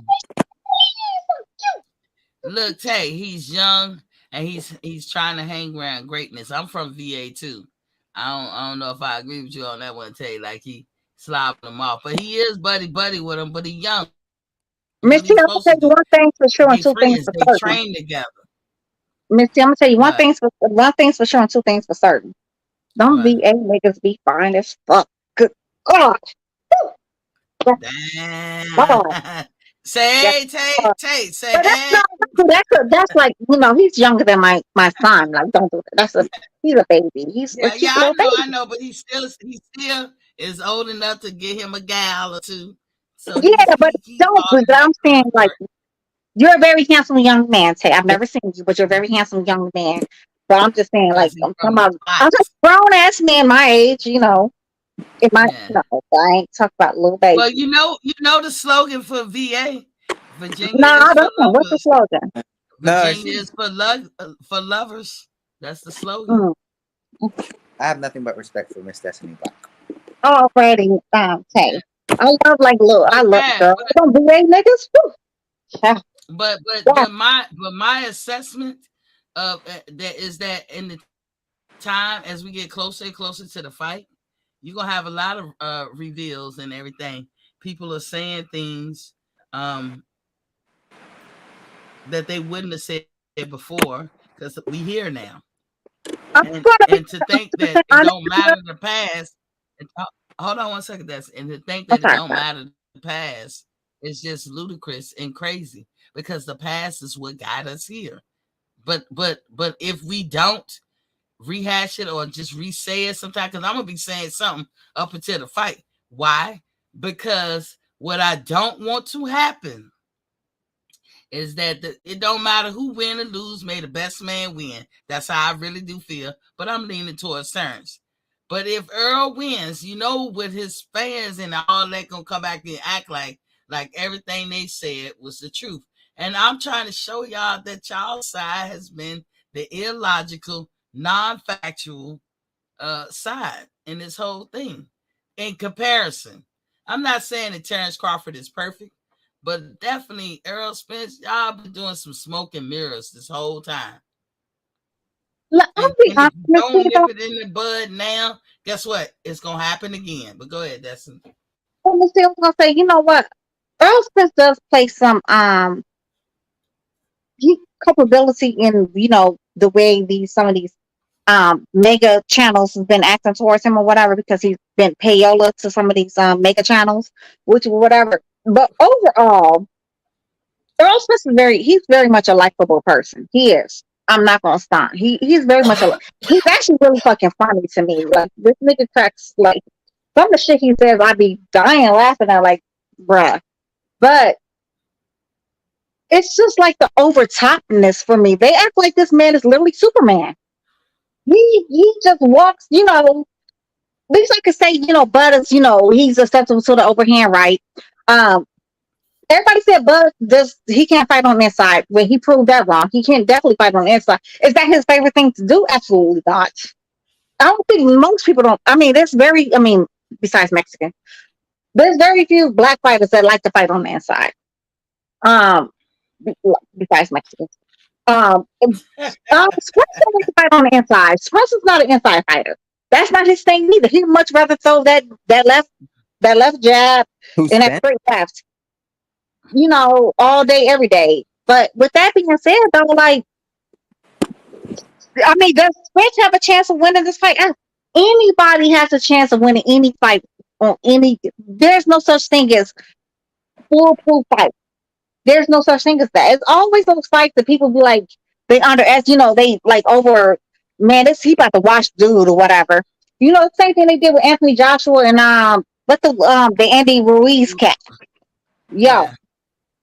Look, Tay, he's young and he's trying to hang around greatness. I'm from VA too. I don't know if I agree with you on that one, Tay. Like he slobbing him off, but he is buddy with him. But he's young. Missy, I'm gonna tell you one thing for sure and two things for certain. They train together. Missy, I'm gonna tell you one thing's for sure and two things for certain. Don't VA niggas be fine as fuck. Good God. Damn. Say, Tay, say. That's like he's younger than my son. Like, don't do that. He's a baby. He's I know, but he still is old enough to get him a gal or two. So but don't do that. I'm saying like you're a very handsome young man, Tay. I've never seen you, but you're a very handsome young man. But I'm just saying, like, I'm just grown ass man my age, It might I ain't talk about little baby. Well, you know the slogan for VA. Virginia. No, I don't know. What's the slogan? Virginia is for lovers. That's the slogan. I have nothing but respect for Miss Destiny Black. Already, Tay. I love I love girls. Don't VA niggas. But my assessment of that is that in the time as we get closer and closer to the fight, you're gonna have a lot of reveals and everything. People are saying things that they wouldn't have said before because we here now. And to think that it don't matter the past. Hold on one second. And to think that it don't matter the past is just ludicrous and crazy because the past is what got us here. But if we don't rehash it or just re-say it sometime, because I'm gonna be saying something up until the fight. Why? Because what I don't want to happen is that it don't matter who win or lose, may the best man win. That's how I really do feel. But I'm leaning towards Terence. But if Earl wins, with his fans and all that gonna come back and act like everything they said was the truth. And I'm trying to show y'all that y'all's side has been the illogical, non-factual side in this whole thing. In comparison, I'm not saying that Terence Crawford is perfect, but definitely Errol Spence, y'all been doing some smoke and mirrors this whole time. Don't nip it in the bud now. Guess what? It's gonna happen again. But go ahead, Destiny. I'm still gonna say, you know what? Errol Spence does play some he culpability in, you know, the way these some of these mega channels has been acting towards him or whatever, because he's been payola to some of these mega channels, which whatever. But overall, Earl Smith is he's very much a likable person. He is. I'm not gonna stunt. He's very much he's actually really fucking funny to me. Like this nigga cracks like some of the shit he says, I'd be dying laughing at, like, bruh. But it's just like the overtopness for me. They act like this man is literally Superman. He just walks, you know. At least I could say, you know, Bud is, you know, he's acceptable to the overhand right. Um, Everybody said Bud just he can't fight on the inside. Well, he proved that wrong. He can definitely fight on the inside. Is that his favorite thing to do? Absolutely not. I don't think most people don't. I mean, besides Mexican, there's very few black fighters that like to fight on the inside. Um, besides Mexicans. Spence don't like to fight on the inside. Spence is not an inside fighter. That's not his thing either. He'd much rather throw that left jab Who's and that Spence? straight left, you know, all day, every day. But with that being said, though, like, I mean, does Spence have a chance of winning this fight? Anybody has a chance of winning any fight on any. There's no such thing as foolproof fight. There's no such thing as that. It's always those fights that people be like, they underestimate, you know, they like over, man, he about to watch dude or whatever. You know, the same thing they did with Anthony Joshua and the Andy Ruiz cat. Yo, Yeah.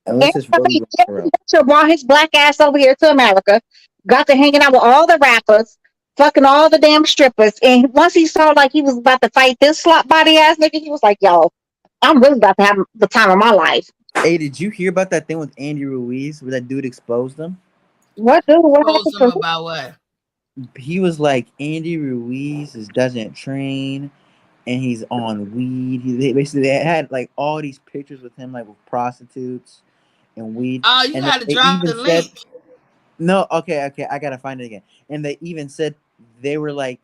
Unless it's really Anthony Joshua brought his black ass over here to America, got to hanging out with all the rappers, fucking all the damn strippers, and once he saw like he was about to fight this slot body ass nigga, he was like, yo, I'm really about to have the time of my life. Hey, did you hear about that thing with Andy Ruiz where that dude exposed him? What dude? What Expose them happened to about what? He was like, Andy Ruiz doesn't train and he's on weed. They had like all these pictures with him like with prostitutes and weed. Oh, you And gotta they drop even the said, link. no, okay, I gotta find it again. And they even said they were like,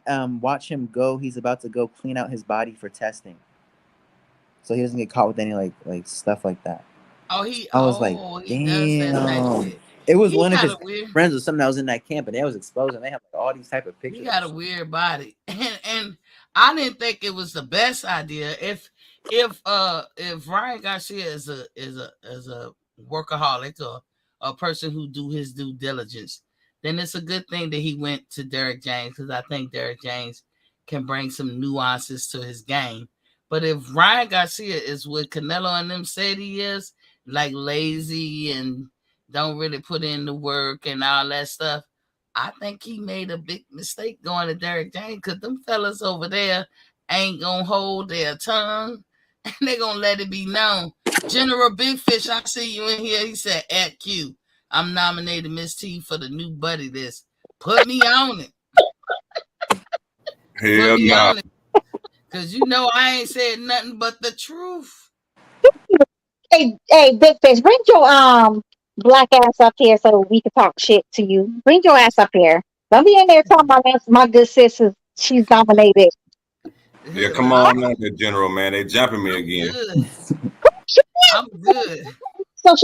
watch him go. He's about to go clean out his body for testing, so he doesn't get caught with any like stuff like that. I was like, He does that type damn. shit. It was He one of got his a weird, friends or something that was in that camp, and they was exposing. They have like all these type of pictures. he got a weird body, and I didn't think it was the best idea. If Ryan Garcia is a workaholic or a person who do his due diligence, then it's a good thing that he went to Derek James, because I think Derek James can bring some nuances to his game. But if Ryan Garcia is what Canelo and them said he is, like lazy and don't really put in the work and all that stuff, I think he made a big mistake going to Derek James, because them fellas over there ain't gonna hold their tongue and they gonna let it be known. General Big Fish, I see you in here. He said at Q, I'm nominating Miss T for the new buddy list. Put me on it. Hell no. Because you know I ain't said nothing but the truth. Hey, Big Fish, bring your black ass up here so we can talk shit to you. Bring your ass up here. Don't be in there talking about my good sis she's nominated. Yeah, come on now, the general, man. They jumping me again. I'm good. So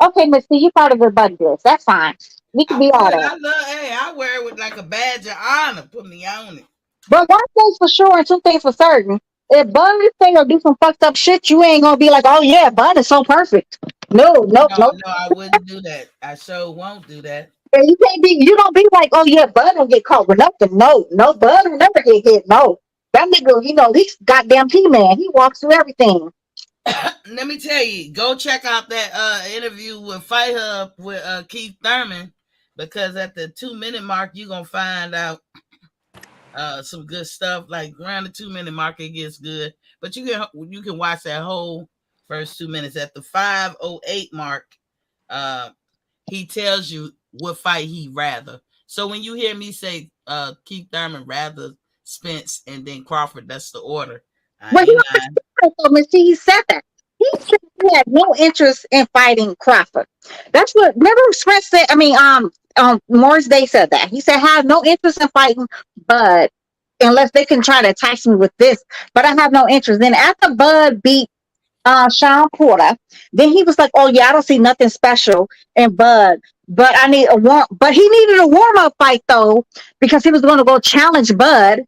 okay, Miss T, you part of the buddy list. That's fine. We can be all that. I wear it with like a badge of honor. Put me on it. But one thing's for sure and two things for certain. If Bud thing or do some fucked up shit, you ain't gonna be like, oh yeah, Bud is so perfect. No, I wouldn't do that. I sure won't do that. And you don't be like, oh yeah, Bud don't get caught with nothing. No, Bud will never get hit. No. That nigga, you know, he's goddamn P-Man. He walks through everything. Let me tell you, go check out that interview with Fight Hub with Keith Thurman, because at the 2-minute mark, you're gonna find out some good stuff. Like around the 2-minute mark, it gets good. But you can watch that whole first 2 minutes. At the 5:08 mark, he tells you what fight he rather. So when you hear me say Keith Thurman rather Spence and then Crawford, that's the order. Well, he said that. He said he had no interest in fighting Crawford. That's what. Remember, Spence said. Morris Day said that. He said, "I have no interest in fighting Bud unless they can try to entice me with this. But I have no interest. Then after Bud beat Sean Porter, then he was like, "Oh yeah, I don't see nothing special in Bud, but I need a warm." But he needed a warm up fight though because he was going to go challenge Bud.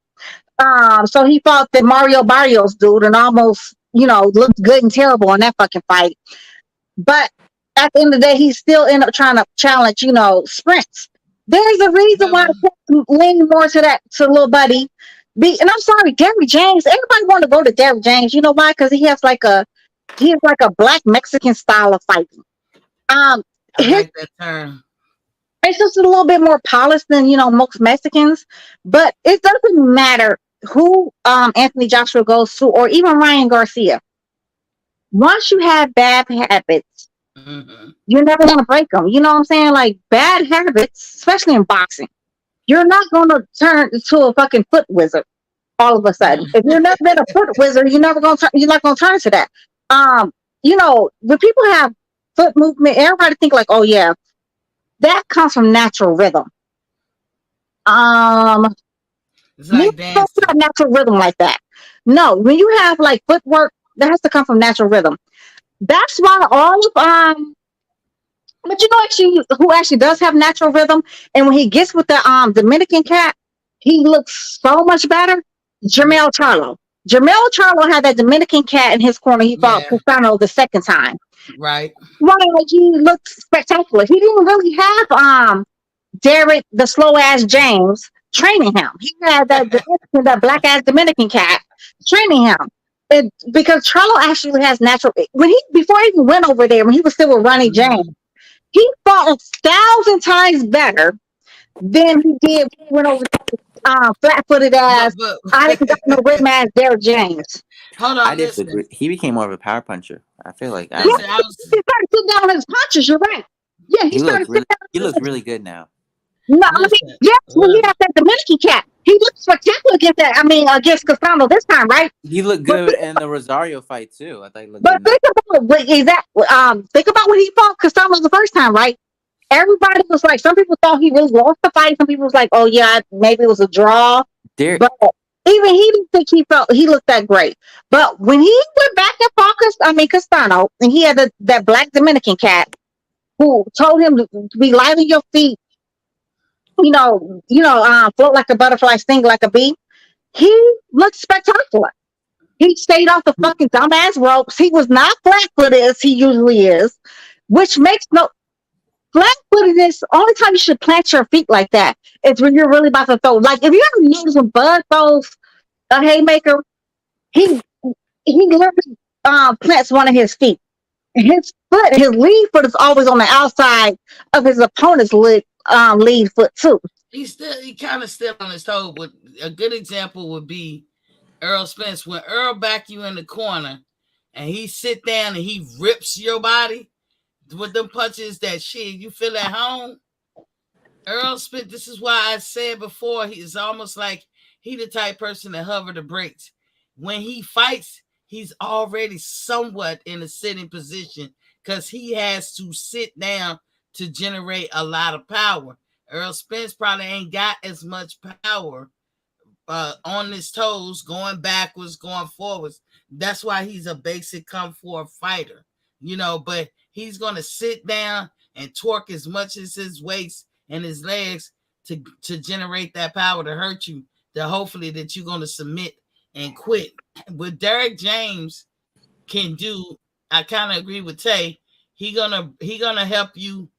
So he fought the Mario Barrios dude and almost, looked good and terrible in that fucking fight. But at the end of the day, he still ended up trying to challenge, sprints. There's a reason why I lean more to little buddy. And I'm sorry, Derrick James. Everybody want to go to Derrick James. You know why? Because he has like a black Mexican style of fighting. I like that term. It's just a little bit more polished than most Mexicans, but it doesn't matter who Anthony Joshua goes to, or even Ryan Garcia. Once you have bad habits, you're never going to break them. You know what I'm saying? Like bad habits, especially in boxing, you're not going to turn into a fucking foot wizard all of a sudden. If you've never been a foot wizard, you're not going to turn to that. When people have foot movement, everybody think like, oh yeah, that comes from natural rhythm. It's like dancing. Not natural rhythm like that. No, when you have like footwork, that has to come from natural rhythm. That's why all of but who actually does have natural rhythm, and when he gets with the Dominican cat, he looks so much better. Jermell Charlo. Jermell Charlo had that Dominican cat in his corner. He fought Castano the second time. Right. He looked spectacular. He didn't really have Derrick, the slow ass James, training him. He had that black ass Dominican cat training him. Because Charlo actually has natural. Before he even went over there, when he was still with Ronnie James, he fought 1,000 times better than he did when he went over to flat-footed ass. I didn't got no rhythm ass Derrick James. Hold on, I disagree. He became more of a power puncher. I feel like he started sitting down on his punches. You're right. Yeah, he looks really good now. No, when he had that Dominican cat, he looked spectacular against that. Against Castano this time, right? He looked good in the Rosario fight too. I thought he looked good. But think about when he fought Castano the first time, right? Everybody was like, some people thought he really lost the fight. Some people was like, oh yeah, maybe it was a draw. But even he didn't think he looked that great. But when he went back and fought Castano, and he had that black Dominican cat who told him to be light on your feet, float like a butterfly, sting like a bee. He looked spectacular. He stayed off the fucking dumbass ropes. He was not flat-footed as he usually is, which makes no flat-footedness. Only time you should plant your feet like that is when you're really about to throw. Like if you ever notice when Bud throws a haymaker, he literally plants one of his feet. His lead foot is always on the outside of his opponent's lead foot too. He kind of still on his toe. But a good example would be Errol Spence. When Errol back you in the corner and he sit down and he rips your body with them punches that shit you feel at home. Errol Spence, this is why I said before, he's almost like he the type person to hover the brakes. When he fights, he's already somewhat in a sitting position because he has to sit down to generate a lot of power. Errol Spence probably ain't got as much power on his toes, going backwards, going forwards. That's why he's a basic come forward fighter, but he's going to sit down and torque as much as his waist and his legs to generate that power to hurt you, that hopefully that you're going to submit and quit. What Derrick James can do, I kind of agree with Tay. He gonna help you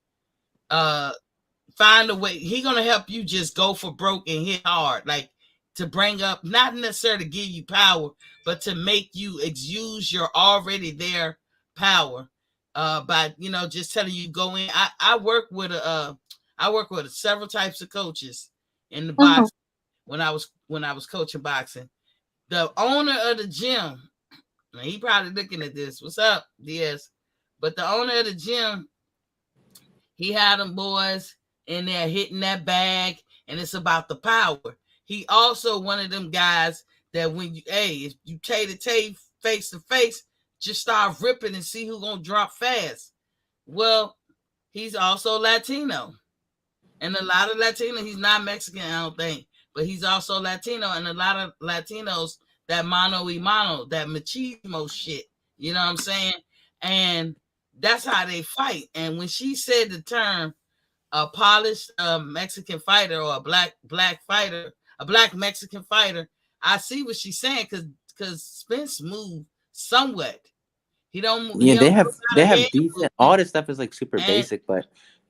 find a way. He gonna help you just go for broke and hit hard, like to bring up, not necessarily to give you power, but to make you use your already there power by just telling you go in. I work with several types of coaches in the boxing when I was coaching boxing. The owner of the gym, he probably looking at this. What's up, DS? But the owner of the gym, he had them boys in there hitting that bag, and it's about the power. He also one of them guys that if you tay face to face, just start ripping and see who's gonna drop fast. Well, he's also Latino, and a lot of Latino. He's not Mexican, I don't think, but he's also Latino, and a lot of Latinos that mano y mano, that machismo shit. You know what I'm saying? And that's how they fight. And when she said the term a polished Mexican fighter or a black fighter, a black Mexican fighter, I see what she's saying because Spence moved somewhat. He don't. Yeah, He don't they have decent. All this stuff is like super basic, but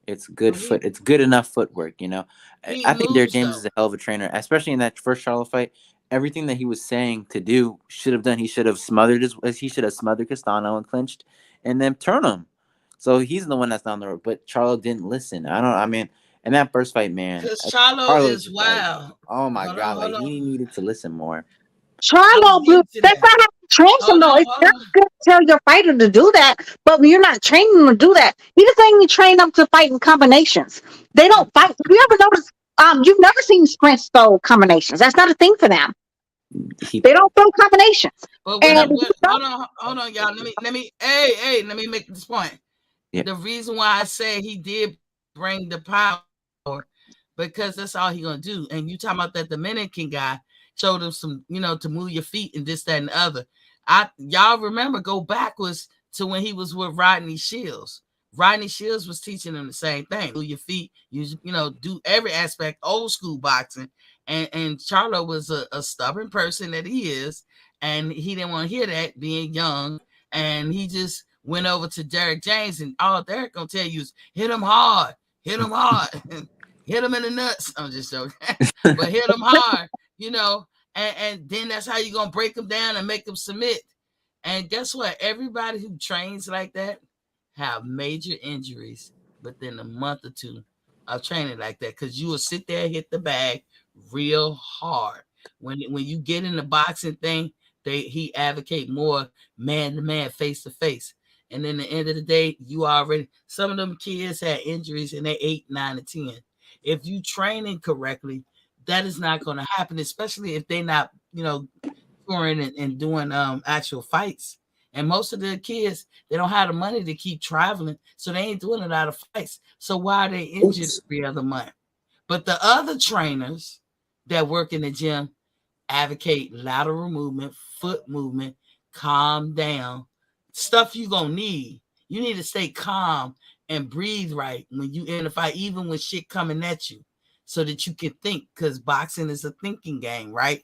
it's good It's good enough footwork. You know, I think Derek James is a hell of a trainer, especially in that first Charlo fight. Everything that he was saying to do should have done. He should have smothered Castano and clinched, and then turn him. So he's the one that's down the road. But Charlo didn't listen. I mean, in that first fight, man, because Charlo is wild. Like, oh my god, like he needed to listen more. Charlo, that's not how you train him though. It's not good to tell your fighter to do that, but when you're not training them to do that, he just ain't even train them to fight in combinations. They don't fight. You ever notice? You've never seen Spence throw combinations. That's not a thing for them. They don't throw combinations. But hold on, y'all. Let me make this point. Yeah. The reason why I say he did bring the power, because that's all he gonna do. And you talking about that Dominican guy showed him some, to move your feet and this, that, and the other. Y'all remember, go backwards to when he was with Rodney Shields. Rodney Shields was teaching him the same thing. Move your feet, do every aspect, old school boxing. And Charlo was a stubborn person that he is, and he didn't want to hear that being young, and he just went over to Derek James, and all Derek gonna tell you is hit him hard, hit him in the nuts. I'm just joking, but hit him hard, and then that's how you're gonna break them down and make them submit. And guess what? Everybody who trains like that have major injuries within a month or two of training like that, because you will sit there and hit the bag real hard. When you get in the boxing thing, he advocate more man to man, face to face. And then at the end of the day, some of them kids had injuries and they 8, 9, and 10. If you training correctly, that is not going to happen, especially if they're not, touring and doing actual fights. And most of the kids, they don't have the money to keep traveling, so they ain't doing a lot of fights. So why are they injured every other month? But the other trainers that work in the gym advocate lateral movement, foot movement, calm down, stuff you gonna need. You need to stay calm and breathe right when you in a fight, even when shit coming at you, so that you can think, because boxing is a thinking game, right?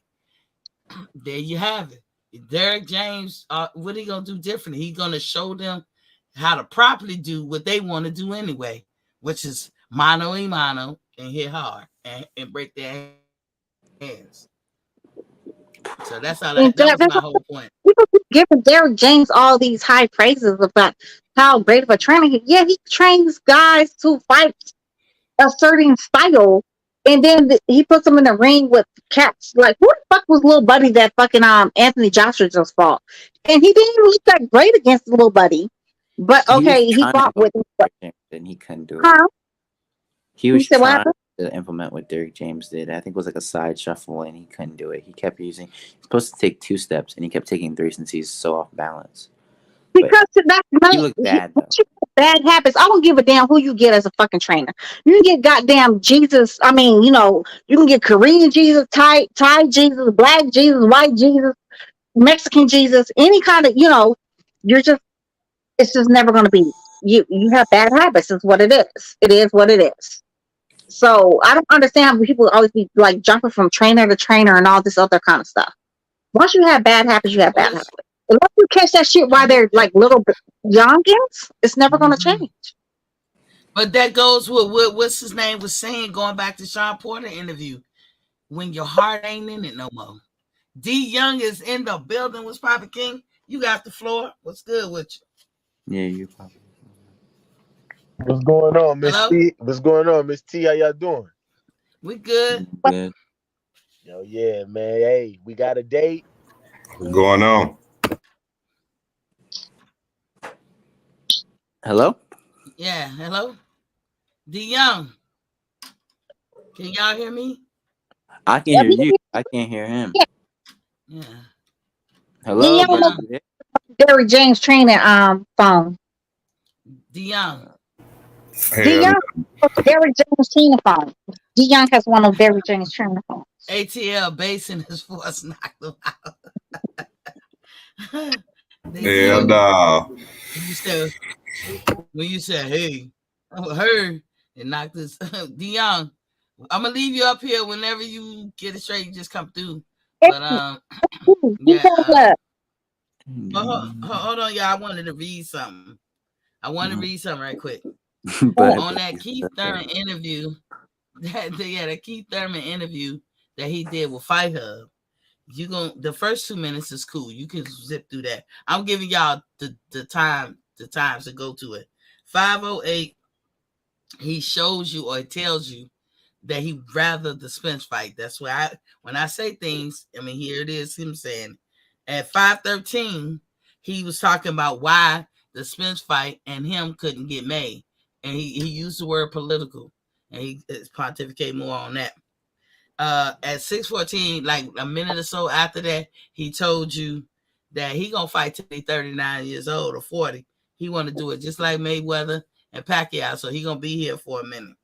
There you have it. Derek James, what he gonna do differently? He's gonna show them how to properly do what they want to do anyway, which is mano y mano and hit hard and break their hands. So that was my whole point. People keep giving Derek James all these high praises about how great of a trainer he is. Yeah, he trains guys to fight a certain style, and then he puts them in the ring with cats. Like, who the fuck was little buddy that fucking Anthony Joshua just fought? And he didn't even look that great against the little buddy. But okay, he fought with him, and he couldn't do it. He was trying to implement what Derek James did. I think it was like a side shuffle, and he couldn't do it. He kept he's supposed to take 2 steps, and he kept taking 3 since he's so off balance. Because he looked bad. Bad habits. I don't give a damn who you get as a fucking trainer. You can get goddamn Jesus. I mean, you can get Korean Jesus, Thai Jesus, Black Jesus, White Jesus, Mexican Jesus, any kind of, it's just never going to be. You have bad habits. Is what it is. It is what it is. So I don't understand how people always be like jumping from trainer to trainer and all this other kind of stuff. Once you have bad habits, you have bad habits. Unless you catch that shit while they're like little youngins, it's never going to change. But that goes with what's his name was saying, going back to Sean Porter interview, when your heart ain't in it no more. D Young is in the building. What's poppin', King? You got the floor. What's good with you? Yeah, you poppin'. What's going on, Miss T? What's going on, Miss T? How y'all doing? We good. Good. Yo, yeah, man. Hey, we got a date. What's going on? Hello? Yeah, hello? D Young. Can y'all hear me? I can hear you. I can't hear him. Yeah. Hello? Derek James training phone. D Young. Hell Dion no. has Derrick James Trina phone. Dion has one of Derrick James Trina phones. ATL basing his force knocked him out. They Hell tell you no. when you said, "Hey, I heard," and knocked this Dion. I'm gonna leave you up here whenever you get it straight. You just come through. But He yeah. said that. Hold on, y'all. I wanted to read something. I want to read something right quick. But On that Keith Thurman interview, the Keith Thurman interview that he did with Fight Hub. The first 2 minutes is cool. You can zip through that. I'm giving y'all the times to go to it. 5:08. He shows you or tells you that he rather the Spence fight. That's why when I say things, I mean here it is him saying. At 5:13, he was talking about why the Spence fight and him couldn't get made, and he used the word political, and he pontificated more on that. At 6:14, like a minute or so after that, he told you that he gonna fight till he's 39 years old or 40. He want to do it just like Mayweather and Pacquiao, so he gonna be here for a minute.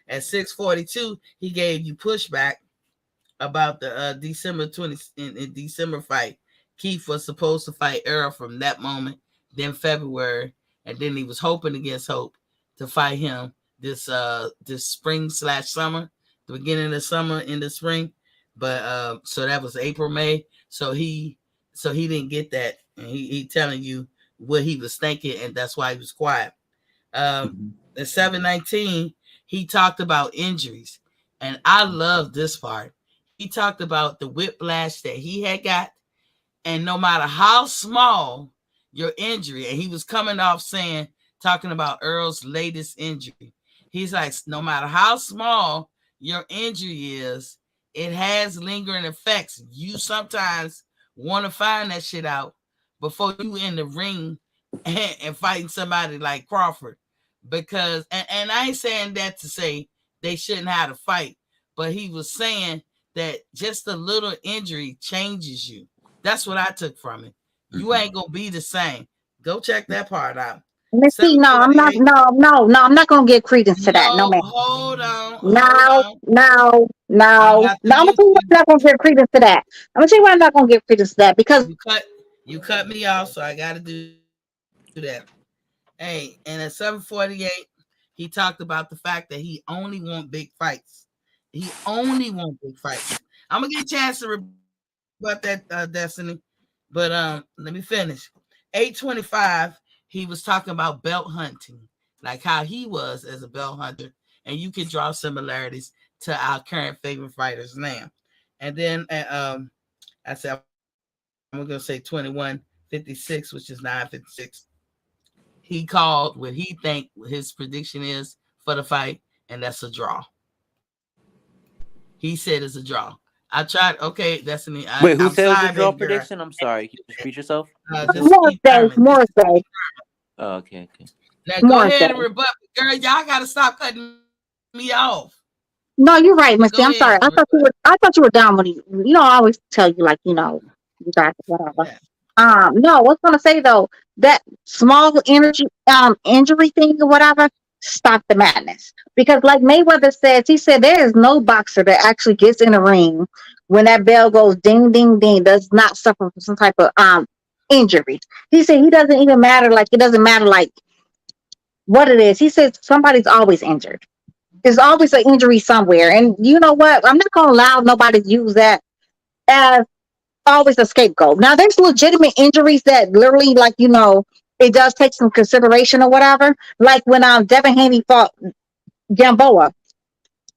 At 6:42, he gave you pushback about the December 20 in December fight. Keith was supposed to fight Errol from that moment, then February, and then he was hoping against hope to fight him this spring/summer, the beginning of the summer in the spring. But so that was April, May. So he didn't get that, and he telling you what he was thinking, and that's why he was quiet. At 7:19, he talked about injuries, and I love this part. He talked about the whiplash that he had got, and no matter how small your injury, and he was coming off talking about Earl's latest injury. He's like, no matter how small your injury is, it has lingering effects. You sometimes want to find that shit out before you in the ring and fighting somebody like Crawford. Because, and I ain't saying that to say they shouldn't have to fight, but he was saying that just a little injury changes you. That's what I took from it. You ain't gonna be the same. Go check that part out. Let's see. No, I'm not. No, I'm not gonna give credence to that. No, man. Hold on. No. I'm gonna tell you I'm not gonna give credence to that. I'm gonna tell you why I'm not gonna give credence to that because you cut me off, so I gotta do that. Hey, and at 7:48, he talked about the fact that he only want big fights. He only want big fights. I'm gonna get a chance to rebut that, Destiny, but let me finish. 8:25, he was talking about belt hunting, like how he was as a belt hunter, and you can draw similarities to our current favorite fighters now. And then I said I'm gonna say 21:56, which is 9:56. He called what he think his prediction is for the fight, and that's a draw. He said it's a draw. I tried. Okay, Destiny. Wait, who said it was a draw prediction? I'm sorry. Can you just repeat yourself? Morris. Oh, okay. Now go ahead and rebut, girl. Y'all gotta stop cutting me off. No, you're right, Misty. I'm sorry. I thought you were down when you know. I always tell you like you got whatever. Yeah. No, I was gonna say though that small injury thing or whatever. Stop the madness because, like Mayweather says, he said there is no boxer that actually gets in a ring when that bell goes ding ding ding does not suffer from some type of injury. He said he doesn't even matter. Like it doesn't matter like what it is. He says somebody's always injured. There's always an injury somewhere, and you know what? I'm not gonna allow nobody to use that as always a scapegoat. Now, there's legitimate injuries that literally, like it does take some consideration or whatever. Like when Devin Haney fought Gamboa,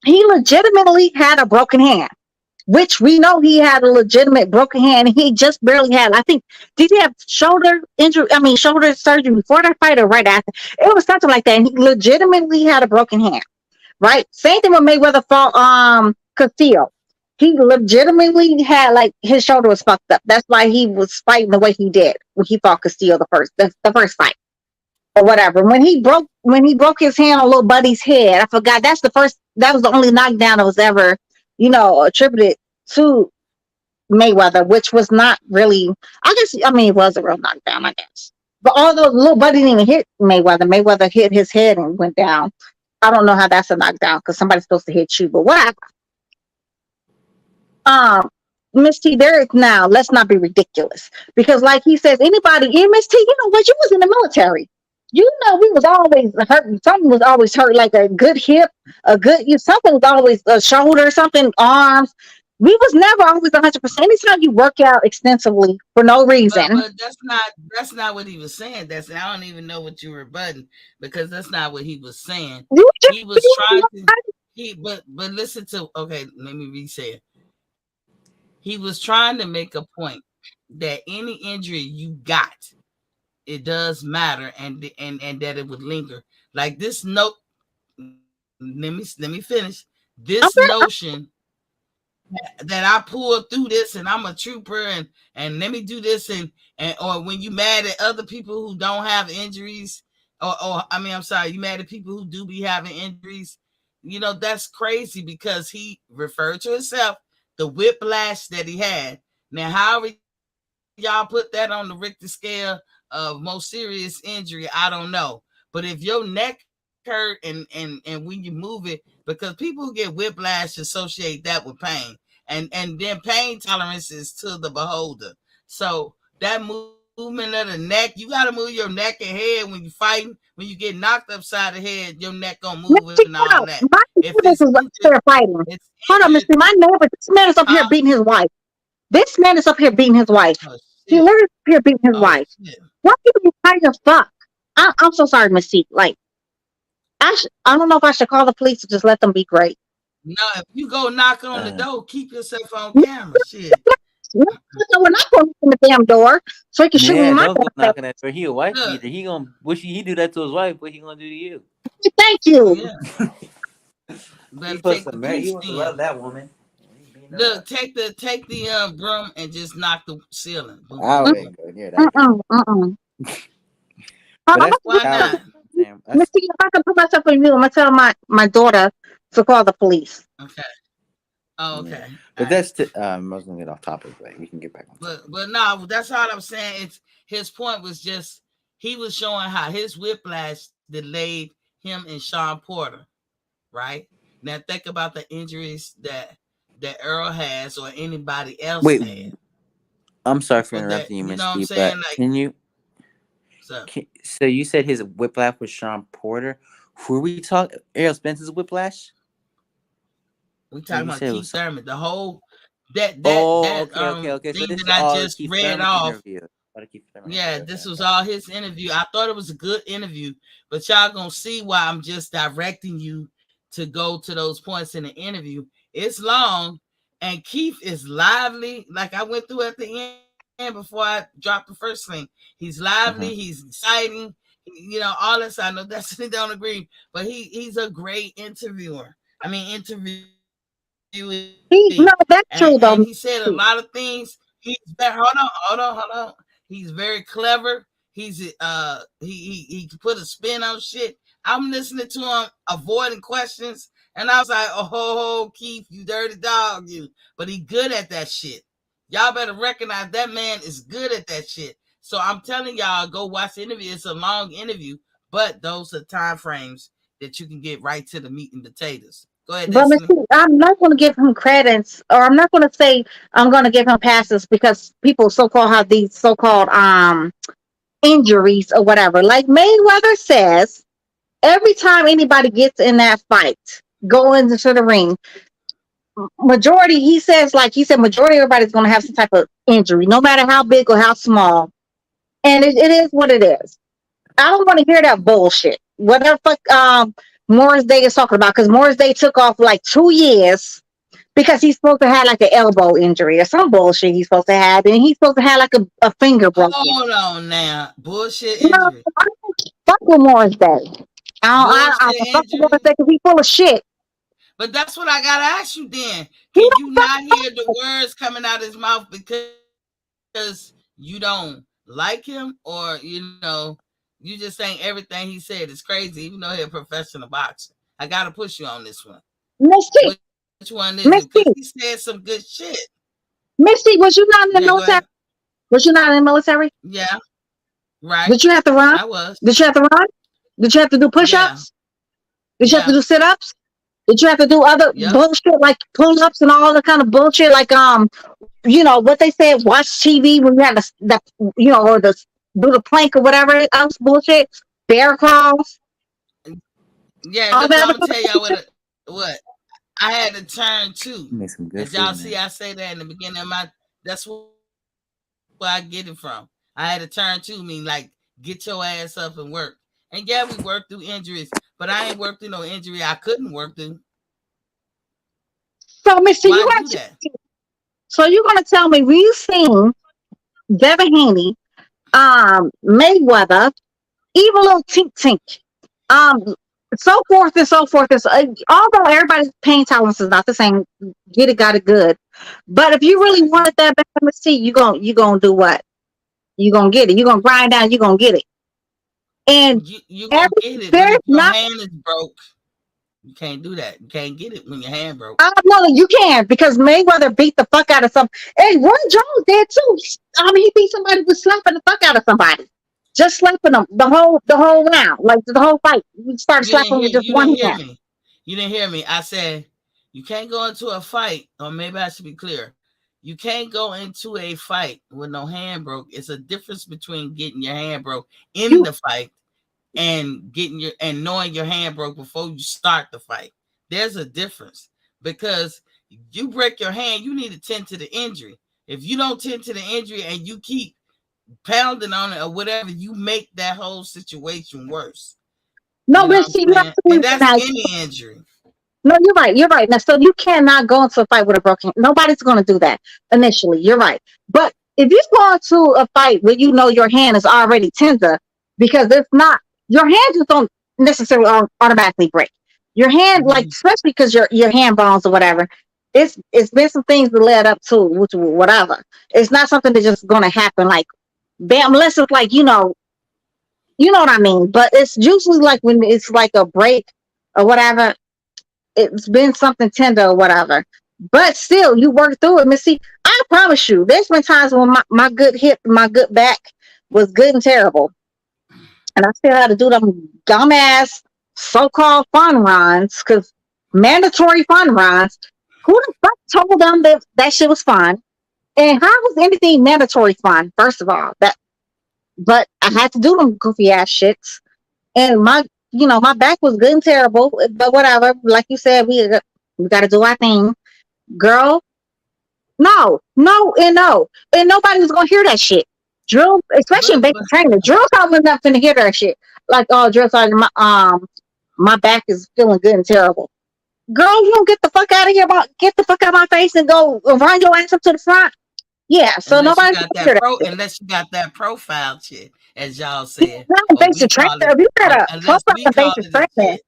he legitimately had a broken hand, which we know he had a legitimate broken hand. He just barely had. I think did he have shoulder injury? I mean, shoulder surgery before that fight or right after? It was something like that. And he legitimately had a broken hand. Right? Same thing when Mayweather fought Castillo. He legitimately had like his shoulder was fucked up. That's why he was fighting the way he did when he fought Castillo the first fight. Or whatever. When he broke his hand on little buddy's head, I forgot that was the only knockdown that was ever, attributed to Mayweather, which was not really it was a real knockdown, I guess. But although little buddy didn't even hit Mayweather, Mayweather hit his head and went down. I don't know how that's a knockdown because somebody's supposed to hit you, but whatever. Miss T, there is now. Let's not be ridiculous because, like he says, anybody in Miss T, you know what? You was in the military. You know, we was always hurt. Something was always hurt, like a good hip, something was always a shoulder, something arms. We was never always 100%. Anytime you work out extensively for no reason. But that's not what he was saying. I don't even know what you were rebutting because that's not what he was saying. He was trying to but listen to let me re-say it. He was trying to make a point that any injury you got, it does matter and that it would linger. Like this note, let me finish. This notion that I pulled through this and I'm a trooper and let me do this and or when you mad at other people who don't have injuries you mad at people who do be having injuries, you know, that's crazy because he referred to himself the whiplash that he had. Now, however y'all put that on the Richter scale of most serious injury, I don't know. But if your neck hurt and when you move it, because people who get whiplash associate that with pain, and then pain tolerance is to the beholder. So that movement of the neck, you got to move your neck and head when you fighting. When you get knocked upside the head, your neck gonna move and all that. If it's fighting. Hold on, Mr. My neighbor, this man is up here beating his wife. This man is up here beating his wife. He literally up here beating his wife. Shit. What people trying to fuck? I'm so sorry, Miss C. Like, I don't know if I should call the police or just let them be great. No, if you go knock on the door, keep yourself on camera. Shit. We're not going to open the damn door so he can shoot me in my don't go knocking at her. He a wife beater. He gonna he do that to his wife. What he gonna do to you? Thank you. Yeah. He must love that woman. Look, take the broom and just knock the ceiling. I wouldn't go near that. Why not? Miss T, if I can put myself in view, I'm gonna tell my daughter to call the police. Okay. Oh, okay. Yeah. But that's I was gonna get off topic, but we can get back on topic. But no, that's all I'm saying. It's his point was just he was showing how his whiplash delayed him and Sean Porter, right? Now think about the injuries that Errol has or anybody else has. I'm sorry for interrupting you, Miss T, but like, can you? So you said his whiplash was Sean Porter. Who are we talking? Errol Spence's whiplash? We talking about Keith Thurman. The whole okay. So this that I just Keith read Thurman off. Interview. Yeah, this was all his interview. I thought it was a good interview, but y'all gonna see why I'm just directing you to go to those points in the interview. It's long, and Keith is lively. Like I went through at the end before I dropped the first thing. He's lively. He's exciting. You know, all this. I know that's they don't agree, but he's a great interviewer. I mean, that's true though. And he said a lot of things. He's very, hold on. He's very clever. He's he put a spin on shit. I'm listening to him avoiding questions, and I was like, "Oh, Keith, you dirty dog, you!" But he good at that shit. Y'all better recognize that man is good at that shit. So I'm telling y'all, go watch the interview. It's a long interview, but those are time frames that you can get right to the meat and potatoes. Go ahead, but I'm not going to give him credits, or I'm not going to say I'm going to give him passes because people so-called have these so-called injuries or whatever. Like Mayweather says, every time anybody gets in that fight, going into the ring, majority everybody's going to have some type of injury, no matter how big or how small. And it is what it is. I don't want to hear that bullshit. Whatever Morris Day is talking about, because Morris Day took off like 2 years because he's supposed to have like an elbow injury or some bullshit he's supposed to have, and he's supposed to have like a finger broken. Hold on now, bullshit injury. Fuck with Morris Day. I fuck with Morris Day because he's full of shit. But that's what I gotta ask you then. Can you not hear the words coming out of his mouth because you don't like him, or you just saying everything he said is crazy, even though he's a professional boxer? I gotta push you on this one. Misty. Which one is it? Because he said some good shit. Misty, was you not in the military? Was you not in the military? Yeah. Right. Did you have to run? I was. Did you have to run? Did you have to do push-ups? Did you have to do sit-ups? Did you have to do other bullshit like pull-ups and all the kind of bullshit like what they said, watch TV when you had or do the plank or whatever else bullshit, bear crawls. Yeah, I'm gonna tell y'all what I had to turn to. Did y'all see? I say that in the beginning of that's where I get it from. I had to turn to mean like get your ass up and work. And yeah, we worked through injuries, but I ain't worked through no injury I couldn't work through. So, Missy, so you're gonna tell me we seen Devin Haney, Mayweather, even little Tink Tink, so forth and so forth. Although everybody's pain tolerance is not the same, get it, got it good. But if you really wanted that bad, Missy, you gonna do what? You gonna get it. You gonna grind down. You gonna get it. And you gonna get it. But if your hand is broke, you can't do that. You can't get it when your hand broke. No, you can because Mayweather beat the fuck out of some. Hey, Roy Jones did too. I mean, he beat somebody with slapping the fuck out of somebody, just slapping them the whole round, like the whole fight. You started slapping with just one hand. You didn't hear me. I said you can't go into a fight, or maybe I should be clear. You can't go into a fight with no hand broke. It's a difference between getting your hand broke in the fight and knowing your hand broke before you start the fight. There's a difference because you break your hand, you need to tend to the injury. If you don't tend to the injury and you keep pounding on it or whatever, you make that whole situation worse. No, but see, and that's any injury. No, you're right. You're right. Now, so you cannot go into a fight with a broken. Nobody's going to do that initially. You're right. But if you go into a fight where you know your hand is already tender, because it's not, your hands just don't necessarily automatically break. Your hand, like especially because your hand bones or whatever, it's been some things that led up to which whatever. It's not something that's just going to happen like bam, unless it's like you know what I mean. But it's usually like when it's like a break or whatever. It's been something tender or whatever, but still you work through it. Missy, I promise you, there's been times when my good hip, my good back was good and terrible, and I still had to do them dumbass so-called fun runs because mandatory fun runs. Who the fuck told them that shit was fun? And how was anything mandatory fun? First of all, but I had to do them goofy ass shits, and my back was good and terrible, but whatever. Like you said, we got to do our thing, girl. No, and nobody was gonna hear that shit. Drill, especially in basic training. Drill was not gonna hear that shit. Like, oh, drill sergeant, my back is feeling good and terrible. Girl, you don't get the fuck out of here. Get the fuck out of my face and go run your ass up to the front. Yeah, so nobody unless you got that profile shit, as y'all said. Basic training. If you had a profile in basic training,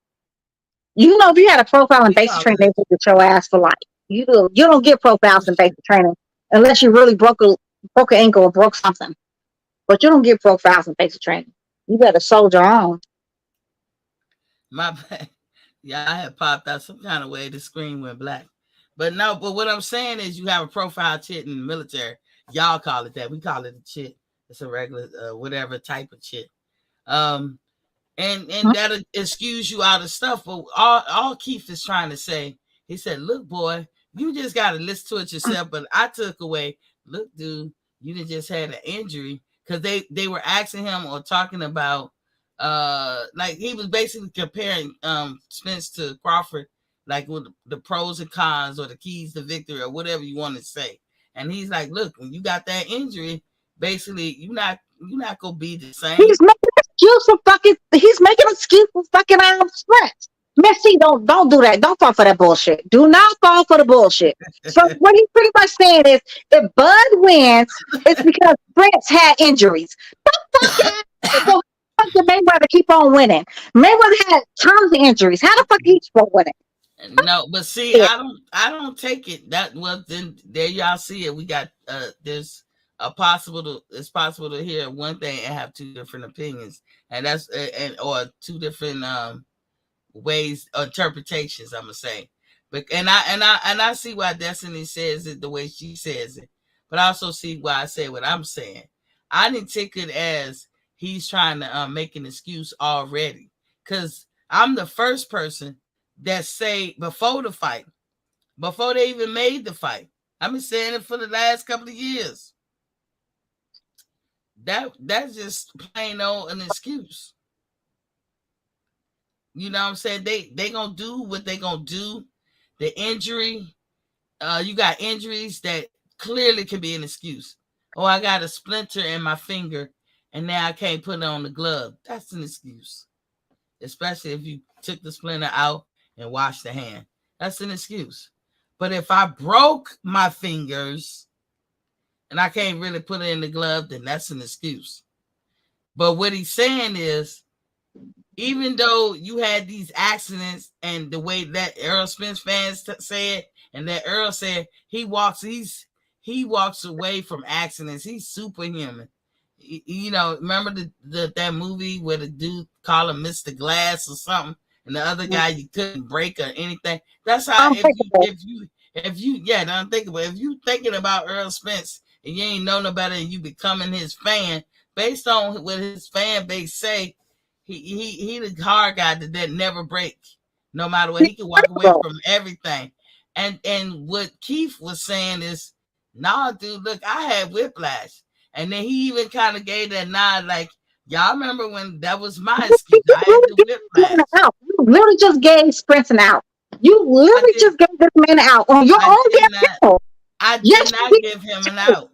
if you had a profile in basic training, they would get your ass for life. You don't get profiles in basic training unless you really broke an ankle or broke something. But you don't get profiles in basic training. You better soldier on. My bad. Yeah, I had popped out some kind of way. The screen went black. But what I'm saying is you have a profile chit in the military. Y'all call it that. We call it a chit. It's a regular whatever type of chit. And that'll excuse you out of stuff. But all Keith is trying to say, he said, look, boy, you just gotta listen to it yourself. But I took away, look, dude, you just had an injury. Because they were asking him or talking about like he was basically comparing Spence to Crawford, like with the pros and cons or the keys to victory or whatever you want to say. And he's like, look, when you got that injury, basically you're not gonna be the same. He's making an excuse for fucking Spence. Messi, don't do that. Don't fall for that bullshit. Do not fall for the bullshit. So what he's pretty much saying is if Bud wins, it's because Spence had injuries. So did Mayweather keep on winning? Mayweather had tons of injuries. How the fuck he keep on winning? No, but see, I don't take it that well. Then there y'all see it. We got there's it's possible to hear one thing and have two different opinions, and that's or two different ways interpretations. I'm gonna say, but and I see why Destiny says it the way she says it, but I also see why I say what I'm saying. I didn't take it as he's trying to make an excuse already. Because I'm the first person that say before the fight, before they even made the fight, I've been saying it for the last couple of years. That's just plain old an excuse. You know what I'm saying? They gonna do what they gonna do. The injury, you got injuries that clearly can be an excuse. Oh, I got a splinter in my finger and now I can't put it on the glove. That's an excuse. Especially if you took the splinter out and washed the hand. That's an excuse. But if I broke my fingers and I can't really put it in the glove, then that's an excuse. But what he's saying is, even though you had these accidents and the way that Errol Spence fans said, and that Earl said he walks away from accidents. He's superhuman. You know, remember that movie where the dude called him Mr. Glass or something, and the other guy you couldn't break or anything. That's how if you unthinkable. If you thinking about Errol Spence and you ain't know no better and you becoming his fan, based on what his fan base say, he the hard guy that never break. No matter what, he can walk away from everything. And what Keith was saying is, nah, dude, look, I had whiplash. And then he even kind of gave that nod, like, y'all remember when that was my excuse? I had the whiplash. You literally just gave Spence an out. You literally just gave this man an out on your own damn. I did not give him an out.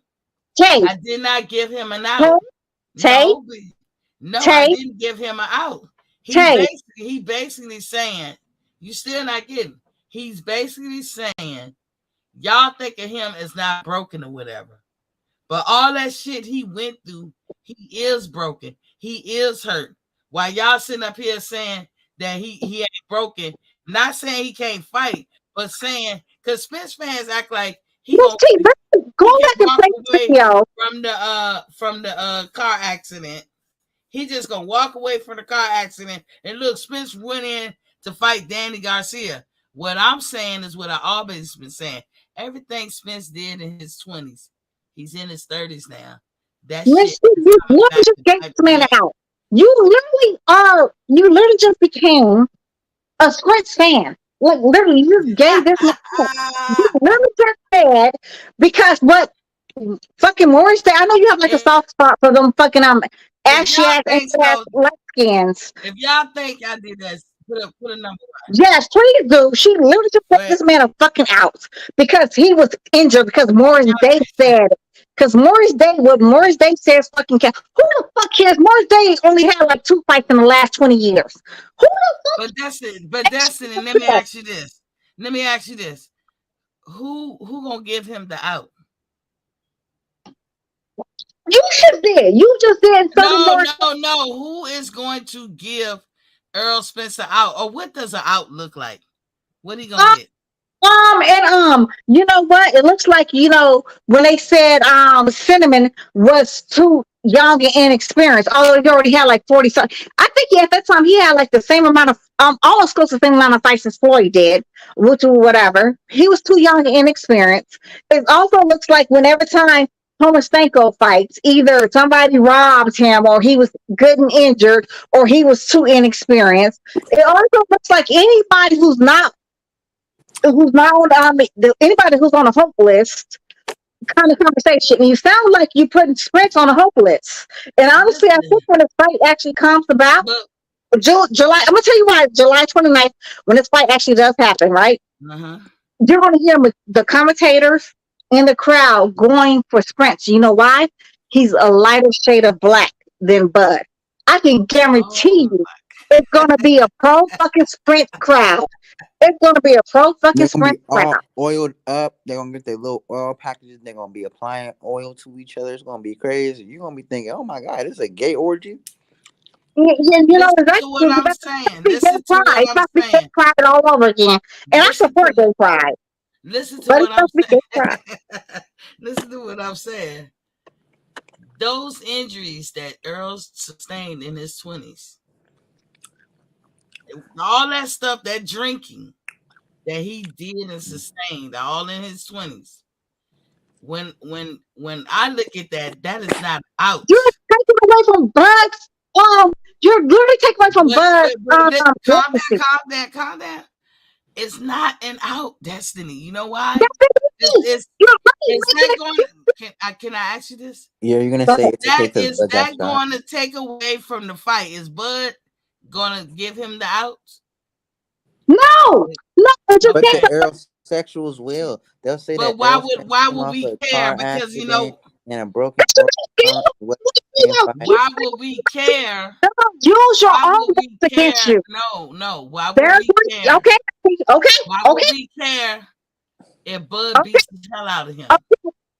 I did not give him an out. No, I didn't give him an out. He basically saying, you still not getting. He's basically saying, y'all think of him as not broken or whatever. But all that shit he went through, he is broken. He is hurt. While y'all sitting up here saying that he ain't broken, not saying he can't fight, but saying, because Spence fans act like he gonna walk away from the car accident. He just gonna walk away from the car accident. And look, Spence went in to fight Danny Garcia. What I'm saying is what I always been saying. Everything Spence did in his 20s, he's in his 30s now. That shit. You literally just gave this man out. You literally just became a Spence fan. Like literally, you just gave this man out. You literally just said, because what fucking Morris Day, I know you have like a soft spot for them fucking ashy ass and light skins. If y'all think I did that, put a number on. Yes, please do. She literally just put this man a fucking out because he was injured because Morris Day said. Because what Morris Day says fucking count. Who the fuck cares? Morris Day only had like 2 fights in the last 20 years. Who the fuck? But that's it. And let me ask you this. Who gonna give him the out? You just did. You just did. No. Who is going to give Errol Spence out? Or what does an out look like? What he gonna get? You know what? It looks like, when they said Cinnamon was too young and inexperienced, although he already had like 40 something. I think at that time he had like the same amount of almost close to the same amount of fights as Floyd did, which or whatever. He was too young and inexperienced. It also looks like whenever time Homostenko fights, either somebody robbed him or he was good and injured or he was too inexperienced. It also looks like anybody who's not on anybody who's on a hope list kind of conversation. And you sound like you putting Spence on a hope list. And honestly, I think when the fight actually comes about, July, I'm gonna tell you why. July 29th, when this fight actually does happen, right? You're gonna hear the commentators in the crowd going for Spence. You know why? He's a lighter shade of black than Bud. I can guarantee you it's gonna be a pro fucking Spence crowd. It's gonna be a pro fucking Spence crowd. Oiled up. They're gonna get their little oil packages. They're gonna be applying oil to each other. It's gonna be crazy. You're gonna be thinking, "Oh my god, this is a gay orgy." Listen to what I'm saying. Listen to what I'm saying. Pride all over again, and I support gay pride. Listen to what I'm saying. Listen to what I'm saying. Those injuries that Earl sustained in his 20s, all that stuff, that drinking that he did and sustained, all in his 20s. When I look at that, that is not out. You're taking away from Bugs. You're literally taking away from Bugs. Calm down. It's not an out, Destiny. You know why? It's that going to, can I ask you this? Yeah, you're gonna say it's okay is that going to take away from the fight? Is Bud gonna give him the outs? No. But the aerosexuals will. They'll say but that. Why would we care? Because you know, and a broken. Why would we care? Use your own against you. No. Why would we care? Okay. Why would we care if Bud beats the hell out of him?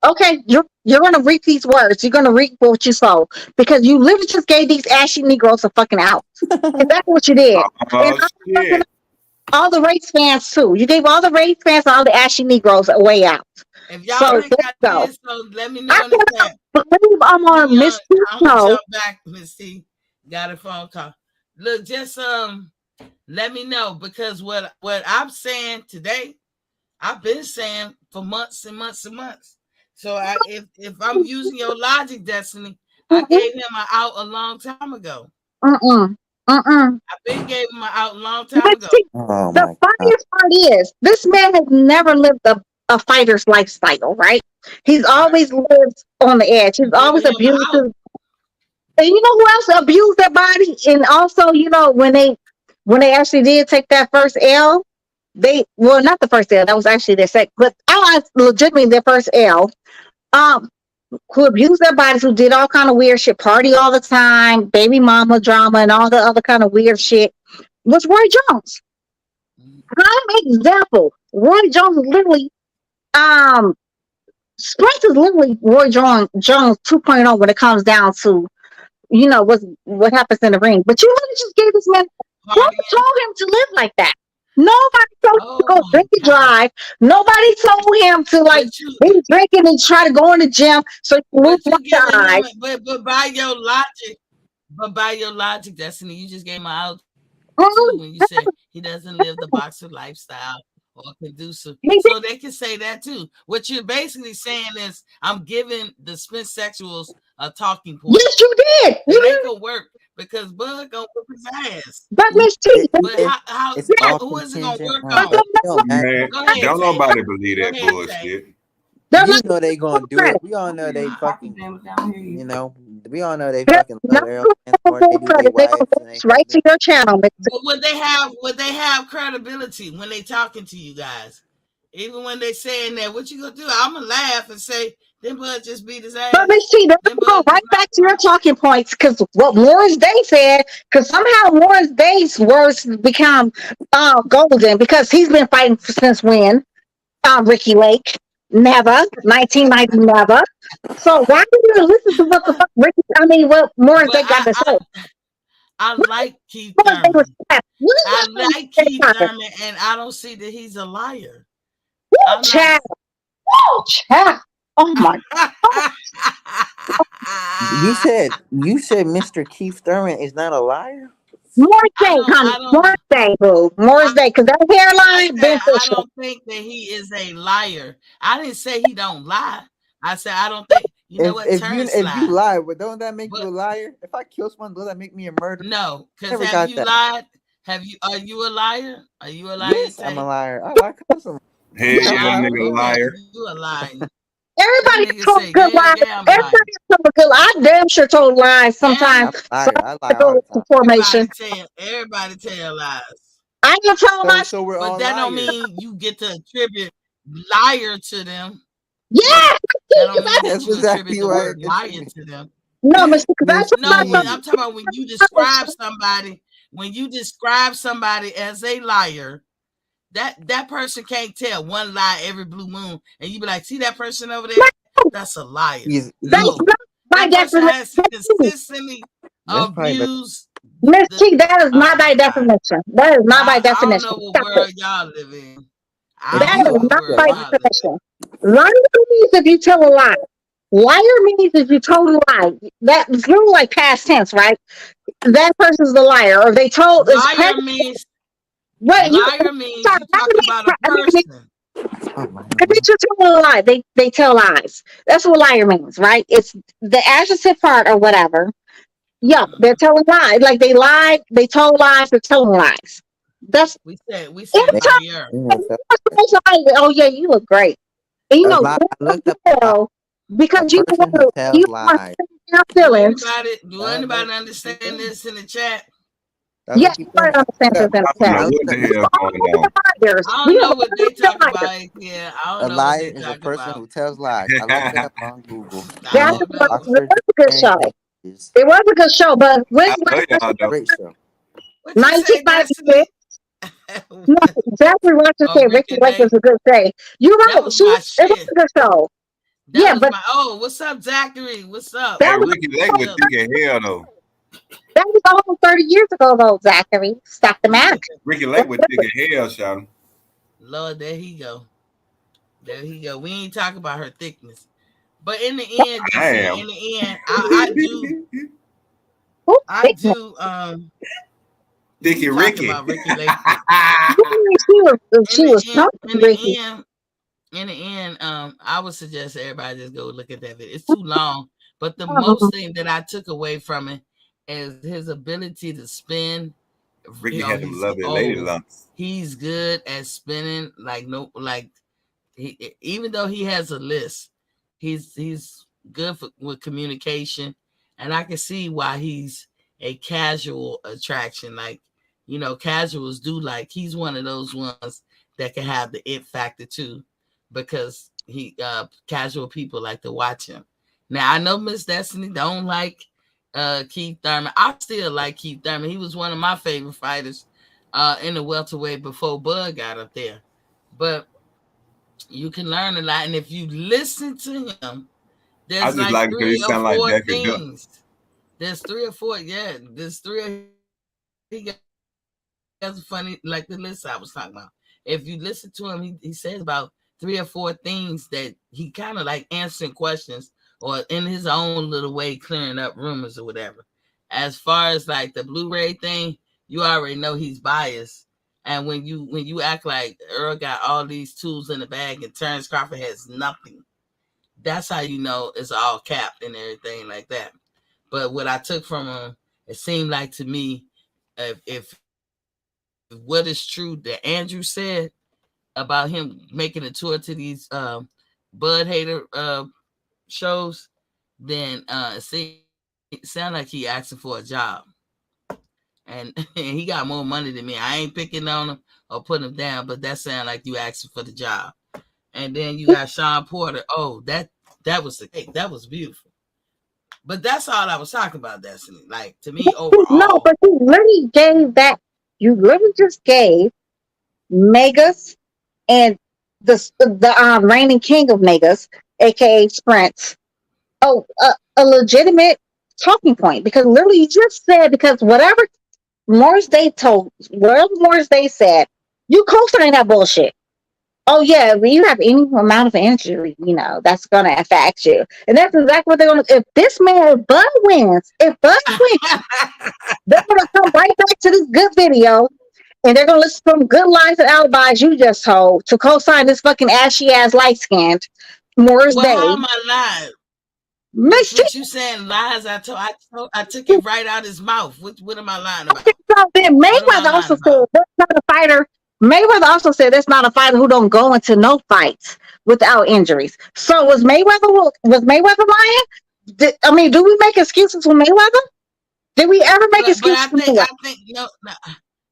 Okay, you're gonna reap these words. You're gonna reap what you sow because you literally just gave these ashy Negroes a fucking out. And that's what you did. And all the race fans too. You gave all the race fans, all the ashy Negroes a way out. If y'all think I did, so let me know in the chat. Believe I'm on Miss T. I'm gonna jump back, Miss T. Got a phone call. Look, just let me know because what I'm saying today, I've been saying for months and months and months. So if I'm using your logic, Destiny, I gave him an out a long time ago. I've been gave him an out a long time ago. The funniest part is this man has never lived a fighter's lifestyle, right? He's always lived on the edge. He's always abused. And you know who else abused their body? And also, you know, when they actually did take that first L, not the first L, that was actually their second, but legitimately their first L. Who abused their bodies, who did all kind of weird shit, party all the time, baby mama drama, and all the other kind of weird shit, was Roy Jones. Prime example. Roy Jones is literally, Spence is literally Roy Jones 2.0 when it comes down to, you know, what happens in the ring. But you literally just gave this man, who told him to live like that? Nobody told him to go drink and drive. Nobody told him to be drinking and try to go in the gym. So you but by your logic, Destiny, you just gave him out too when you said he doesn't live the boxer lifestyle or conducive. So they can say that too. What you're basically saying is I'm giving the Spence sexuals a talking point. Yes, you did. They can work. Because Bud gonna whip his ass. But Miss T, but who is it gonna work on? Man, don't nobody believe that bullshit. You know they gonna do it. We all know they fucking. You know, we all know they fucking love Errol Spence. Right to your channel. But would they have credibility when they talking to you guys? Even when they saying that, what you gonna do? I'm gonna laugh and say, then Bud just beat his ass. But Miss T, go right back to your talking points because what Morris Day said, because somehow Morris Day's words become golden because he's been fighting since when? Ricky Lake, never, 1990, never. So why do you listen to what the fuck what Morris Day got to say? I like Keith Thurman. I like Keith Thurman, and I don't see that he's a liar. Chat. Oh my God. You said Mr. Keith Thurman is not a liar? Morris Day, because that hairline beneficial. I don't think that he is a liar. I didn't say he don't lie. I said I don't think if you lie, but don't that make you a liar? If I kill someone, does that make me a murderer? No, because have you lied? Are you a liar? Are you a liar? Yes, I'm a liar. I kill someone. Hey, nigga, a liar. You a liar. Everybody told good lies. Everybody told good lies. I damn sure told lies sometimes. I lie all the time. Everybody tell lies. I can tell lies. So we're but that don't mean you get to attribute liar to them. Yeah, that's exactly right. Liar to them. No, Mr. I'm talking about when you describe somebody. When you describe somebody as a liar. That person can't tell one lie every blue moon, and you be like, see that person over there? That's a liar. No, that person has consistently abused. Miss T, that is not by definition. That is not by definition. I don't know what world y'all live in. That is not by definition. Liar means if you tell a lie. Liar means if you told a lie. That's really like past tense, right? That person's the liar, or they told. Liar means. Liar means you talking about a person. If you tell a lie, they tell lies. That's what liar means, right? It's the adjective part or whatever. Yeah, they're telling lies. Like they lied, they told lies, they're telling lies. That's We said They, liar. oh yeah, you look great. And you a know, lie. I looked up a lie. A because person who you tells want lies. your feelings. Do Let anybody keep understand going. this in the chat? Yes, Keep you going. might understand this in the I don't chat. know I what looked the up, hell going on. Liars. I We don't have know what they talk liars. about. Yeah, I a don't know what liar they is a talk person about. who tells lies. I looked it up on Google. I That Using don't was, know. it Oxford was a good show. Dictionary Pages. It was a good show, but I when's know y'all don't. Great show. What you say, 1996? Destiny? No, Jeffrey Russell Oh, said Ricky Ricky Lake Lake. was a good day. You're That right. was my It was shit. a good show. That Yeah, was but my. Oh, what's up, Zachary? What's up? Hey, that was Ricky Lake was thick as hell though. almost 30 years ago, though, Zachary. Stop the math. Ricky Lake was thick as hell, Sean. Lord, there he go. There he go. We ain't talking about her thickness, but in the end, I Destiny. am. In the end, Who I picked me? do. Thicky Talking Ricky. about Ricky Lake. She was talking In the Ricky. end, I would suggest everybody just go look at that video. It's too long, but the most thing that I took away from it is his ability to spin. Ricky had them lovely lady lumps. He's good at spinning. Even though he has a list, he's good with communication, and I can see why he's a casual attraction. Like, casuals do like. He's one of those ones that can have the it factor too, because casual people like to watch him. Now I know Miss Destiny don't like Keith Thurman. I still like Keith Thurman. He was one of my favorite fighters in the welterweight before Bud got up there. But you can learn a lot, and if you listen to him, I there's just like like it because he 3 or sound like 4 Daffy Duck. things. There's 3 or 4. Yeah, there's 3. He has funny, like the list I was talking about. If you listen to him, he says about 3 or 4 things that he kind of like answering questions or in his own little way clearing up rumors or whatever. As far as like the Blu-ray thing, you already know he's biased. And when you act like Earl got all these tools in the bag and Terence Crawford has nothing, that's how you know it's all capped and everything like that. But what I took from him, it seemed like to me, if what is true that Andrew said about him making a tour to these Bud Hater shows, then it sound like he asking for a job. And he got more money than me. I ain't picking on him or putting him down, but that sound like you asking for the job. And then you got Sean Porter. Oh, that was the cake. That was beautiful. But that's all I was talking about, Destiny. Like, to me, overall. No, but you literally gave that. You literally just gave Megas and the reigning king of Megas, aka Sprints, a legitimate talking point, because literally you just said, because whatever Morris Day said, you co-signing that bullshit. Oh yeah, when you have any amount of injury, that's gonna affect you, and that's exactly what they're gonna. If this man, if Bud wins, they're gonna come right back to this good video, and they're gonna listen to some good lies and alibis you just told to co-sign this fucking ashy ass light skinned Morris Day. How am I lying? What you saying lies? I took it right out his mouth. What am I lying about? So then Mayweather also said that's not a fighter. Mayweather also said that's not a fighter who don't go into no fights without injuries. So was Mayweather lying? Do we make excuses for Mayweather? Did we ever make excuses for Mayweather? I think no.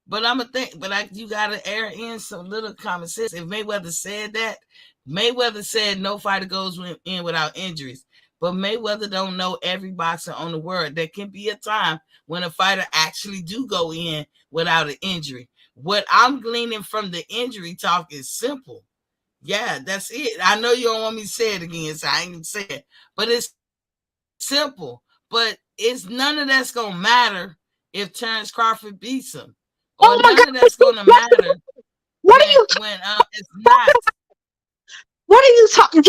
But I'm gonna think. But you gotta air in some little common sense. If Mayweather said that, Mayweather said no fighter goes in without injuries. But Mayweather don't know every boxer on the world. There can be a time when a fighter actually do go in without an injury. What I'm gleaning from the injury talk is simple. Yeah, that's it. I know you don't want me to say it again, so I ain't gonna say it. But it's simple. But it's none of that's gonna matter if Terence Crawford beats him. Or none of that's gonna matter. What are you when it's not. What are you talking?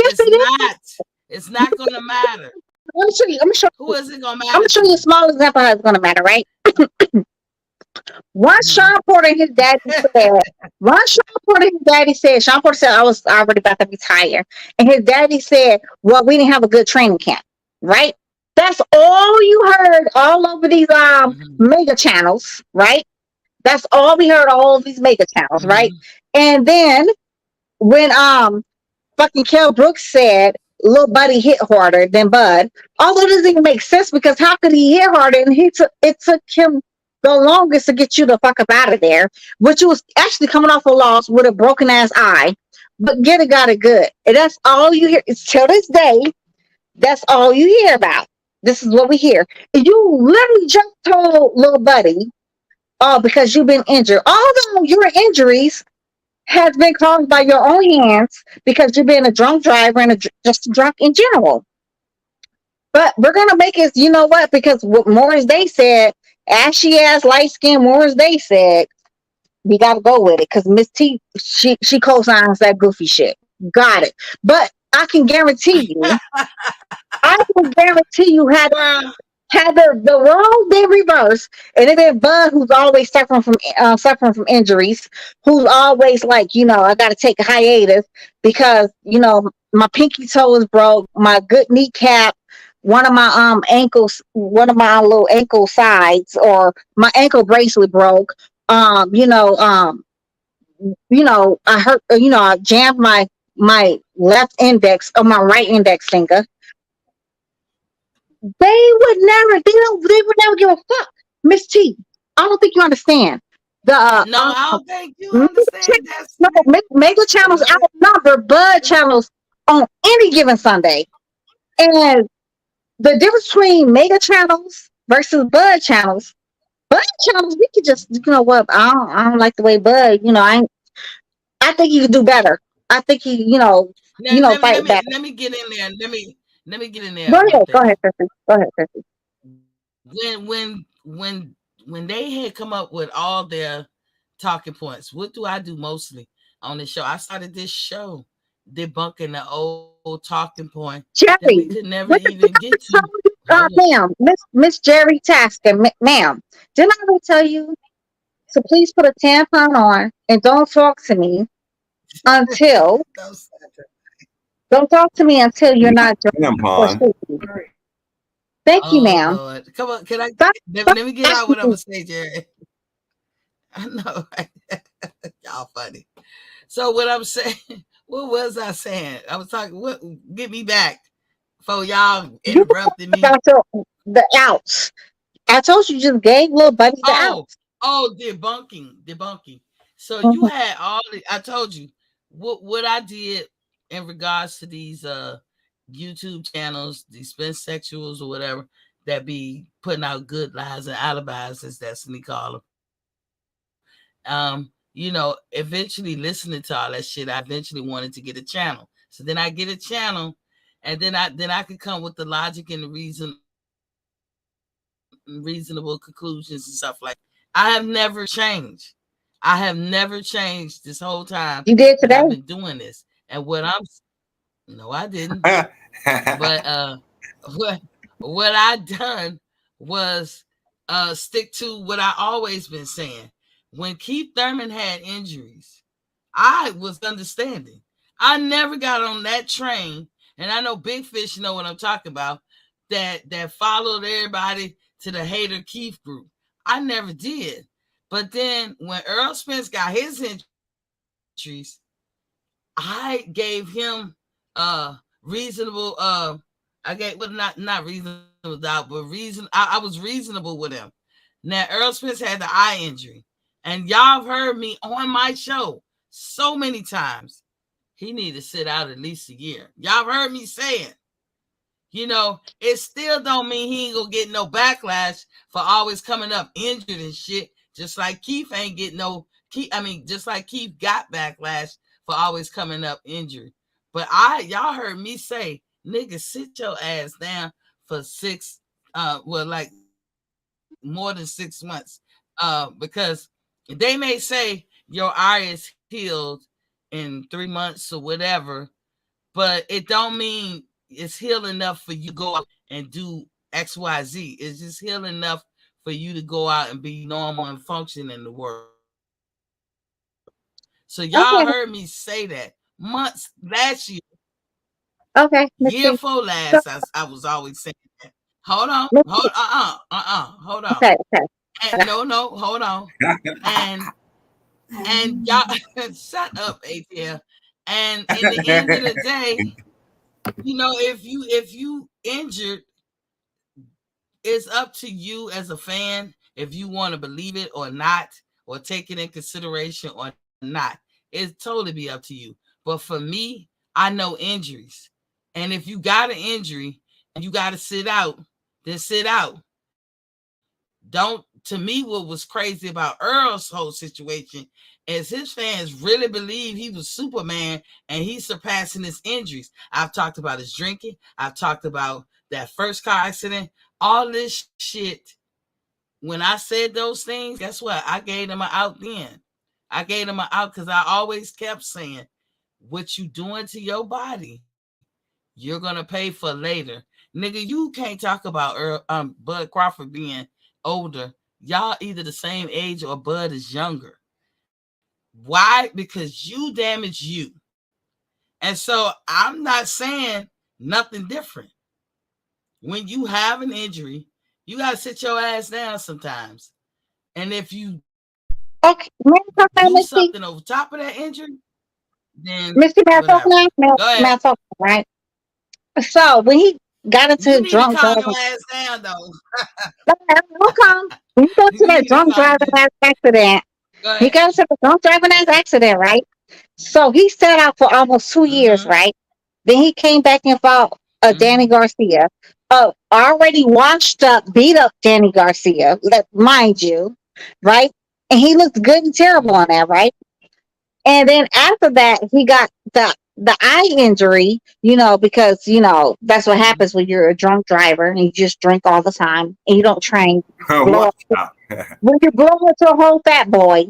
It's not gonna matter. Let me show you. Who is it gonna matter? I'm gonna show you a small example how it's gonna matter, right? Once Sean Porter and his daddy said, Sean Porter said, I was already about to retire. And his daddy said, well, we didn't have a good training camp, right? That's all you heard all over these mega channels, right? That's all we heard all these mega channels, right? And then when fucking Kel Brooks said Lil Buddy hit harder than Bud, although it doesn't even make sense because how could he hit harder and it took him the longest to get you the fuck up out of there, which was actually coming off a loss with a broken ass eye, but get it got it good. And that's all you hear. It's till this day, that's all you hear about. This is what we hear. And you literally just told Lil Buddy, oh, because you've been injured. Although your injuries has been caused by your own hands because you've been a drunk driver and just drunk in general. But we're gonna make it, you know what? Because what Morris Day said, ashy ass, light skinned Morris Day said, we gotta go with it because Miss T, she co-signs that goofy shit. Got it. But I can guarantee you, had the role been reversed, and it been Bud who's always suffering from injuries, who's always like, you know, I got to take a hiatus because, you know, my pinky toe is broke, my good kneecap, one of my ankles, one of my little ankle sides, or my ankle bracelet broke. I hurt. I jammed my left index or my right index finger. They would never give a fuck. Miss T, I don't think you understand. I don't think you understand that. Mega channels outnumber Bud channels on any given Sunday. And the difference between mega channels versus Bud channels, we could just, you know what, I don't like the way Bud, I think you could do better. I think fight better. Let me get in there. Let me get in there. Go ahead, Chrissy. When they had come up with all their talking points, what do I do mostly on the show? I started this show debunking the old talking point Jerry, that we could never even get to. Ma'am, Miss Jerry Tasker, ma'am, didn't I tell you to please put a tampon on and don't talk to me until don't talk to me until you're not drunk. Thank you, ma'am. Lord. Come on, can I let me get out what I'm gonna say, Jerry? I know, right? Y'all funny. So what I'm saying, what was I saying? I was talking. Get me back before y'all interrupted me. The outs. I told you just gave Lil Buddy the outs. Oh, debunking. So you had all the. I told you what I did in regards to these YouTube channels, these Spence sexuals or whatever that be putting out good lies and alibis, as Destiny call them. Eventually listening to all that shit, I eventually wanted to get a channel. So then I get a channel, and then I could come with the logic and the reasonable conclusions and stuff like that. I have never changed. This whole time. You did today. I've been doing this, and no, I didn't. But what I done was stick to what I always been saying. When Keith Thurman had injuries, I was understanding. I never got on that train, and I know Big Fish know what I'm talking about. That followed everybody to the hater Keith group. I never did. But then when Errol Spence got his injuries, I gave him reasonable. I gave not reasonable doubt, but reason. I was reasonable with him. Now Errol Spence had the eye injury, and y'all have heard me on my show so many times. He need to sit out at least a year. Y'all have heard me say it. It still don't mean he ain't gonna get no backlash for always coming up injured and shit. Just like Keith ain't get just like Keith got backlash for always coming up injured. But y'all heard me say, nigga, sit your ass down for more than 6 months. Because they may say your eye is healed in 3 months or whatever, but it don't mean it's healed enough for you to go out and do XYZ. It's just healed enough for you to go out and be normal and function in the world. So y'all heard me say that months last year. Okay. Year before last, I was always saying that. Hold on. Miss Hold T. hold on. Okay. And, no, hold on. And y'all shut up, ATL. And in the end of the day, if you injured, it's up to you as a fan if you want to believe it or not, or take it in consideration or not. It's totally be up to you. But for me, I know injuries. And if you got an injury and you got to sit out, then sit out. To me, what was crazy about Earl's whole situation is his fans really believe he was Superman and he's surpassing his injuries. I've talked about his drinking. I've talked about that first car accident. All this shit. When I said those things, guess what? I gave them an out then. I gave them an out because I always kept saying, what you doing to your body, you're going to pay for later. Nigga, you can't talk about Bud Crawford being older. Y'all either the same age or Bud is younger. Why? Because you damaged you. And so I'm not saying nothing different. When you have an injury, you got to sit your ass down sometimes. And if you do something over top of that injury, then Misty, right? So when he got into you drunk driving, driving, your ass down though. When he got to that drunk driving accident, he got into the drunk driving accident, right? So he set out for almost 2 years, right? Then he came back and fought Danny Garcia, already washed up, beat up Danny Garcia, mind you, right? And he looked good and terrible on that, right? And then after that, he got the eye injury, because that's what happens when you're a drunk driver and you just drink all the time and you don't train. Blow up, when you blow into a whole fat boy,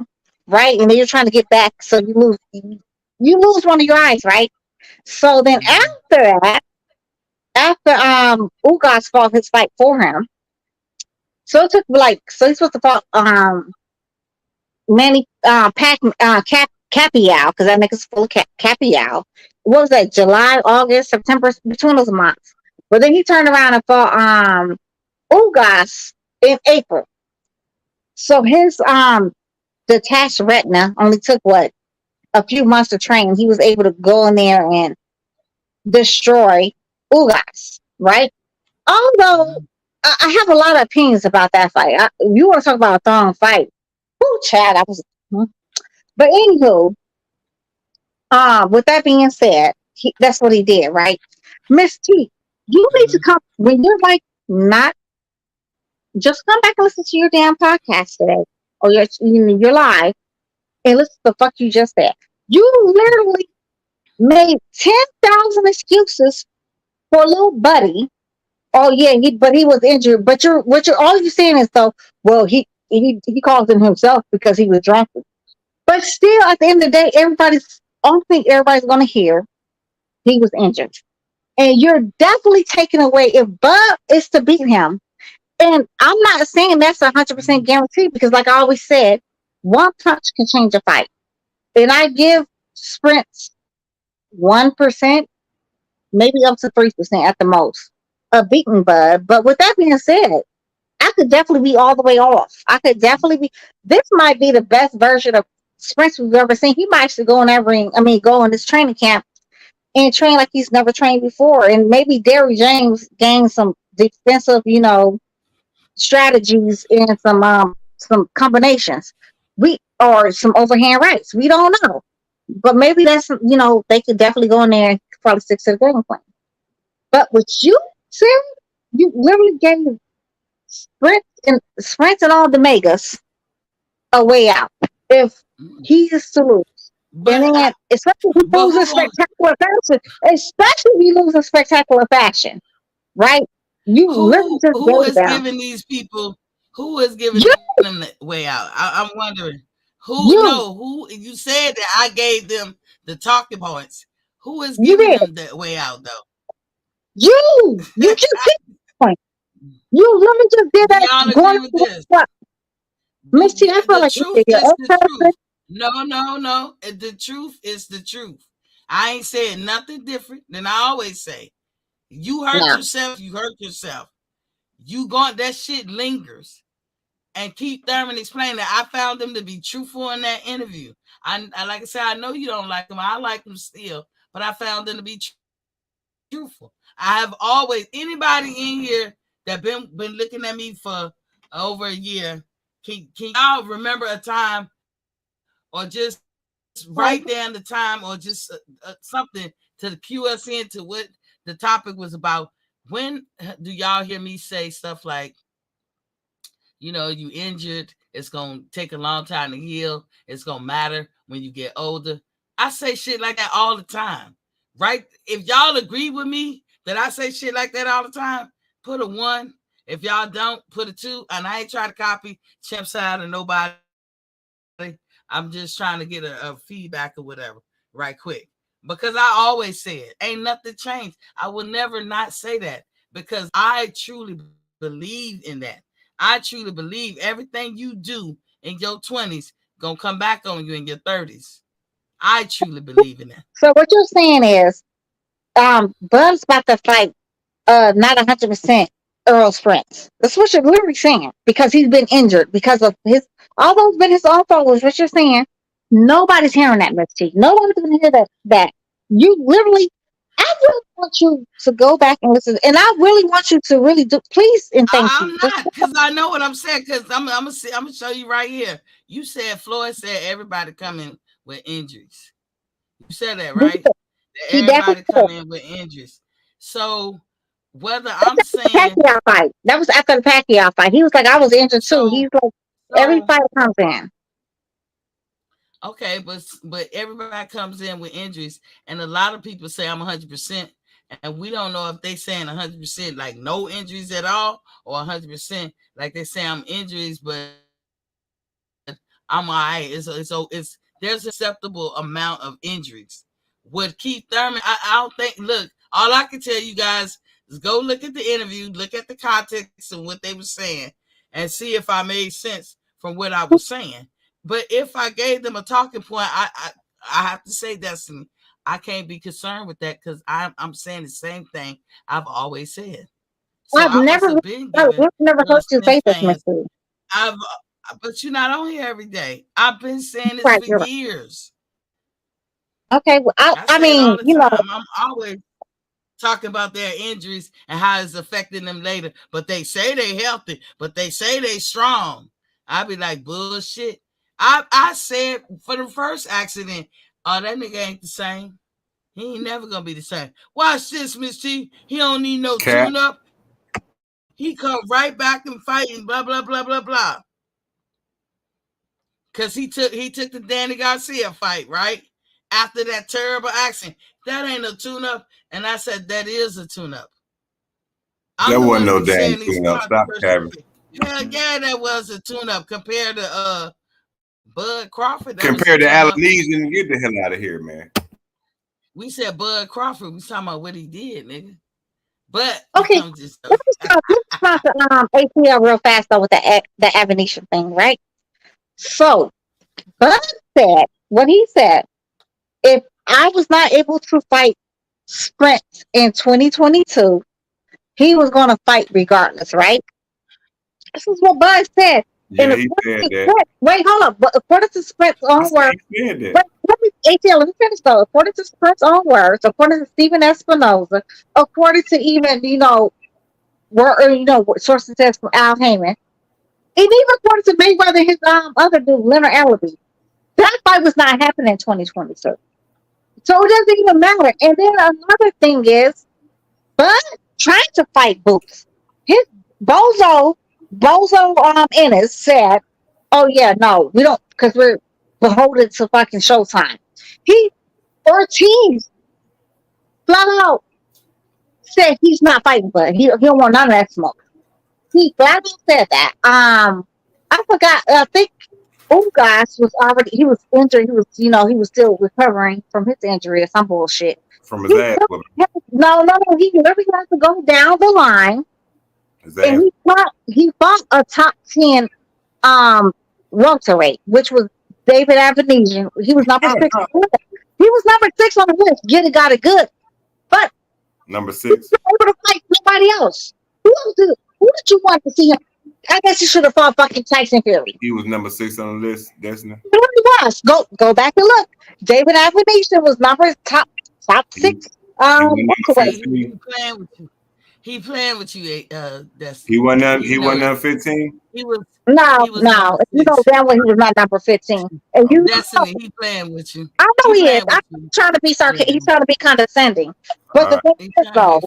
right? And then you're trying to get back, so you lose one of your eyes, right? So then after that, after Ugas fought his fight for him, so it took so he's supposed to fight Manny Capial, because that makes us full of Capial. What was that? July, August, September, between those months. But then he turned around and fought Ugas in April. So his detached retina only took a few months to train. He was able to go in there and destroy Ugas, right? Although I have a lot of opinions about that fight. You want to talk about a thong fight? Oh, Chad, I was. But anywho, with that being said, that's what he did, right? Miss T, you need to come when you're not just come back and listen to your damn podcast today, or your live, and listen to the fuck you just said. You literally made 10,000 excuses for little buddy. Oh yeah, but he was injured. But all you're saying is though, well, he caused it himself because he was drunk. But still, at the end of the day, everybody's going to hear he was injured, and you're definitely taking away if Bud is to beat him. And I'm not saying that's 100% guaranteed because, like I always said, one punch can change a fight. And I give sprints 1%, maybe up to 3% at the most, of beating Bud. But with that being said, I could definitely be all the way off. I could definitely be. This might be the best version of sprints we've ever seen. He might actually go in that ring. Go in this training camp and train like he's never trained before. And maybe Derrick James gains some defensive, strategies and some combinations. Or some overhand rights. We don't know. But maybe that's they could definitely go in there and probably stick to the game plan. But what you said, you literally gave sprints and all the megas a way out if he is to lose. And then, especially if he loses spectacular fashion, right? Who is giving these people? Who is giving them the way out? I'm wondering. Who you said that I gave them the talking points. Who is giving them the way out though? You just point. You literally just did that. Going with this. Misty, I feel like truth is the truth. No. The truth is the truth. I ain't saying nothing different than I always say. You hurt yourself. You hurt yourself. that shit lingers. And Keith Thurman explained that I found him to be truthful in that interview. I like I said, I know you don't like him. I like him still, but I found him to be truthful. I have always, anybody in here that been looking at me for over a year, can y'all remember a time, or just write down the time, or just something to cue us into what the topic was about? When do y'all hear me say stuff like, you injured, it's gonna take a long time to heal, it's gonna matter when you get older? I say shit like that all the time, right? If y'all agree with me that I say shit like that all the time, put a 1. If y'all don't, put a 2. And I ain't trying to copy Chimp Side or nobody. I'm just trying to get a feedback or whatever right quick, because I always say it. Ain't nothing changed. I will never not say that, because I truly believe in that. I truly believe everything you do in your 20s gonna come back on you in your 30s. I truly believe in that. So what you're saying is, Buzz about to fight not 100% Errol Spence. That's what you're literally saying, because he's been injured because of although it's been his own fault. What you're saying, nobody's hearing that, Miss T. Nobody's gonna hear that. You literally, I really want you to go back and listen, and I really want you to really do, please and thank you. I'm not, because I know what I'm saying, because I'm gonna show you right here. You said Floyd said everybody coming with injuries. You said that, right? Everybody come in with injuries. So whether I'm saying Pacquiao fight, that was after the Pacquiao fight. He was like, I was injured too. He's like, every fight comes in. Okay, but everybody comes in with injuries, and a lot of people say I'm 100%, and we don't know if they saying 100% like no injuries at all, or 100% like they say I'm injuries, but I'm all right. It's there's acceptable amount of injuries. With Keith Thurman, I don't think. Look, all I can tell you guys is go look at the interview, look at the context and what they were saying, and see if I made sense from what I was saying. But if I gave them a talking point, I have to say, Destiny, I can't be concerned with that, because I'm saying the same thing I've always said. So I've never heard you say this, Miss T. But you're not on here every day. I've been saying this for years. Okay, well, I mean, you know, I'm always talking about their injuries and how it's affecting them later. But they say they healthy, but they say they strong. I be like, bullshit. I said for the first accident, that nigga ain't the same. He ain't never gonna be the same. Watch this, Miss T. He don't need no tune up. He come right back and fighting, blah blah blah blah blah. Cause he took the Danny Garcia fight right after that terrible accident. That ain't no tune up, and I said that is a tune up. That wasn't no damn tune up. Stop, Kevin. Hell yeah, that was a tune up compared to Bud Crawford. Compared to Albanese, get the hell out of here, man. We said Bud Crawford. We talking about what he did, nigga. But okay, let's talk ATL real fast though with the Avenetian thing, right? So Bud said what he said. If I was not able to fight Sprint in 2022, he was going to fight regardless, right? This is what Bud said. Yeah, he said that. Wait, hold up. But according to Sprint's own words, ATL, let me finish though. According to Sprint's own words, according to Stephen Espinoza, according to even sources says from Al Heyman, and even according to Mayweather, his other dude, Leonard Allaby, that fight was not happening in 2022. So it doesn't even matter. And then another thing is, Bud trying to fight Boots. His Bozo Ennis said, "Oh yeah, no, we don't, because we're beholden to fucking Showtime." Ortiz flat out said he's not fighting Bud. He don't want none of that smoke. He flat out said that. I forgot. I think Ugas he was injured. He was still recovering from his injury or some bullshit. From his ass. No. He literally has to go down the line. And he fought a top 10 welterweight, which was David Avenesian. He was number 6. He was number 6 on the list. Got it good. But number 6. he was able to fight nobody else. Who the would you want to see him? I guess he should have fought fucking Tyson Fury. He was number 6 on the list, Destiny. He really was. Go back and look. David Affirmation was number top 6. He playing with you. He playing with you, Destiny. He won number 15. He was no. You know damn well he was not number 15. And you Destiny, he playing with you. I know he is. I'm trying to be sarcastic. He's trying to be condescending. But the thing is, though,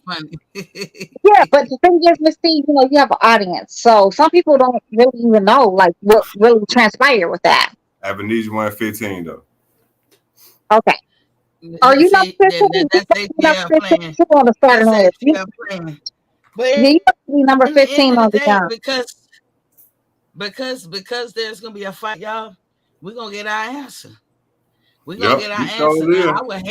yeah. But the thing is, Miss T, you know, you have an audience, so some people don't really even know like what really transpired with that. Avenige won 15 though. Okay. Are you not 15? That's ATL playing. On the starting list. But you have to be number 15 on the down. Because there's gonna be a fight, y'all. We're gonna get our answer. We're gonna get our answer. Now, I would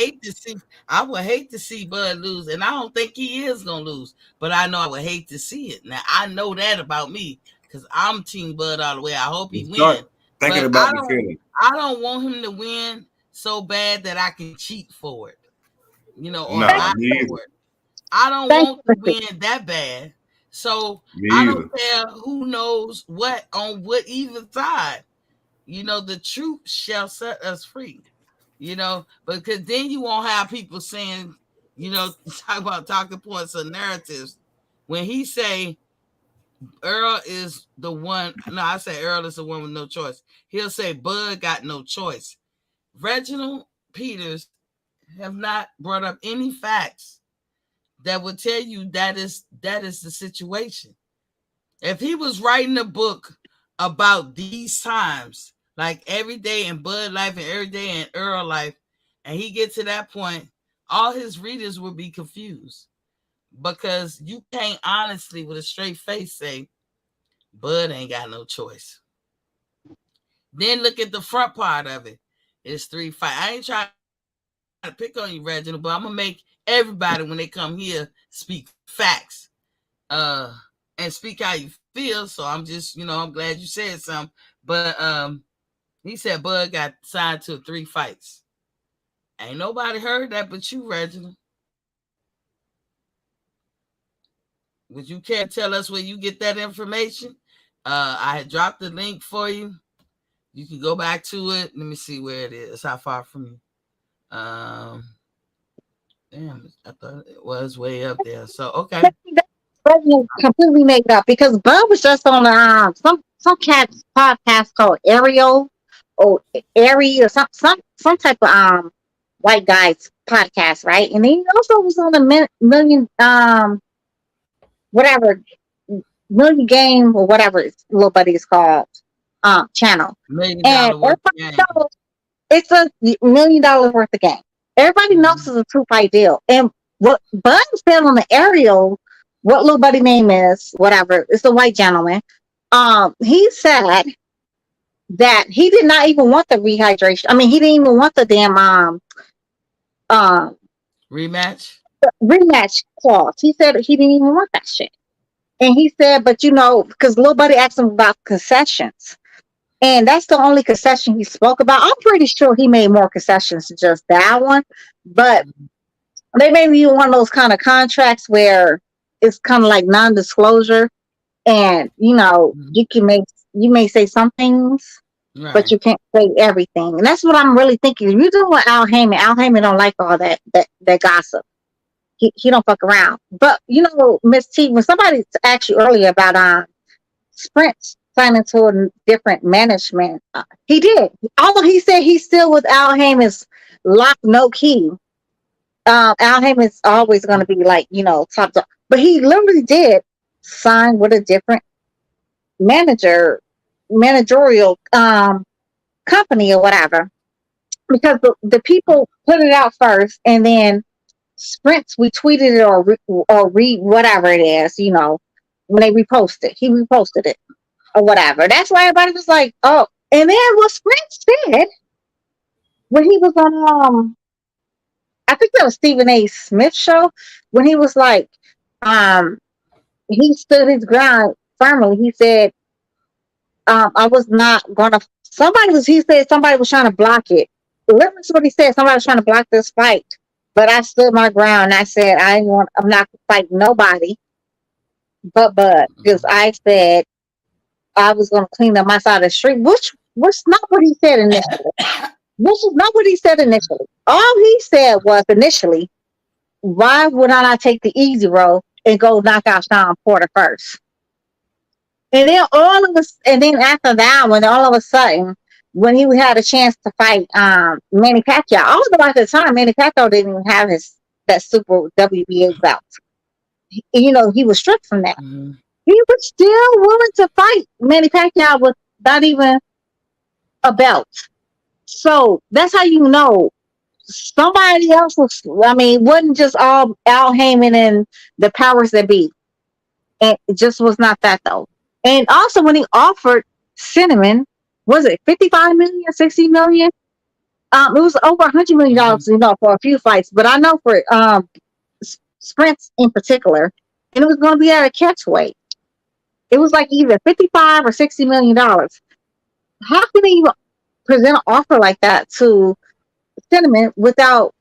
hate to see Bud lose, and I don't think he is gonna lose. But I know I would hate to see it. Now I know that about me because I'm Team Bud all the way. I hope he wins. Thinking about the feeling. I don't want him to win so bad that I can cheat for it, you know, or lie for it. I don't want to win that bad. So I don't care who knows what on what either side. You know, the truth shall set us free. You know, because then you won't have people saying, you know, talk about talking points or narratives. When he say Earl is the one, no, I say Earl is the one with no choice. He'll say Bud got no choice. Reginald Peters have not brought up any facts that would tell you that is the situation. If he was writing a book about these times, like every day in Bud life and every day in Earl life, and he gets to that point, all his readers would be confused because you can't honestly with a straight face say Bud ain't got no choice. Then look at the front part of it. It's 3 fights. I ain't trying to pick on you, Reginald, but I'm gonna make everybody when they come here speak facts and speak how you feel. So I'm just, you know, I'm glad you said something. But he said Bud got signed to 3 fights. Ain't nobody heard that but you, Reginald. Would you care to tell us where you get that information? I had dropped the link for you. You can go back to it. Let me see where it is. How far from you? Damn, I thought it was way up there. So okay. Completely made up because Bud was just on some cat's podcast called Ariel or Ari or some type of white guy's podcast, right? And he also was on a million game or whatever little buddy is called channel. And everybody knows it's $1 million worth of game. Everybody knows it's a 2-fight deal. And what Bud said on the Ariel, what little buddy name is, whatever, it's a white gentleman. He said that he did not even want the rehydration. I mean, he didn't even want the damn rematch clause. He said he didn't even want that shit. And he said, but you know, because little buddy asked him about concessions. And that's the only concession he spoke about. I'm pretty sure he made more concessions than just that one. But they may be one of those kind of contracts where it's kind of like non-disclosure. And, you know, you may say some things, right, but you can't say everything. And that's what I'm really thinking. You're doing with Al Heyman don't like all that gossip. He don't fuck around. But, you know, Miss T, when somebody asked you earlier about Sprint signing to a different management, he did. Although he said he's still with Al Heyman's lock, no key. Al Heyman's always going to be like, you know, top. But he literally did sign with a different managerial company or whatever. Because the people put it out first, and then Sprints, we tweeted it or read whatever it is, you know, when they reposted. He reposted it or whatever. That's why everybody was like, oh. And then what Sprints said when he was on I think that was Stephen A. Smith's show, when he was like, he stood his ground firmly. He said, I was not gonna he said somebody was trying to block it. Literally what he said, somebody was trying to block this fight. But I stood my ground and I said, I'm not gonna fight nobody but because I said I was going to clean up my side of the street, which was not what he said initially. Which is not what he said initially. All he said was initially, why would I not take the easy road and go knock out Sean Porter first? And then and then after that, when all of a sudden, when he had a chance to fight Manny Pacquiao, although at the time Manny Pacquiao didn't even have that super WBA belt, he was stripped from that. Mm-hmm. He was still willing to fight Manny Pacquiao with not even a belt. So that's how you know somebody else was. I mean, it wasn't just all Al Heyman and the powers that be. It just was not that though. And also, when he offered Cinnamon, was it 55 million, 60 million? It was over $100 million, for a few fights. But I know for Sprints in particular, and it was going to be at a catchweight. It was like either 55 or $60 million. How can they even present an offer like that to Cinnamon without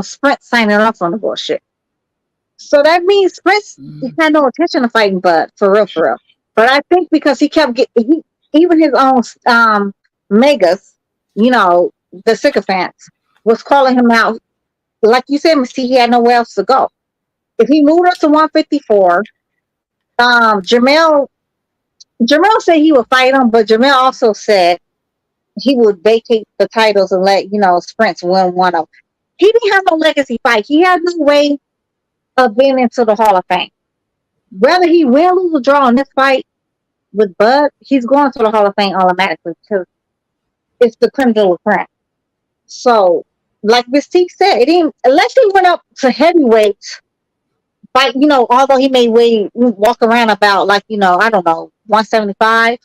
Sprint signing off on the bullshit? So that means Spence had no intention of fighting Bud for real. But I think because he kept getting even his own megas, the sycophants, was calling him out. Like you said, he had nowhere else to go. If he moved up to 154, Jamel said he would fight him, but Jamel also said he would vacate the titles and let Sprints win one of them. He didn't have no legacy fight. He had no way of being into the Hall of Fame. Whether he win, lose, or draw in this fight with Bud, he's going to the Hall of Fame automatically because it's the creme de la creme. So, like Miss T said, it didn't unless he went up to heavyweight. But although he may walk around about I don't know, 175,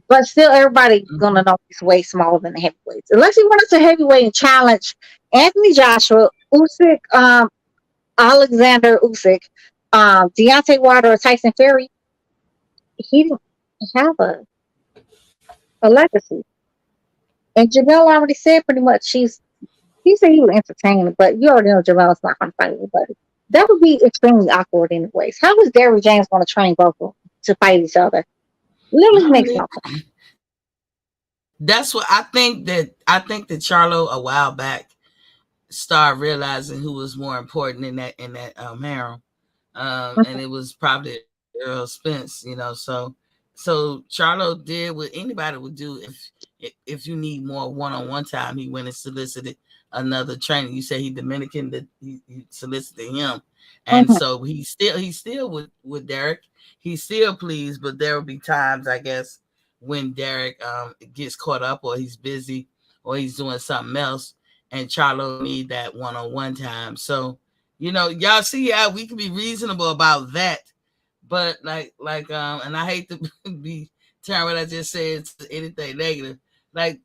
but still everybody's gonna know he's way smaller than the heavyweights. Unless he went up to heavyweight and challenged Anthony Joshua, Usyk, Alexander Usyk, Deontay Wilder, or Tyson Fury, he didn't have a legacy. And Jamel already said pretty much he said he would entertain, but you already know Jamel's not going to fight anybody. That would be extremely awkward anyways. How is Derrick James going to train both of them to fight each other? Literally makes no sense. That's what I think that Charlo a while back started realizing who was more important in that harem. And it was probably Errol Spence, so Charlo did what anybody would do if you need more one-on-one time. He went and solicited another trainer. You say he Dominican, that he solicited him, and so he still with Derrick. He's still pleased, but there will be times, I guess, when Derrick gets caught up, or he's busy, or he's doing something else, and Charlo need that one-on-one time. So y'all see how we can be reasonable about that. But and I hate to be telling what I just said to anything negative. I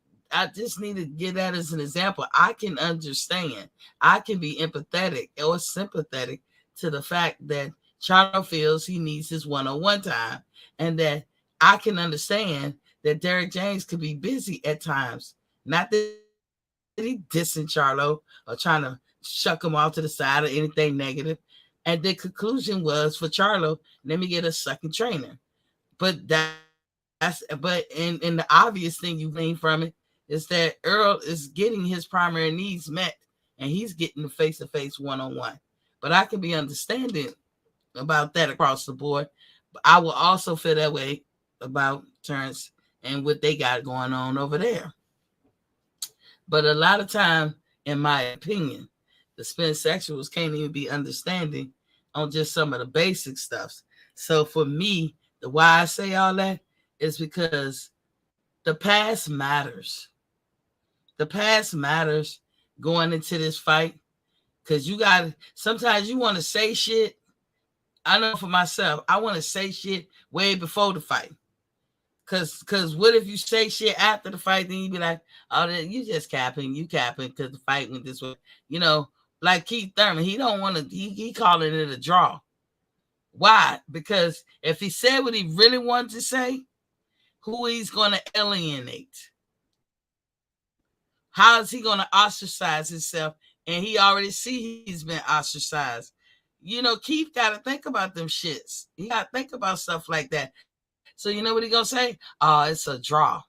just need to give that as an example. I can understand. I can be empathetic or sympathetic to the fact that Charlo feels he needs his one-on-one time, and that I can understand that Derrick James could be busy at times. Not that he dissing Charlo or trying to shuck him off to the side or anything negative. And the conclusion was for Charlo, let me get a second trainer. But in the obvious thing you glean from it is that Earl is getting his primary needs met, and he's getting the face-to-face one-on-one. But I can be understanding about that across the board. But I will also feel that way about Terence and what they got going on over there. But a lot of time, in my opinion, the Spenceexuals can't even be understanding on just some of the basic stuff. So for me, the why I say all that is because the past matters. The past matters going into this fight, because sometimes you want to say shit. I know for myself, I want to say shit way before the fight. Cause what if you say shit after the fight, then you be like, oh, you just capping, because the fight went this way. Like Keith Thurman, he don't want to, he calling it a draw. Why? Because if he said what he really wanted to say, who he's going to alienate? How is he going to ostracize himself? And he already see he's been ostracized. Keith got to think about them shits. He got to think about stuff like that. So you know what he gonna say? Oh, it's a draw.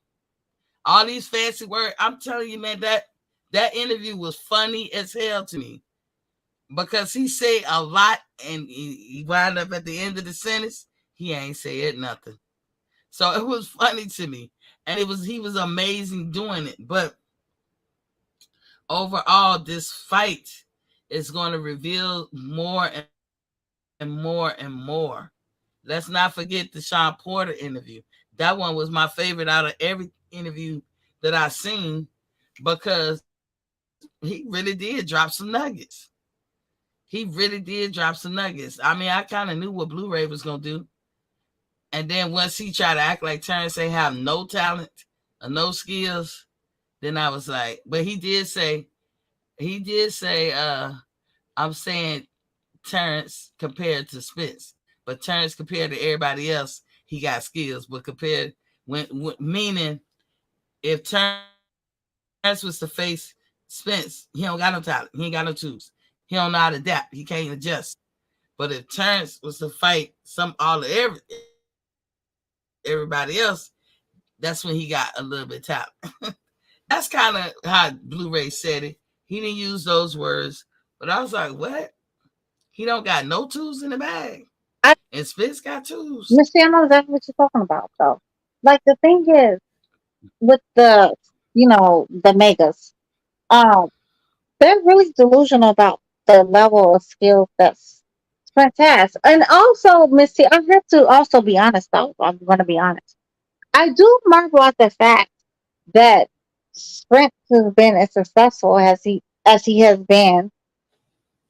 All these fancy words. I'm telling you, man, that interview was funny as hell to me because he said a lot and he wound up at the end of the sentence. He ain't said nothing. So it was funny to me, and he was amazing doing it. But overall, this fight is going to reveal more and more and more. Let's not forget the Sean Porter interview. That one was my favorite out of every interview that I've seen because he really did drop some nuggets. He really did drop some nuggets. I mean, I kind of knew what Blu-ray was going to do. And then once he tried to act like Terrence ain't have no talent or no skills, then I was like, but he did say, I'm saying Terrence compared to Spence. But Terrence compared to everybody else, he got skills. But compared, meaning if Terrence was to face Spence, he don't got no talent. He ain't got no tools. He don't know how to adapt. He can't adjust. But if Terrence was to fight everybody else, that's when he got a little bit talent. That's kind of how Blu-ray said it. He didn't use those words. But I was like, what? He don't got no tools in the bag. And Spence got tools. Missy, I know exactly what you're talking about, though. Like, the thing is, with the megas, they're really delusional about the level of skills that Spence has. And also, Missy, I have to also be honest, though. I'm going to be honest. I do marvel at the fact that Spence has been as successful as he has been,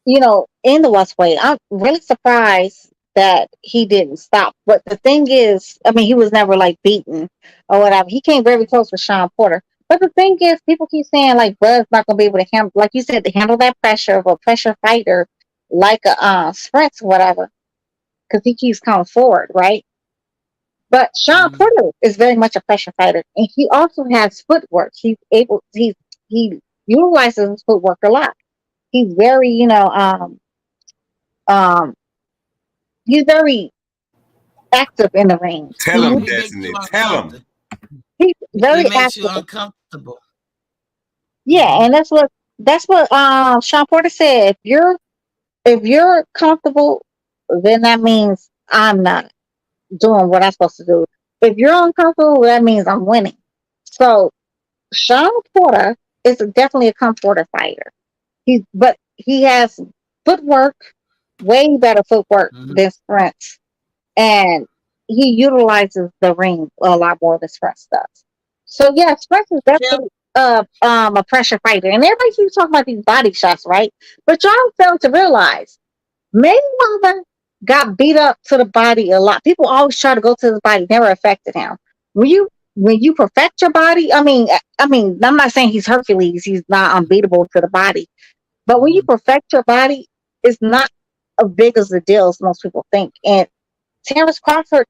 in the West Way. I'm really surprised that he didn't stop. But the thing is, I mean, he was never like beaten or whatever. He came very close with Sean Porter. But the thing is, people keep saying like Bud's not gonna be able to handle, like you said, to handle that pressure of a pressure fighter like a Spence or whatever, because he keeps coming forward, right? But Sean Porter is very much a pressure fighter, and he also has footwork. He utilizes his footwork a lot. He's very, he's very active in the ring. Tell him, Destiny. Tell him. He's very makes active. You uncomfortable. Yeah, and that's what Sean Porter said. If you're comfortable, then that means I'm not doing what I'm supposed to do. If you're uncomfortable, that means I'm winning. So Sean Porter is definitely a comforter fighter. But he has footwork, way better footwork than Spence, and he utilizes the ring a lot more than Spence does. So yeah, Spence is definitely a pressure fighter, and everybody keeps talking about these body shots, right? But y'all fail to realize Mayweather got beat up to the body a lot. People always try to go to his body, never affected him. When you perfect your body, I mean, I'm not saying he's Hercules, he's not unbeatable to the body. But when you perfect your body, it's not as big as the deal as most people think. And Terence Crawford,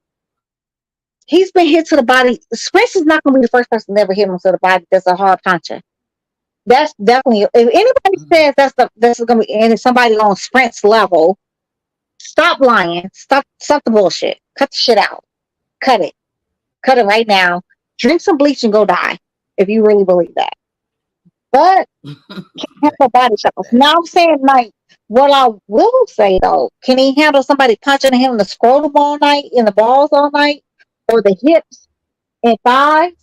he's been hit to the body. Spence is not going to be the first person to ever hit him to the body. That's a hard puncher. That's definitely, if anybody says that's going to be, and it's somebody on Spence level, stop lying. Stop the bullshit. Cut the shit out. Cut it right now. Drink some bleach and go die if you really believe that. But can't handle body shots. Now I'm saying, like, what I will say though, can he handle somebody punching him in the scrotum all night, in the balls all night, or the hips and thighs,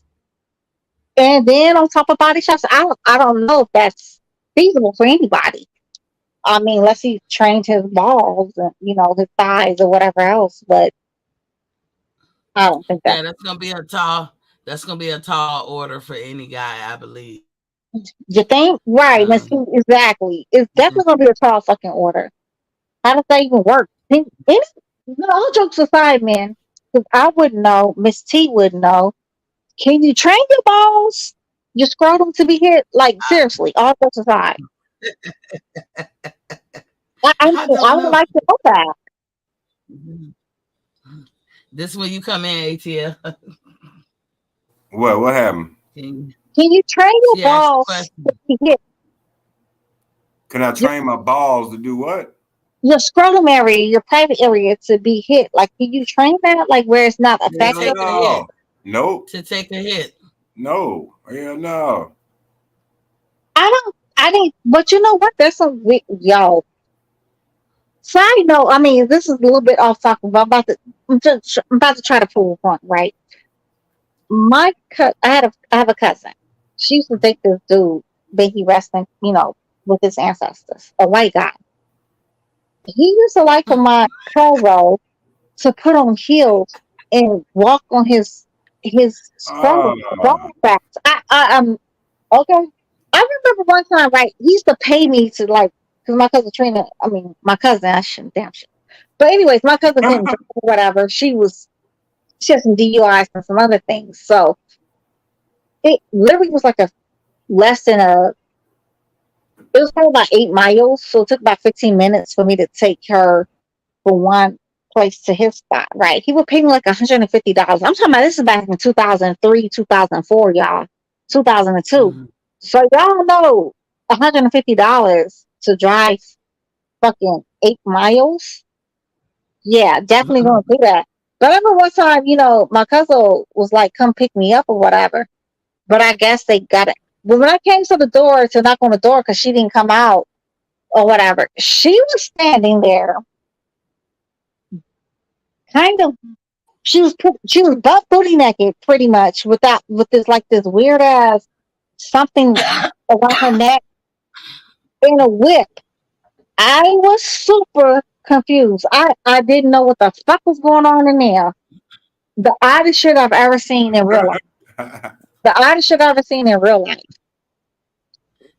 and then on top of body shots? I don't know if that's feasible for anybody. I mean, unless he trained his balls and his thighs or whatever else, but I don't think that. Yeah, that's gonna be a tall order for any guy, I believe. You think? Right, exactly. It's definitely gonna be a tall fucking order. How does that even work? All jokes aside, man, because I wouldn't know, Miss T wouldn't know. Can you train your balls, your scrotum to be hit? Like, seriously, all jokes aside. I would like to know that. This is when you come in, ATL. What happened? Can you train your balls to be hit? Can I train my balls to do what? your scrotum area, your private area to be hit. Like, can you train that? Like, where it's not affected? No. Nope. To take a hit. No. Hell no. I didn't, but you know what? There's some, y'all. Side note, I mean, this is a little bit off topic, but I'm about to try to prove a point, right? I have a cousin. She used to date this dude, but he resting, with his ancestors, a white guy. He used to like for my co to put on heels and walk on his scrotum backs. Okay. I remember one time, right? He used to pay me to because my cousin Trina, my cousin, I shouldn't damn shit. But anyways, my cousin couldn't drive or whatever. She had some DUIs and some other things. So it literally was like it was probably about 8 miles. So it took about 15 minutes for me to take her from one place to his spot, right? He would pay me like $150. I'm talking about this is back in 2003, 2004, y'all. 2002. Mm-hmm. So y'all know $150 to drive fucking 8 miles. Yeah, definitely gonna do that. But I remember one time, my cousin was like, come pick me up or whatever. But I guess they got it. But when I came to the door to knock on the door because she didn't come out or whatever, she was standing there kind of, she was butt booty naked pretty much with this weird ass something around her neck in a whip. I was super confused. I didn't know what the fuck was going on in there. The oddest shit I've ever seen in real life. The oddest shit I've ever seen in real life.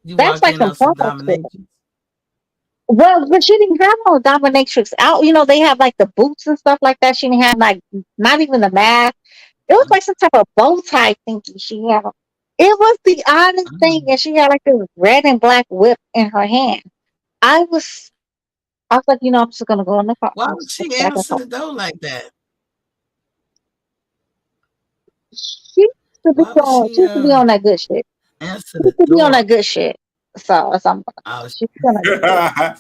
That's like some dominatrix. Well, but she didn't have no dominatrix out. They have like the boots and stuff like that. She didn't have like not even the mask. It was like some type of bow tie thingy she had. It was the oddest thing, and she had like this red and black whip in her hand. I was like, I'm just gonna go in the car. Why would she answer the door like that? She used to be on that good shit. Answer the door. Be on that good shit. So I'm. She's gonna. Yeah.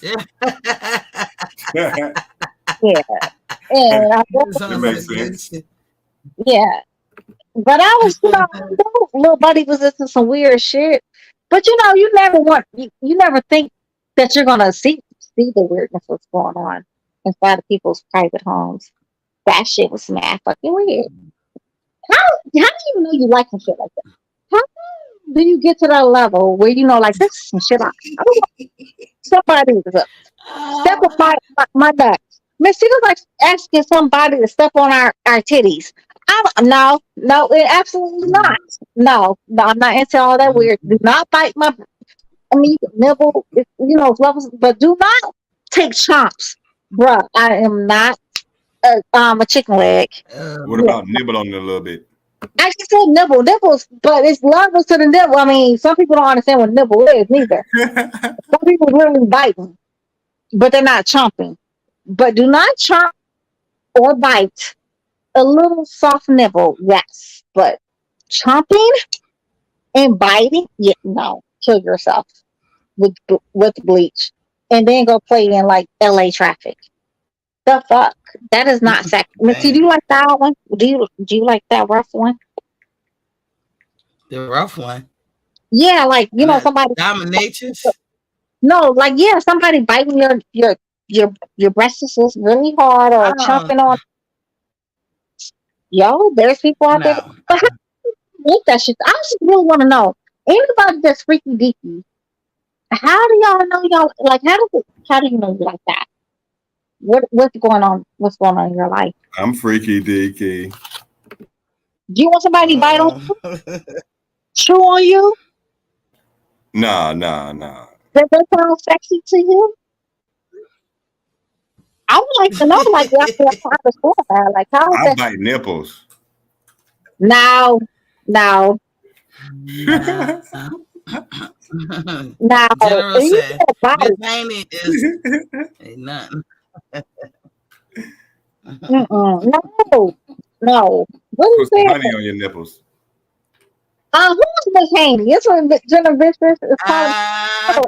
That makes sense. Yeah. But I was, little buddy was into some weird shit. But you never think that you're gonna see the weirdness what's going on inside of people's private homes. That shit was mad fucking weird. How do you know you like some shit like that? How do you get to that level where like this is some shit somebody step on my nuts? Miss, she was like asking somebody to step on our titties. No, absolutely not. No, I'm not into all that weird. Do not bite my. You can nibble, levels, but do not take chomps, bruh. I am not a chicken leg. What about nibble on it a little bit? I just said nibbles, but it's levels to the nibble. Some people don't understand what nibble is neither. Some people really biting, but they're not chomping. But do not chomp or bite. A little soft nibble, yes, but chomping and biting, no, kill yourself with bleach, and then go play in like LA traffic. The fuck, that is not sex. Missy, do you like that one? Do you like that rough one? The rough one. Yeah, like somebody dominatrix. No, like somebody biting your breasts is really hard or chomping on. Yo, there's people out there that make that shit. I just really want to know anybody that's freaky deaky. How do y'all know y'all like? How do you know you like that? What's going on? What's going on in your life? I'm freaky deaky. Do you want somebody to bite on you? Chew on you? Nah. Does that sound sexy to you? I would like to know, like, how I bite nipples. No. Now, General said, Miss Haney is ain't nothing. No. What Put some honey on your nipples. Who's Miss Haney? It's what General Business is called.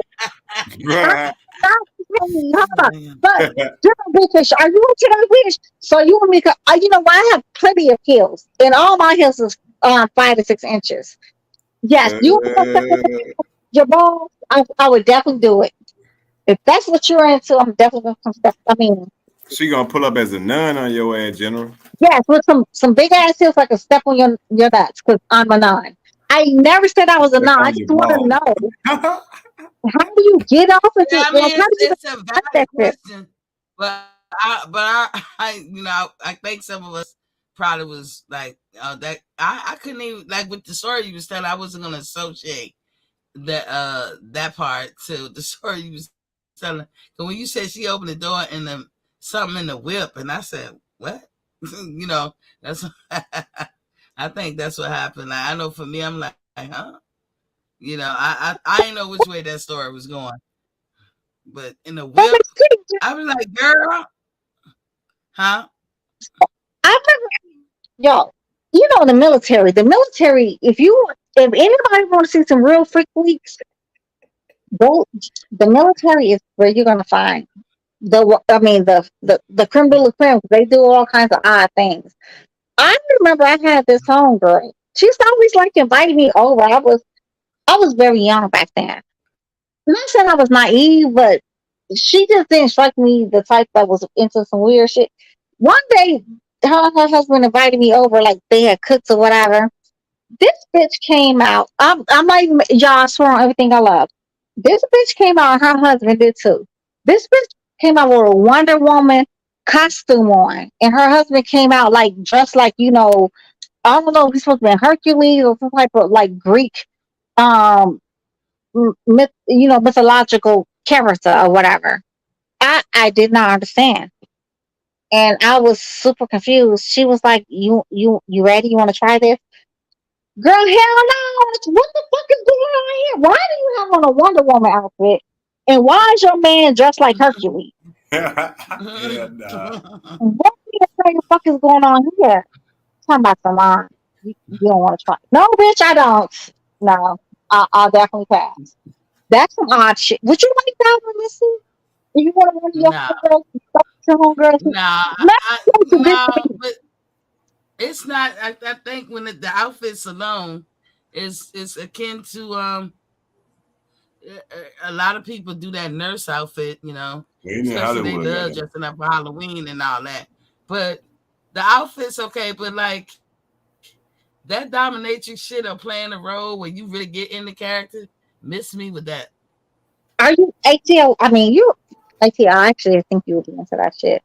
But different big fish. Are you into that fish? So you want me to? You know what? I have plenty of heels, and all my heels is 5 to 6 inches. Yes, you want to step on your balls? I would definitely do it. If that's what you're into, I'm definitely gonna come step. I mean, she gonna pull up as a nun on your ass, General. yes, with some big ass heels, so I can step on your nuts because I'm a nun. I never said I was a Step nun. I on just your want to balls. know how do you get off into Yeah, I like mean, how do you it's a get that valid shit? question, but you know, I think some of us probably was like that. I couldn't even like with the story you was telling. I wasn't gonna associate that part to the story you was telling. Because when you said she opened the door and something in the whip, and I said, "What?" You know, that's. I think that's what happened. Like, I know for me, I'm like, huh? You know, I didn't know which way that story was going, but in the Well, whip, I was like, "Girl, huh?" I remember, y'all. You know, the military. If anybody want to see some real freak weeks, go. The military is where you're gonna find I mean, the creme de la creme. They do all kinds of odd things. I remember I had this homegirl. She's always like inviting me over. I was very young back then. Not saying I was naive, but she just didn't strike me the type that was into some weird shit. One day, her husband invited me over, like they had cooked or whatever. This bitch came out. I'm not even, y'all, I swear on everything I love. This bitch came out, and her husband did too. This bitch came out with a Wonder Woman costume on, and her husband came out like dressed like, I don't know if he's supposed to be Hercules or some type of like Greek um mythological character or whatever. I did not understand. And I was super confused. She was like, You ready? You want to try this? Girl, hell no. What the fuck is going on here? Why do you have on a Wonder Woman outfit? And why is your man dressed like Hercules? Yeah, nah. What the fuck is going on here? Talking about some you don't want to try. No, bitch, I don't. No. I'll definitely pass. That's some odd shit. Would you like that one, Missy? Do you want to run your Nah, homegirls and talk to homegirls? nah, Let me go to no, this. but it's not. I think when the outfits alone is akin to a lot of people do that nurse outfit, you know, We ain't in especially they Hollywood, love goddamn. dressing up for Halloween and all that. But the outfit's okay, but like that dominatrix shit of playing a role where you really get in the character, miss me with that. Are you ATL? I mean, you ATL. I actually think you would be into that shit.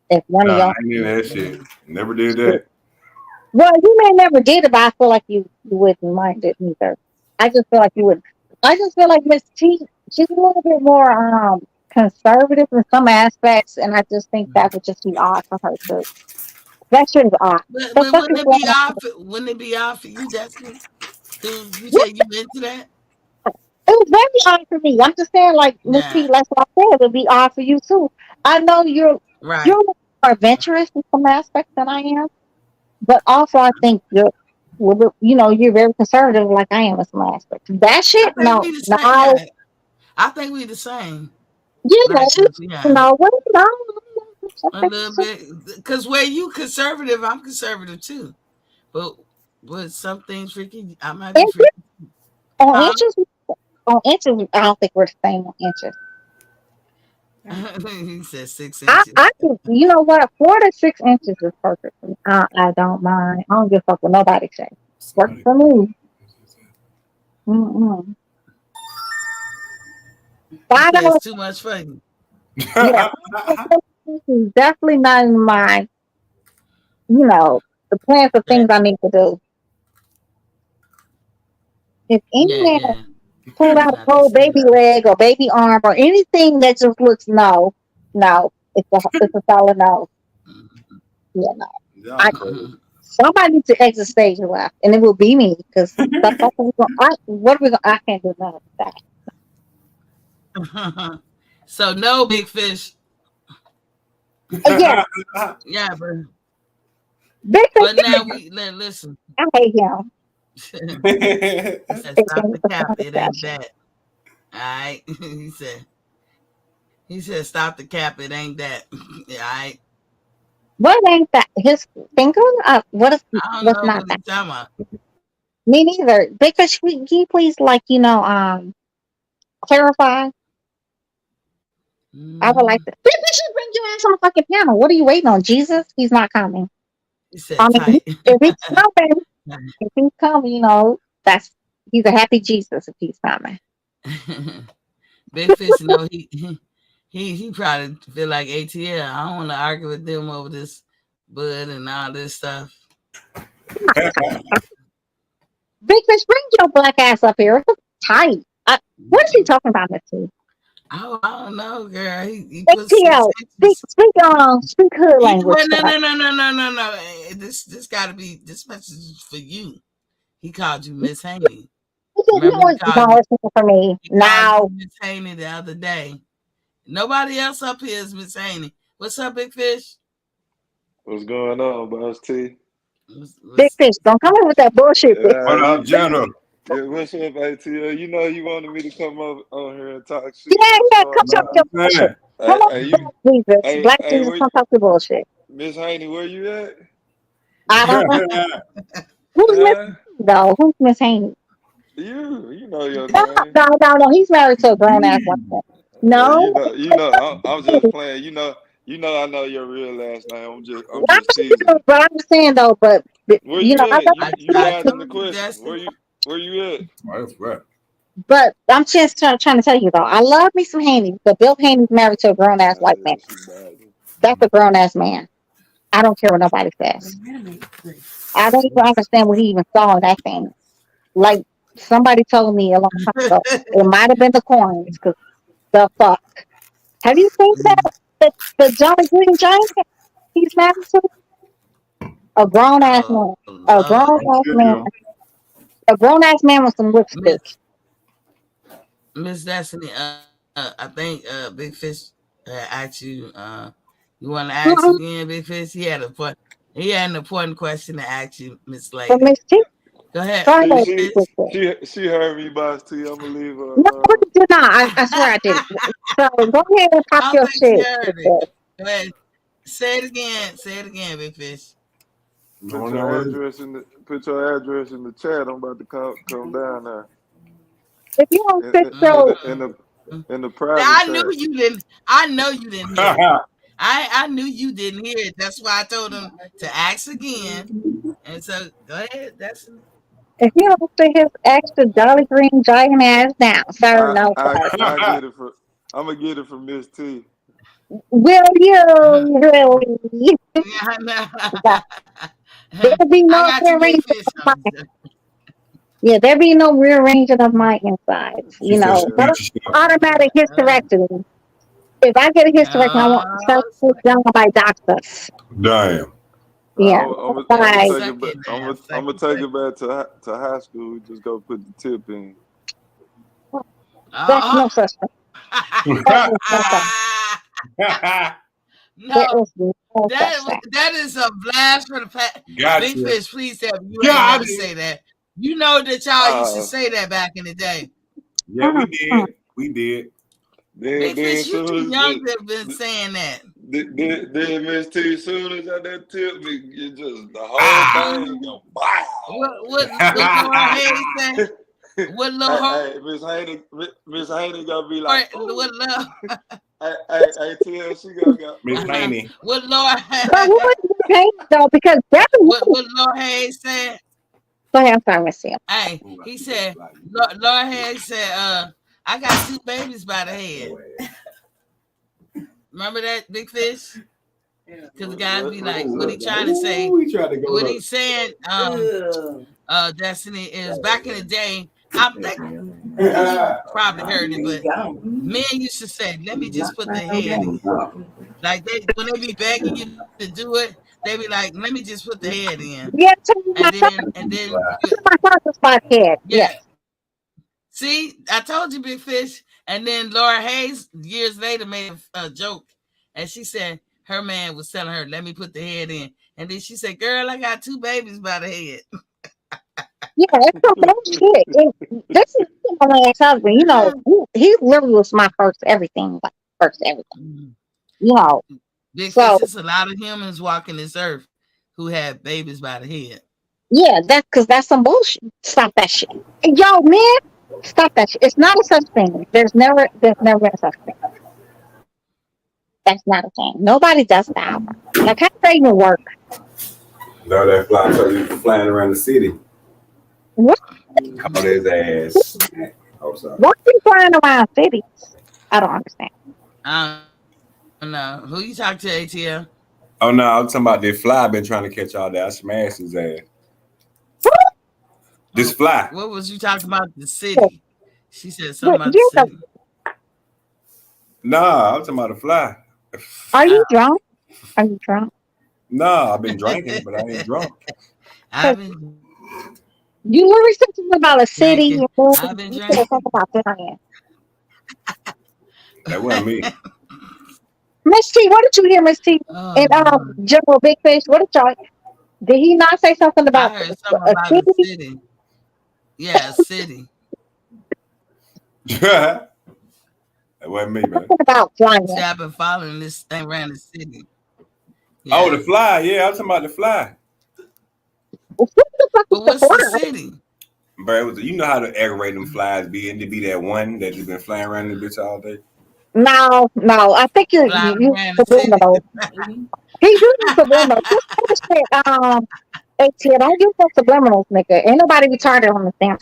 If one Nah, of I y'all, ain't in that shit. Never did shit. that. Well, you may never did it, but I feel like you wouldn't mind it either. I just feel like you would. I just feel like Miss T, she's a little bit more conservative in some aspects, and I just think that would just be odd for her too. That shit is odd. The But fuck is going on? wouldn't it be off for you, Destiny? You What? say you into that? It was very odd for me. I'm just saying, like Miss Yeah, T, that's what I said. It'd be odd for you too. I know you're right. more adventurous in some aspects than I am, but also I think you're very conservative, like I am in some aspects. That I shit, think no, we the same. no, Yeah, I think we the same. yeah, Like, yeah, no, what, no, a little bit. Because where you conservative, I'm conservative too. But some things freaky, I might be and freaky. on Huh? inches, I don't think we're the same on inches. He said 6 inches. I think, you know what, 4 to 6 inches is perfect for me. I don't mind. I don't give a fuck what nobody say. Works Somebody. for me. Mm-mm. He Five said it's dollars, too much for you. yeah, $5 is definitely not in my, the plans of things Right? I need to do. If any Yeah, man yeah. pull out a Not the whole same. baby leg or baby arm or anything that just looks no, no, it's a solid no. Yeah, no. Y'all I crazy. Somebody needs to exit stage left, and it will be me because what are we going? I can't do nothing with So no big fish. that. Yeah, Yeah, big but thing. now listen. I hate him. He said, Big "Stop thing the with the cap. phone It ain't discussion. that." All right. He said, He said, "Stop the cap. It ain't that." Yeah, What ain't that? His finger? What is? I don't What's know not what that? he's talking about. Me neither. Because he please, like, clarify. I would like Mm-hmm. to. We should bring your ass on the fucking panel. What are you waiting on? Jesus? He's not coming. He said, I mean, "Tight." if he's coming, that's he's a happy Jesus if he's coming. Big Fish, he probably feel like ATL. I don't want to argue with them over this bud and all this stuff. Big Fish, bring your black ass up here. It's tight. What is he talking about, Miss T? I don't know, girl. He put ATL, speak hood language. No. This got to be, this message is for you. He called you Miss Haney. Remember, No, it's not for me. he called Now, you Miss Haney the other day. Nobody else up here is Miss Haney. What's up, Big Fish? What's going on, Boss T? Big Fish, don't come in with that bullshit. What up, General? Yeah, what's up, ATL? You know you wanted me to come up on here and talk shit. Yeah, come talk your bullshit. Come on, Jesus. Black Jesus, come talk your bullshit. Miss Haney, where you at? I don't know. Who's Miss Haney, though? Who's Miss Haney? You know your name. No. He's married to a grown ass woman. No. I'm just playing. You know, I know your real last name. I'm just teasing. But I'm saying though, but where you at? You dodging the question. Where you at? Right. But I'm just trying to tell you though, I love me some Haney, but Bill Haney's married to a grown ass white man. That's a grown ass man. I don't care what nobody says. I don't even understand what he even saw in that thing. Like somebody told me a long time ago, it might have been the coins, because the fuck. Have you seen that the Jolly Green Giant he's married to? A grown ass man. A grown ass man. A grown ass man with some lipstick. Miss Destiny, I think Big Fish asked you. You want to ask again, Big Fish? He had an important question to ask you, Miss Lady. Miss T? Go ahead. She heard me, Boss T. I'm gonna leave her. No, you did not. I swear I didn't. So go ahead and pop your shit. Go ahead. Say it again, Big Fish. Put your address in the chat. I'm about to come down there. If you don't fit in the private I chat. knew you didn't. I know you didn't hear it. I knew you didn't hear it. That's why I told him to ask again. And so go ahead. If you don't fit his extra Jolly Green Giant ass down, sir, no. I'm gonna get it from Miss T. Will you really? There'll be no rearranging of my. Yeah, there'll be no rearranging of my insides. Automatic hysterectomy. If I get a hysterectomy, I want to put down by doctors. Damn. Yeah. I'm gonna take it back to high school. We just go put the tip in. That's no such thing. That is a blast for the past. Big Fish, please tell me you ain't never say that. You know that y'all used to say that back in the day. Yeah, we did. Big Fish, you too young to have been saying that. Then Miss T, as soon as I that tip, it just the whole thing go wow. What Laura Hayes said? What little Miss Haney gonna be like, what love? I tell she gonna go Miss Haney. What Laura? But what Hayes though? Because that's what Laura Hayes said. Go ahead, I'm sorry, Miss Sam. Hey, he said, Laura Hayes said, I got 2 babies by the head. Remember that, Big Fish? Because the guys be like, what he trying to say? What he's saying, Destiny, is back in the day. I think you probably heard it, but men used to say, "Let me just put the head in." Like when they be begging you to do it, they be like, "Let me just put the head in." Yeah, and then my head. Yeah. See, I told you, Big Fish. And then Laura Hayes years later made a joke, and she said her man was telling her, "Let me put the head in," and then she said, "Girl, I got 2 babies by the head." Yeah, it's so bullshit. This is my ex-husband. He literally was my first everything. first everything. You know. Because there's a lot of humans walking this earth who have babies by the head. Yeah, that's some bullshit. Stop that shit. Yo, man, stop that shit. It's not a such thing. There's never a such thing. That's not a thing. Nobody does that. Like, how does that even work? No, that fly so you flying around the city. What? Call his ass. Oh, sorry. Why are you flying around cities? I don't understand. I don't know. Who you talk to, ATL? Oh no, I'm talking about this fly. I've been trying to catch all that. I smashed his ass. This fly. What was you talking about? The city. She said something about the city. Nah, I'm talking about the fly. Are you drunk? Are you drunk? Nah, I've been drinking, but I ain't drunk. You literally said something about a city. I've been drinking. About that. That wasn't me. Miss T, what did you hear, Miss T? And General Big Fish, what did y'all? Did he not say something about? I heard something about a city. Yeah, a city. That wasn't me, man. About flying. See, I've been following this thing around the city. Yeah. Oh, the fly. Yeah, I'm talking about the fly. But what's the city? Bro, you know how the aggravating flies be, and to be that one that just been flying around this bitch all day. No, I think you subliminal. He using subliminal. ATL, don't use no subliminals, nigga. Ain't nobody retarded on the damn.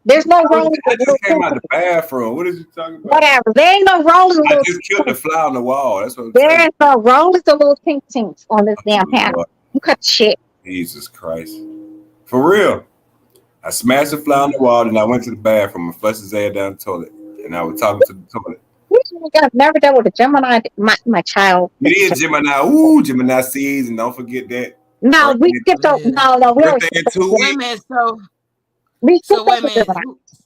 There's no rolling. I just came out the bathroom. What is you talking about? Whatever. There ain't no rolling. I just killed the fly on the wall. That's what I'm saying. There's no rolling the little pink tinks on this damn panel. You cut shit. Jesus Christ. For real. I smashed the fly on the wall and I went to the bathroom and flushed his ass down the toilet. And I was talking to the toilet. I've never dealt with a Gemini, my child. It is Gemini. Ooh, Gemini season. Don't forget that. No, we skipped over. No, we already skipped over. Wait a minute, wait a minute.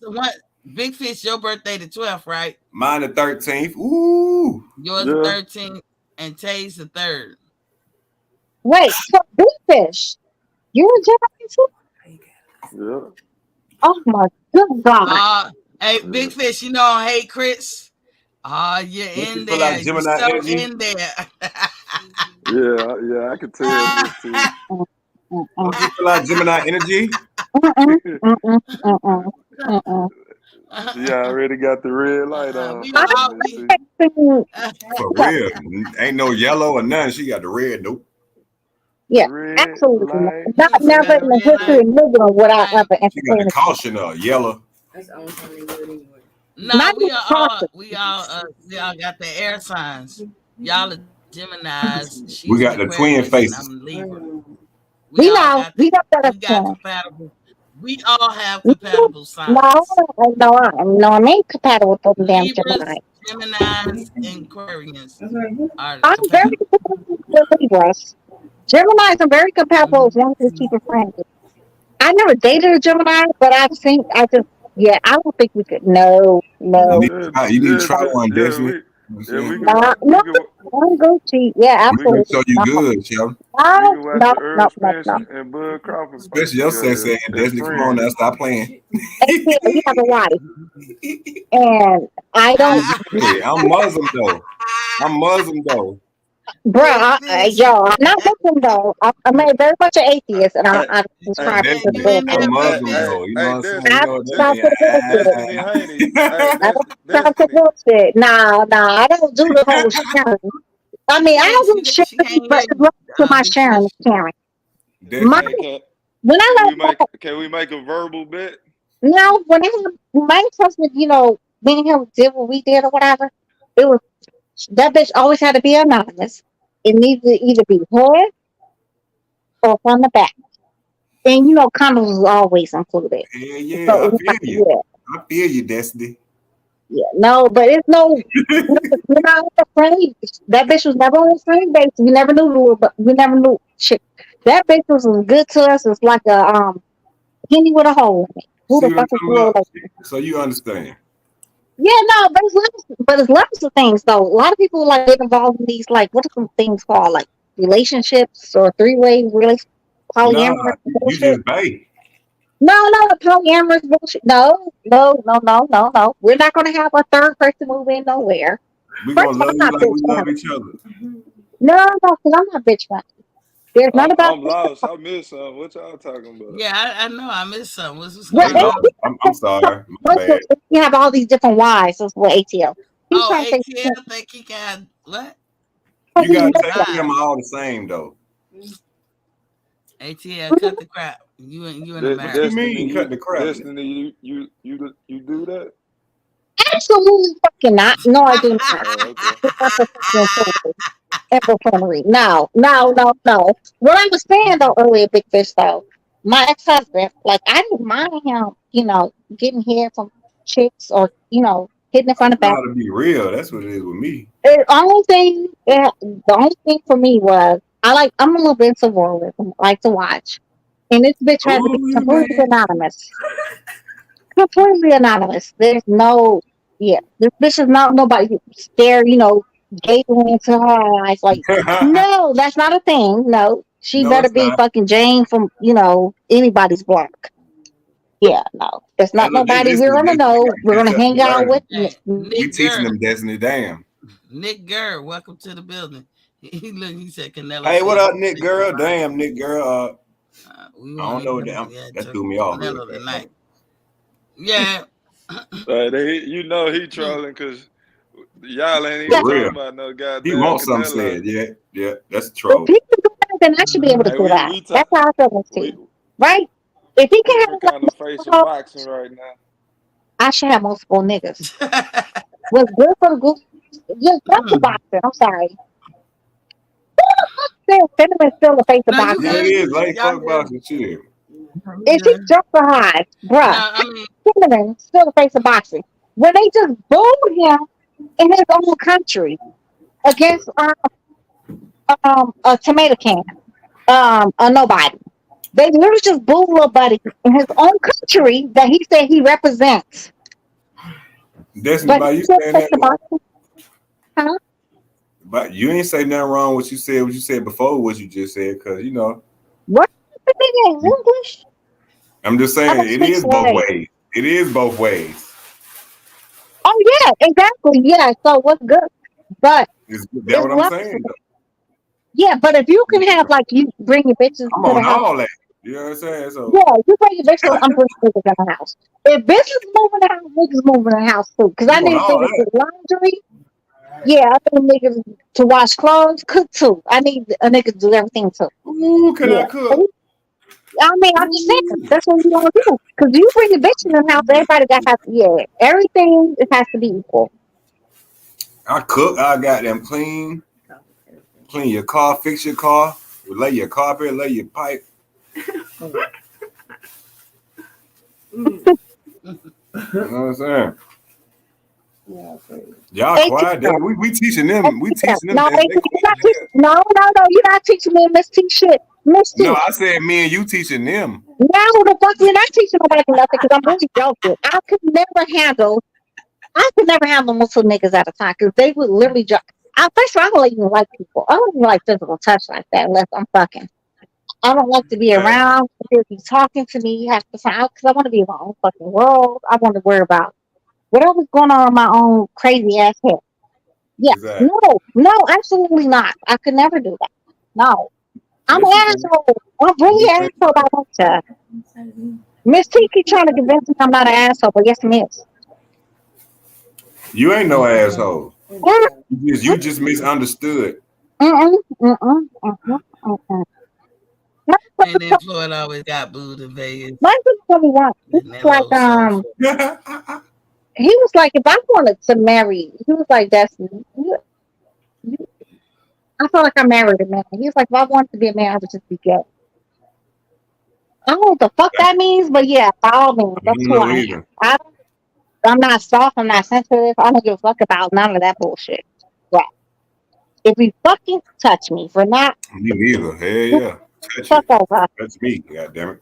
So what? Big Fish, your birthday the 12th, right? Mine the 13th. Ooh. Yours the 13th and Tay's the 3rd. Wait, so Big Fish, you're a Gemini too? Yeah. Oh my good God. Hey, Big Fish, you know I hate Chris. You're in there. Like you're so in there. yeah, I can tell this too. You feel like Gemini energy? Yeah, I already got the red light on. For real. Ain't no yellow or nothing. She got the red, nope. Yeah, red absolutely. Not never in the history of living without ever. She got the caution of yellow. That's the only time they do it anyway. No, we all got the air signs. Y'all are Geminis. We got the twin faces. I'm Libra. We got compatible. We all have compatible signs. No, I ain't compatible with those damn Gemini. Geminis and Aquarians. I'm very compatible with Libras. Geminis are very compatible as long as we keep it friendly. I never dated a Gemini, but I don't think we could. No. You need to try one, Destiny. I'm go cheat. Yeah, absolutely. So you good, yo. No. And Bud Crawford. Especially your sex and Destiny. Come on now, stop playing. You have a wife, and I don't. I'm Muslim though. Bro, I'm not Muslim though. I'm very much an atheist, and I subscribe to the book. I'm Muslim though. You know what I'm saying? No, I don't do the whole sharing. I mean, I don't do sharing, but to my sharing is caring. Can we make a verbal bet? No, when my husband, me and him did what we did or whatever, it was. That bitch always had to be anonymous. It needs to either be head or from the back. And condoms was always included. Yeah, so I feel you, Destiny. Yeah, no, but it's no. We're not on the friendly. That bitch was never on the friendly base. We never knew shit. That bitch was as good to us as like a penny with a hole in it. Who the fuck is so you understand? Yeah, no, but it's levels of things though. A lot of people get involved in these what are some things called relationships or three-way polyamorous bullshit. No, the polyamorous bullshit. No. We're not gonna have a third person move in nowhere. We First gonna of all, love I'm you not like we bitch love friendly. each other. No, because I'm not bitch friendly. There's not about I'm lost. I missed something. What y'all talking about? Yeah, I know. I missed something. What's well, going on? I'm sorry. My bad. you have all these different Y's. That's what ATL. He's Oh, trying to say ATL think he got what? You he's gotta mixed take up. them all the same though. ATL, cut the crap. You in America. What you mean? Cut the crap? Destiny, you do that? Absolutely fucking not. No, I do not. Oh, okay. No. What I was saying though earlier, Big Fish though, my ex-husband, like I didn't mind him, getting hair from chicks or hitting it from the You back. gotta be real. That's what it is with me. The only thing for me was I'm a little bit into voyeurism, I like to watch, and this bitch had to be Ooh, completely man. anonymous. Completely anonymous. There's no, yeah, this bitch is not nobody stare, gazing into her eyes like, no, that's not a thing. No, she No, better it's be not. fucking Jane from, anybody's block. Yeah, no, it's Hey, not look, nobody this we're gonna know. We're catch gonna up hang to out with. learning. Hey, We Nick teaching Gurr. them Destiny. Damn. Nick Gurr, welcome to the building. He said Canelo Hey, what said up, Nick girl? Damn, Nick girl. we I want don't know what that threw me off real Canelo quick. tonight. Yeah. He trolling because y'all ain't even For talking real. about no He goddamn wants something Canelo. said. Yeah, that's a If troll. he can do that, then I should be able to Hey, do that. we That's how I feel with we Steve, right? If he can we have kind of facing like, boxing right now. I should have multiple niggas. What's good for the goose? Just that's the boxing. I'm sorry. Cinnamon still the face of No, you Yeah, it boxing. good. is late Y'all fuck good. boxing shit. You If he good. jumps so high, No, bruh, I mean, Cinnamon still the face of boxing. When they just booed him in his own country against a tomato can, a nobody. They literally just booed little buddy in his own country that he said he represents. Destiny, But by he you still saying face that the though, boxing. Huh? but you ain't say nothing wrong what you said before what you just said, because What the nigga in English? I'm just I saying don't it speak is both slave. ways. It is both ways. Oh yeah, exactly. Yeah. So what's good? But Is that it's what I'm less. saying though? Yeah, but if you can have like you bring your bitches I'm to the on house. all that. You know what I'm saying? So Yeah, you bring your bitches. I'm bringing niggas in the house. If bitches moving the house, niggas moving in the house too. Because I I'm on need all niggas to that. do laundry. Yeah, I need niggas to wash clothes, cook too. I need a nigga to do everything too. Ooh, can Yeah. I cook? I mean, I'm just saying Ooh. that's what you want to do. Because you bring your bitches in the house, everybody got to have. Yeah, everything it has to be equal. I cook, I got them clean your car, fix your car, lay your carpet, lay your pipe. You know what I'm saying? Y'all quiet. We teaching them. We teaching them. No, They you're quiet not as teaching. hell. No, you're not teaching me Miss T shit. Miss No, T. I said me and you teaching them. Now the fuck you're not teaching nobody nothing because I'm really joking. I could never handle multiple niggas at a time because they would literally just. First of all, I don't even like people. I don't even like physical touch like that unless I'm fucking. I don't like to be Okay. around. If you're talking to me, you have to find out because I want to be in my own fucking world. I want to worry about whatever's going on in my own crazy ass head. Yeah, Exactly. no, absolutely not. I could never do that. No, I'm Yes, an you can. asshole. I'm I'm really just an saying. asshole about that. Miss T keep trying to convince me I'm not an asshole, but yes, I is. You ain't no asshole. Mm, You just misunderstood. mm, mm, mm, mm, mm. and then Floyd always got booed in Vegas. My husband told me once. He was Canelo so he was like, if I wanted to marry, he was like, you, I felt like I married a man. He was like, if I wanted to be a man, I would just be gay. I don't know what the fuck that means, but yeah, by all means, I that's don't who know I am. either. I'm not soft. I'm not sensitive. I don't give a fuck about none of that bullshit. Right. If you fucking touch me for not, Me neither. Hey, yeah. Touch fuck it. over. That's me. God damn it.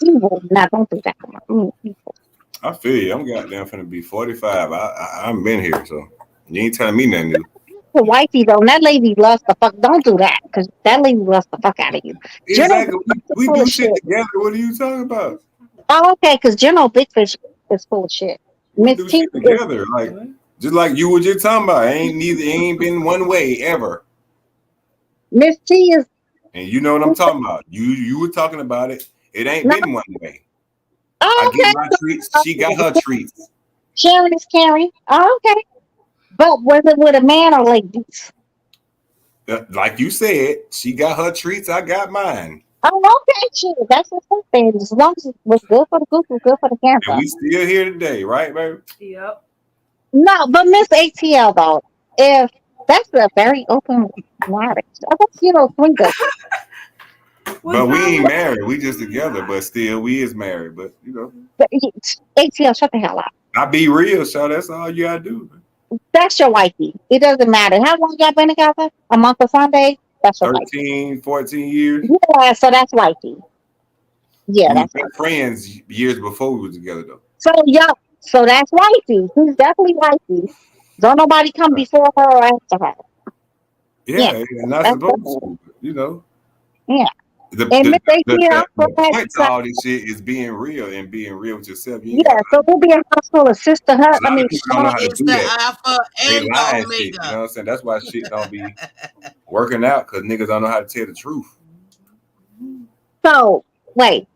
Evil. Now, don't do that. Evil. I feel you. I'm goddamn finna be 45. I've been here, so you ain't telling me nothing new. The wifey though, and that lady loves the fuck. Don't do that, because that lady loves the fuck out of you. General Exactly. Big Fish is We full do of shit shit. together. What are you talking about? Oh, okay, because General Big Fish is full of shit. We Miss do T shit is together. Like Just like you were just talking about. Ain't been one way ever. Miss T is. And you know what I'm talking about. You were talking about it. It ain't been one way. I Oh, get okay. my treats. She got her treats. Sharon is caring. Oh, okay. But was it with a man or ladies? Like you said, she got her treats. I got mine. Oh, okay. Sure. That's what's up there. As long as it was good for the goose, it was good for the And gander. we still here today, right, baby? Yep. No, but Miss ATL though, if that's a very open marriage, I guess swingers. But we ain't married. We just together. But still, we is married. But ATL, shut the hell up. I be real, so that's all you gotta do. That's your wifey. It doesn't matter how long y'all been together. A month or Sunday. That's your wifey. 13, 14 years. Yeah, so that's wifey. Yeah, We that's were friends years before we were together, though. So that's wifey. She's definitely wifey. Don't nobody come before her or after her. Yeah, and not supposed to, Yeah. The And Miss ATL, point to all this shit is being real and being real with yourself. So we'll be a house full of sisterhood. A lot of people don't know how to It's do the that. alpha They and lie the and shit. You know omega. what I'm saying? That's why shit don't be working out because niggas don't know how to tell the truth. So wait,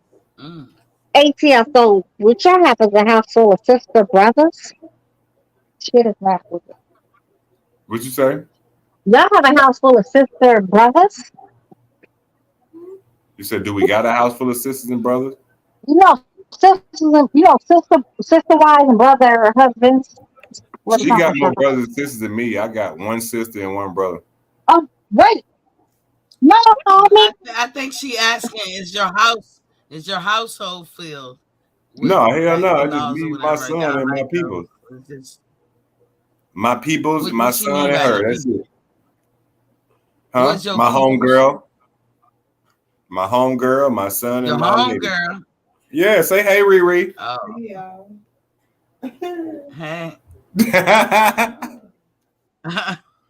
ATL. So would y'all have a house full of sister brothers? Shit is not with it. What you say? Y'all have a house full of sister brothers? You said, do we got a house full of sisters and brothers? Sisters and sister wives and brother husbands. She got more brothers and sisters than me. I got one sister and one brother. Oh wait, no, I think she asking, is your household filled? No, hell no. It's just me, my son, and my people. My peoples, my son, and her. That's it. Huh? My homegirl. My homegirl, my son, and my lady. Homegirl. Yeah, say hey, Riri. Oh. Yeah. Hey.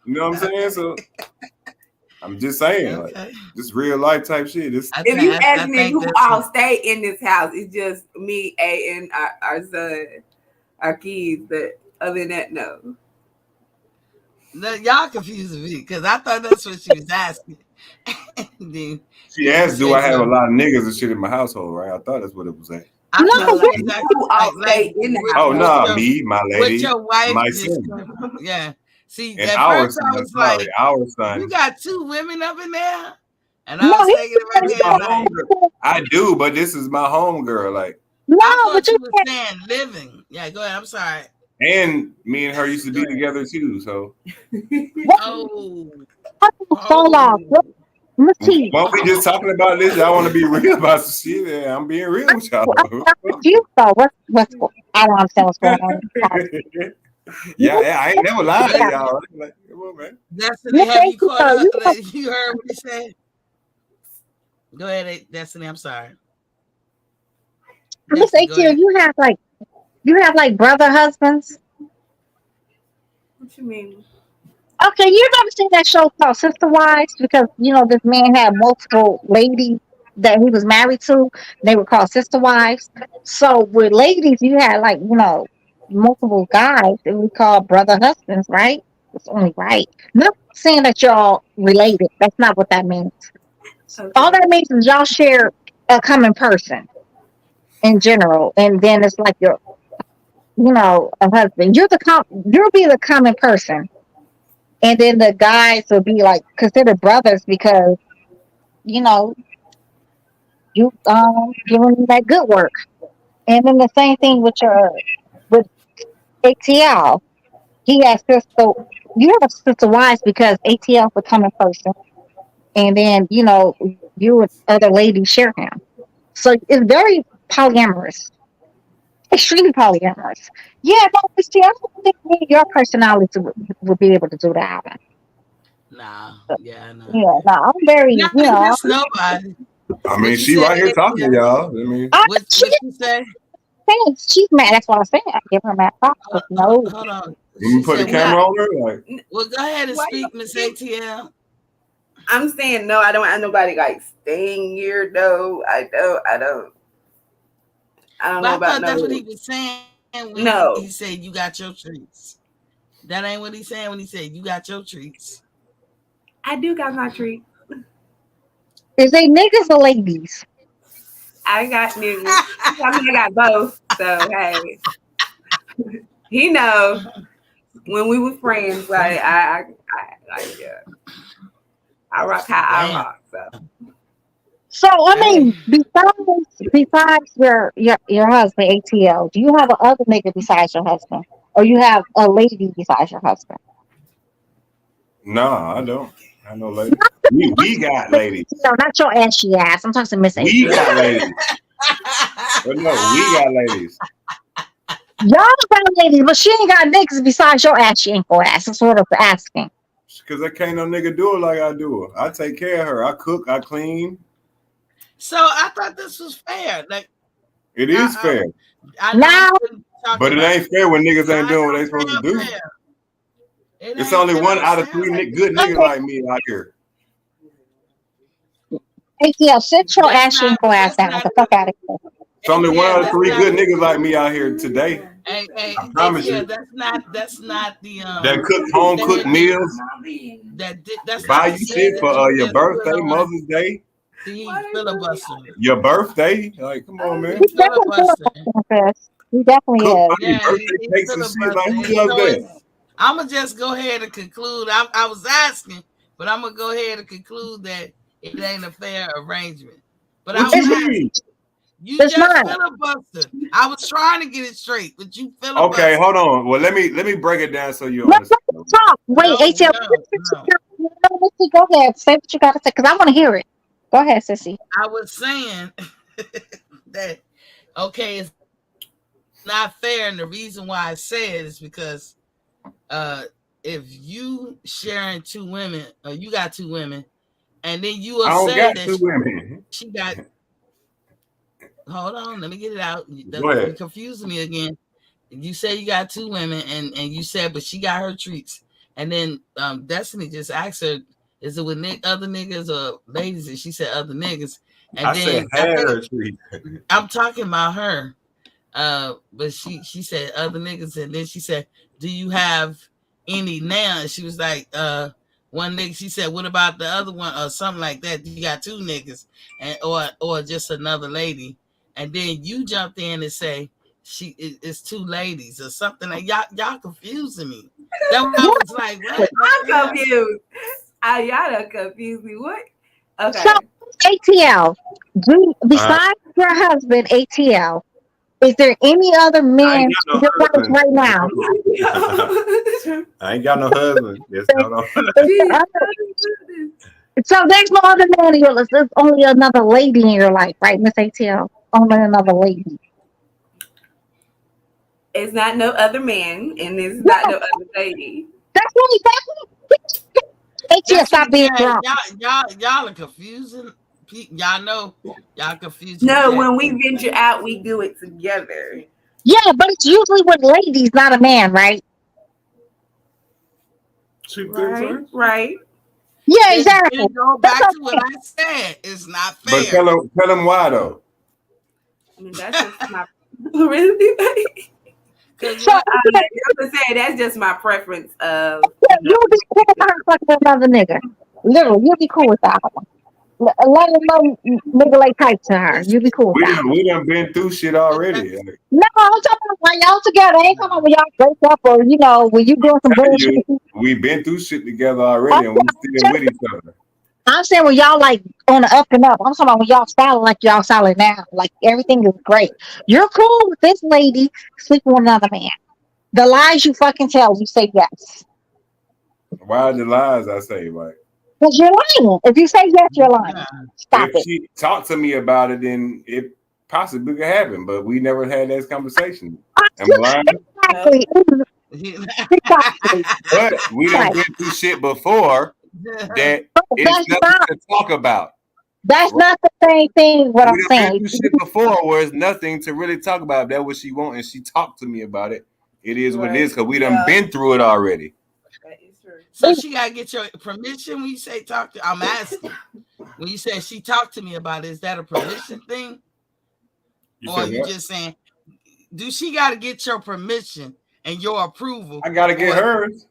You know what I'm saying? So I'm just saying, like, just real life type shit. If you ask me who all stay in this house, it's just me, A, and our son, our kids. But other than that, no. No, y'all confusing me because I thought that's what she was asking. She asked, "Do I have a lot of niggas and shit in my household?" Right? I thought that's what it was saying. Oh no, me, my lady, with your wife, my son. Yeah. See, and at our first son, I was like, our son. You got two women up in there? And I was thinking right there, I do, but this is my homegirl. Like, I thought you were saying living. Yeah, go ahead. I'm sorry. And me and her used to be together too. So. Well, we just talking about this. Y'all want to be real about some shit? Yeah, I'm being real with y'all. I don't understand what's going on. Yeah, I ain't never lied to y'all. Like, come on, man. Destiny, have you caught up? You heard what he said? Go ahead, Destiny. I'm sorry. Miss ATL, you have like brother husbands. What you mean? Okay, you've ever seen that show called Sister Wives? Because this man had multiple ladies that he was married to. They were called sister wives. So with ladies, you had multiple guys that we call brother husbands, right? It's only right. Not saying that y'all related. That's not what that means. Okay. All that means is y'all share a common person in general, and then it's like your, a husband. You'll be the common person. And then the guys will be considered brothers because, you giving you that good work. And then the same thing with ATL. He has you have sister wives because ATL is a common person. And then, you and other ladies share him. So it's very polyamorous. Extremely polyamorous. Yeah, but see, I don't think your personality would be able to do that. Nah, yeah, no. Yeah, I'm very, Nothing against nobody. I mean, she right here talking to y'all. I mean, what she say? She's mad. That's what I'm saying. I give her mad props. No. Hold on. You put the camera on her? Like, well, go ahead and speak, Miss ATL. I'm saying no. I don't have nobody staying here. No, I don't. I don't know about that's what he was saying. When he said you got your treats. That ain't what he's saying when he said you got your treats. I do got my treat. Is they niggas or ladies? I got niggas. I mean, I got both. So hey, he know when we were friends. Like I yeah. I rock how I rock. So I mean, besides your husband, ATL, do you have another nigga besides your husband, or you have a lady besides your husband? No, I don't. I know ladies. We got ladies. No, not your ashy ass. I'm talking to Miss We ATL. got ladies. But no, we got ladies. Y'all got ladies, but she ain't got niggas besides your ashy ankle ass. That's what I'm asking. Because I can't no nigga do it like I do it. I take care of her. I cook. I clean. So I thought this was fair. Like it is fair. I know but it ain't fair when niggas ain't doing what they supposed to do. It's only one out of three good niggas like me out here. ATL, sit your ashy ankle ass down. Get the fuck out of here. It's only one out of three good niggas like me out here today. Hey, I promise you. That's not the that cook home cooked meals. That's buy you shit for your birthday, Mother's Day. Your birthday, like come on, man. He definitely is. Yeah, birthday cakes and shit. Like who does that? I'm gonna just go ahead and conclude. I was asking, but I'm gonna go ahead and conclude that it ain't a fair arrangement. But what you mean? You just filibustered. I was trying to get it straight, but you filibustered. Okay, hold on. Well, let me break it down so you understand. Talk. Wait, ATL. Go ahead. Say what you gotta say, because I want to hear it. Go ahead, sissy. I was saying that it's not fair, and the reason why I say it is because if you sharing two women, or you got two women, and then you will say that she got. Hold on, let me get it out. You're confusing me again. You say you got two women, and you said, but she got her treats, and then Destiny just asked her, "Is it with other niggas or ladies?" And she said other niggas. And I said her treats. I'm talking about her, but she said other niggas, and then she said, "Do you have any now?" And she was like, one nigga. She said, "What about the other one?" Or something like that. You got two niggas, and or just another lady. And then you jumped in and say it's two ladies or something like y'all confusing me. That I was like, what? I'm confused. Y'all done confused me. What? Okay. So ATL, besides your husband, ATL, is there any other men in your life right now? I ain't got no husband. So there's no other man in your life. There's only another lady in your life, right, Miss ATL? Only another lady. It's not no other man, and it's not no other lady. That's right. ATL, stop being drunk. Y'all are confusing. Y'all know y'all confusing. No, when we venture out, we do it together. Yeah, but it's usually with ladies, not a man, right? Right. Yeah, exactly. Go back to what I said. It's not fair. But tell them why though. I mean, that's just my really. So I'm saying that's just my preference of. You'll be cool with her fucking another nigga. Literally, you'll be cool with that one. Let him know nigga like type to her. You'll be cool with that. We done been through shit already. No, I'm talking about when y'all together. I ain't talking about when y'all break up or when you doing some bullshit. We've been through shit together already, and we still with each other. I'm saying when y'all like on the up and up. I'm talking about when y'all solid like y'all solid now. Like everything is great. You're cool with this lady sleeping with another man. The lies you fucking tell, you say yes. Why are the lies I say, like? Because you're lying. If you say yes, you're lying. Stop if she talked to me about it, then it possibly could happen. But we never had that conversation. Am I lying? Exactly. But we done been through shit before that it's nothing to talk about. That's not the same thing. What I'm saying. Been through shit before where it's nothing to really talk about. If that's what she wants, and she talked to me about it. It is what it is because we done been through it already. So she gotta get your permission when you say talk to. I'm asking. When you say she talked to me about it, is that a permission thing? Or are you just saying, do she gotta get your permission and your approval. I gotta get hers.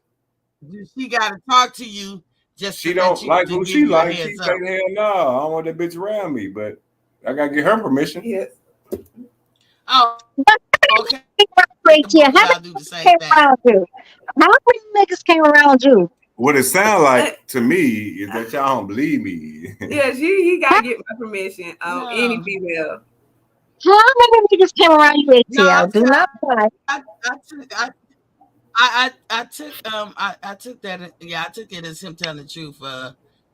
She gotta talk to you just she to don't like who she likes. She heads say, up. hell no, I don't want that bitch around me, but I gotta get her permission. Yes. Oh, okay. ATL, how Y'all do the same thing. around you? How many niggas came around you? What it sound like to me is that y'all don't believe me. Yes, you gotta get my permission on any female. How many niggas came around you, ATL? No, Do not lie. I took that. Yeah, I took it as him telling the truth.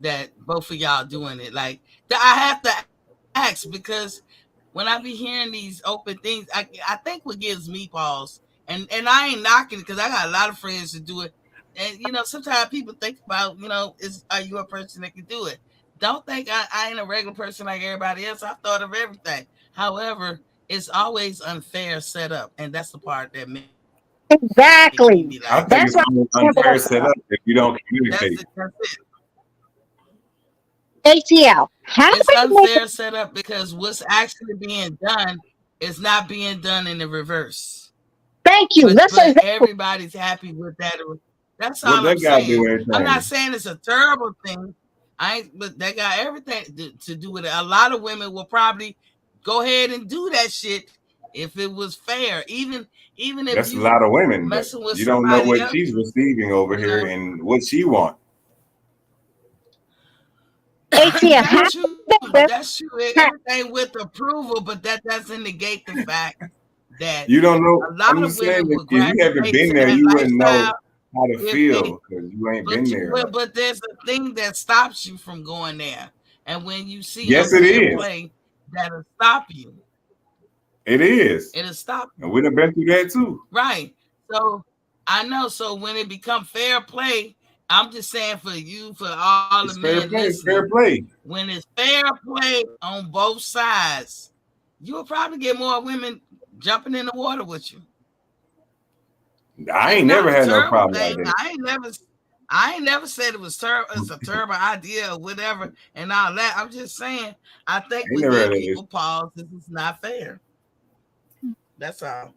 That both of y'all doing it. Like I have to ask because when I be hearing these open things, I think what gives me pause, and I ain't knocking it because I got a lot of friends that do it, and sometimes people think about are you a person that can do it? Don't think I ain't a regular person like everybody else. I've thought of everything. However, it's always unfair setup, and that's the part that makes exactly. me like, I think it's unfair setup if you don't communicate. That's it. ATL. It's unfair setup because what's actually being done is not being done in the reverse. Thank you. But everybody's happy with that. That's all I'm saying. I'm not saying it's a terrible thing. But they got everything to do with it. A lot of women will probably go ahead and do that shit if it was fair. Even if that's a lot of women. Messing with you don't know what she's receiving over here and what she wants. ATL, that's true. Everything with approval, but that doesn't negate the fact that you don't know. A lot of women will if you haven't been there, you wouldn't know how to feel because you ain't been there. But there's a thing that stops you from going there, and when you see unfair play, that'll stop you. It is. It'll stop you. And we done been through that too. Right. So I know. So when it becomes fair play, I'm just saying for all the men listening, fair play. When it's fair play on both sides, you'll probably get more women jumping in the water with you. I ain't never had no problem like that. I ain't never said it was terrible. It's a terrible idea or whatever and all that. I'm just saying I think we give people pause. This is not fair. That's all.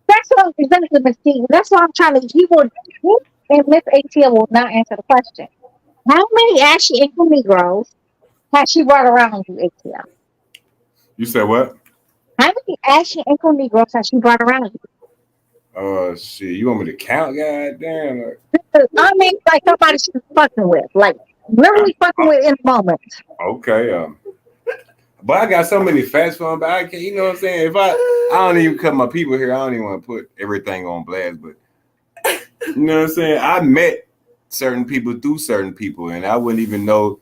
That's what exactly, Miss T. That's what I'm trying to. He and Miss ATL will not answer the question. How many ashy ankle Negroes has she brought around you, ATL? You said what? How many ashy ankle Negroes has she brought around you? Shit. You want me to count? God damn. I mean, like somebody she's fucking with, like literally fucking with in the moment. Okay. But I got so many facts for them, but I can't. You know what I'm saying? If I don't even cut my people here, I don't even want to put everything on blast. But you know what I'm saying? I met certain people through certain people, and I wouldn't even know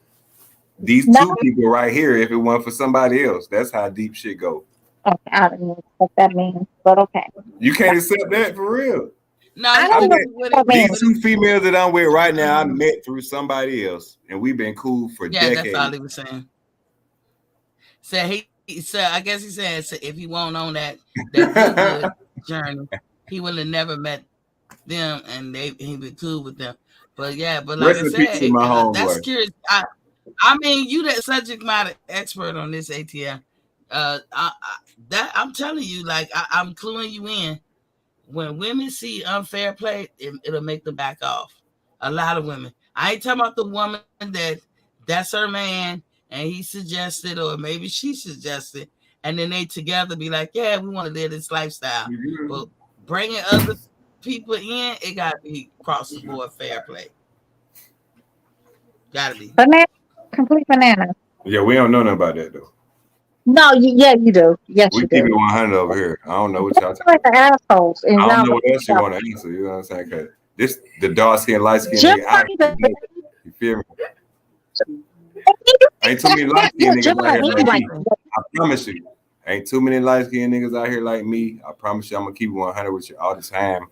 these two people right here if it weren't for somebody else. That's how deep shit go. Okay, I don't know what that means, but okay. You can't accept that for real. No, I met these two females that I'm with right now. I met through somebody else, and we've been cool for decades. That's all he was saying. So I guess he said if he won't own that good journey, he would have never met them, and he be cool with them. But like I said, that's curious. I mean, you that subject matter expert on this ATL. I'm telling you, like I'm cluing you in. When women see unfair play, it'll make them back off. A lot of women. I ain't talking about the woman that's her man and he suggested, or maybe she suggested, and then they together be like, yeah, we want to live this lifestyle. Mm-hmm. But bringing other people in, it got to be across the board fair play. Got to be. Banana, complete banana. Yeah, we don't know nothing about that, though. No, you do. Yes, we you keep do. it 100 over here. I don't know what y'all talking about. Assholes. I don't know what else you want to answer. You know what I'm saying? Cause the dark skin, light skin nigga. You feel me? Ain't too many light skin niggas out here like me. I promise you. Ain't too many light skin niggas out here like me. I promise you, I'm gonna keep it 100 with you all the time.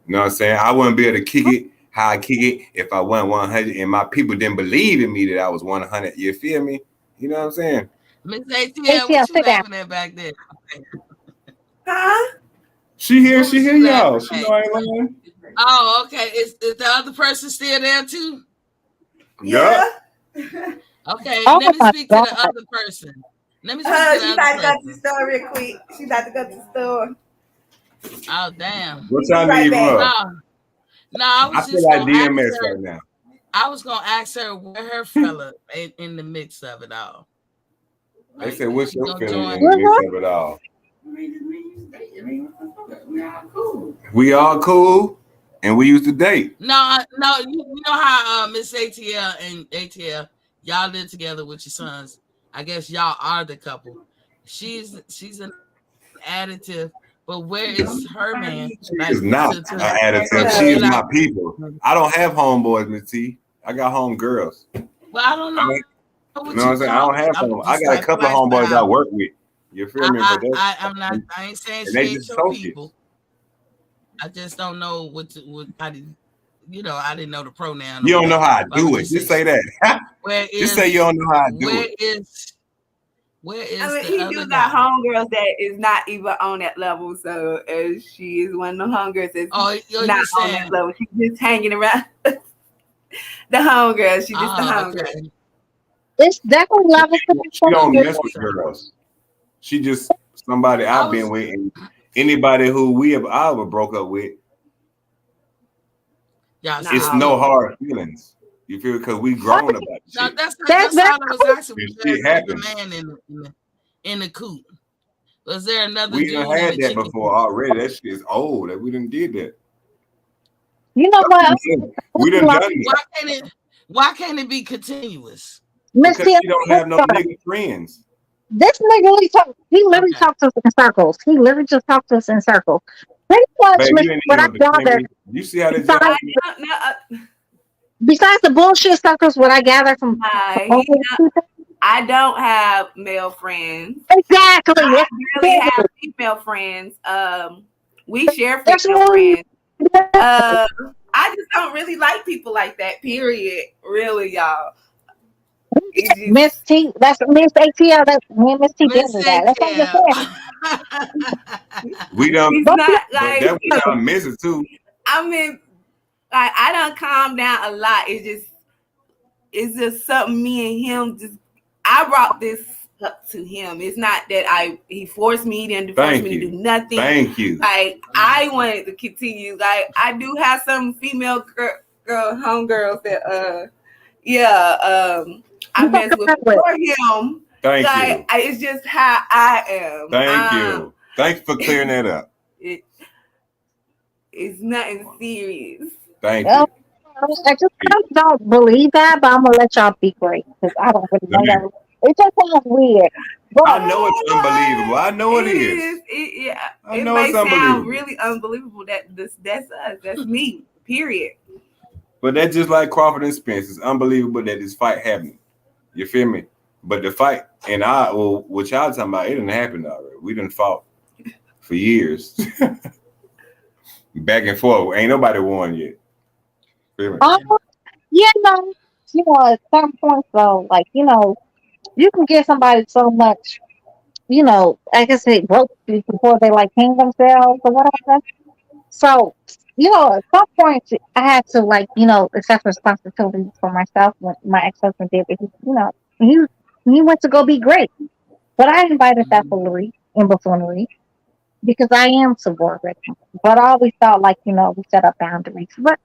You know what I'm saying? I wouldn't be able to kick it how I kick it if I went 100 and my people didn't believe in me that I was 100. You feel me? You know what I'm saying? Miss ATL, what you laughing at back there? Huh? She hear y'all. She know I ain't lying. Oh, okay. Is the other person still there too? Yeah. Okay, let me speak to the other person. She about to go to the store real quick. She about to go to the store. Oh damn. What y'all need, bro? No, I was I just feel like gonna DMS ask her, right now. I was gonna ask her where her fella in the mix of it all. They said, "What's your feeling in join? the mix of it all?" We all cool, and we used to date. No, you know how Miss ATL and ATL, y'all live together with your sons. I guess y'all are the couple. She's an additive, but where is her man? She is not an additive. She is my people. I don't have homeboys, Miss T. I got homegirls. Well, I don't know. You know what I'm saying? I don't have some. I got a couple of homeboys I work with. You feel me? But I ain't saying she ain't your people. I just don't know what I didn't know the pronoun. You don't know how I do it. Just say that. Just say you don't know how I do it. Where is I mean, the he other do guy? got homegirls that is not even on that level. So she is one of the homegirls that's not on that level. She's just hanging around the homegirls. She's just the homegirl. Okay. It's definitely levels. She don't mess with girls. She just somebody I've been with, and anybody who I ever broke up with. It's no hard feelings. You feel, because we grown about it. No, that's all I was asking. Was there another man in the coop? Was there another? We done had that before already. That shit is old. That we done did that. You know what? We done done it. Why can't it be continuous? Because you don't have no nigga friends. This nigga he literally talked to us in circles. He literally just talked to us in circles. Pretty much, what I gather. You see how this besides the bullshit suckers, what I gather from I don't have male friends. Exactly. I really have female friends. We share female friends. I just don't really like people like that. Period. Really, y'all. Miss T, that's Miss ATL. That's me and Miss T. That's what we don't. He's not like that was our missus too. I mean, like I done calmed down a lot. It's just something me and him I brought this up to him. It's not that he forced me. He didn't force me to do nothing. Thank you. Like I wanted to continue. Like I do have some female girl homegirls that I mess with for him. Thank you. It's just how I am. Thank you. Thanks for clearing that up. It's nothing serious. Thank you. I just don't believe that, but I'm gonna let y'all be great because I don't really know that. It just sounds weird. But I know it's unbelievable. I know it is. It may sound really unbelievable that's us. That's me. Period. But that's just like Crawford and Spence. It's unbelievable that this fight happened. You feel me? But the fight and what y'all talking about, it didn't happen already. We done fought for years. Back and forth. Ain't nobody won yet. At some point though, like, you can give somebody so much, I guess they broke before they like hang themselves or whatever. So, at some point I had to accept responsibility for myself when my ex-husband did it. He went to go be great. But I invited that foolery and buffoonery because I am subordinate. But I always thought we set up boundaries. But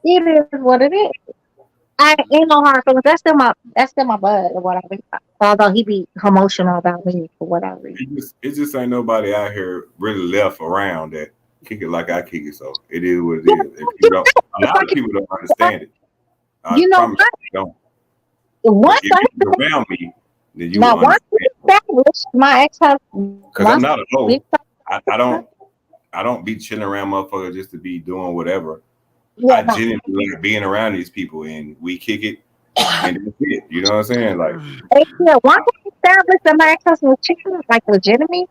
it is what it is. I ain't no hard feelings. That's still my bud or whatever. Although he be emotional about me for whatever reason. It just ain't nobody out here really left around that kick it like I kick it. So it is what it is. If you don't, a lot of people don't understand it. I promise you don't. Once if you're around me, then you will understand. My ex-husband. Because I'm not a hoe. I don't be chilling around motherfuckers just to be doing whatever. Yeah, I genuinely like being around these people, and we kick it, and that's it. You know what I'm saying? Like, once I established that my ex-husband was cheating, legitimately,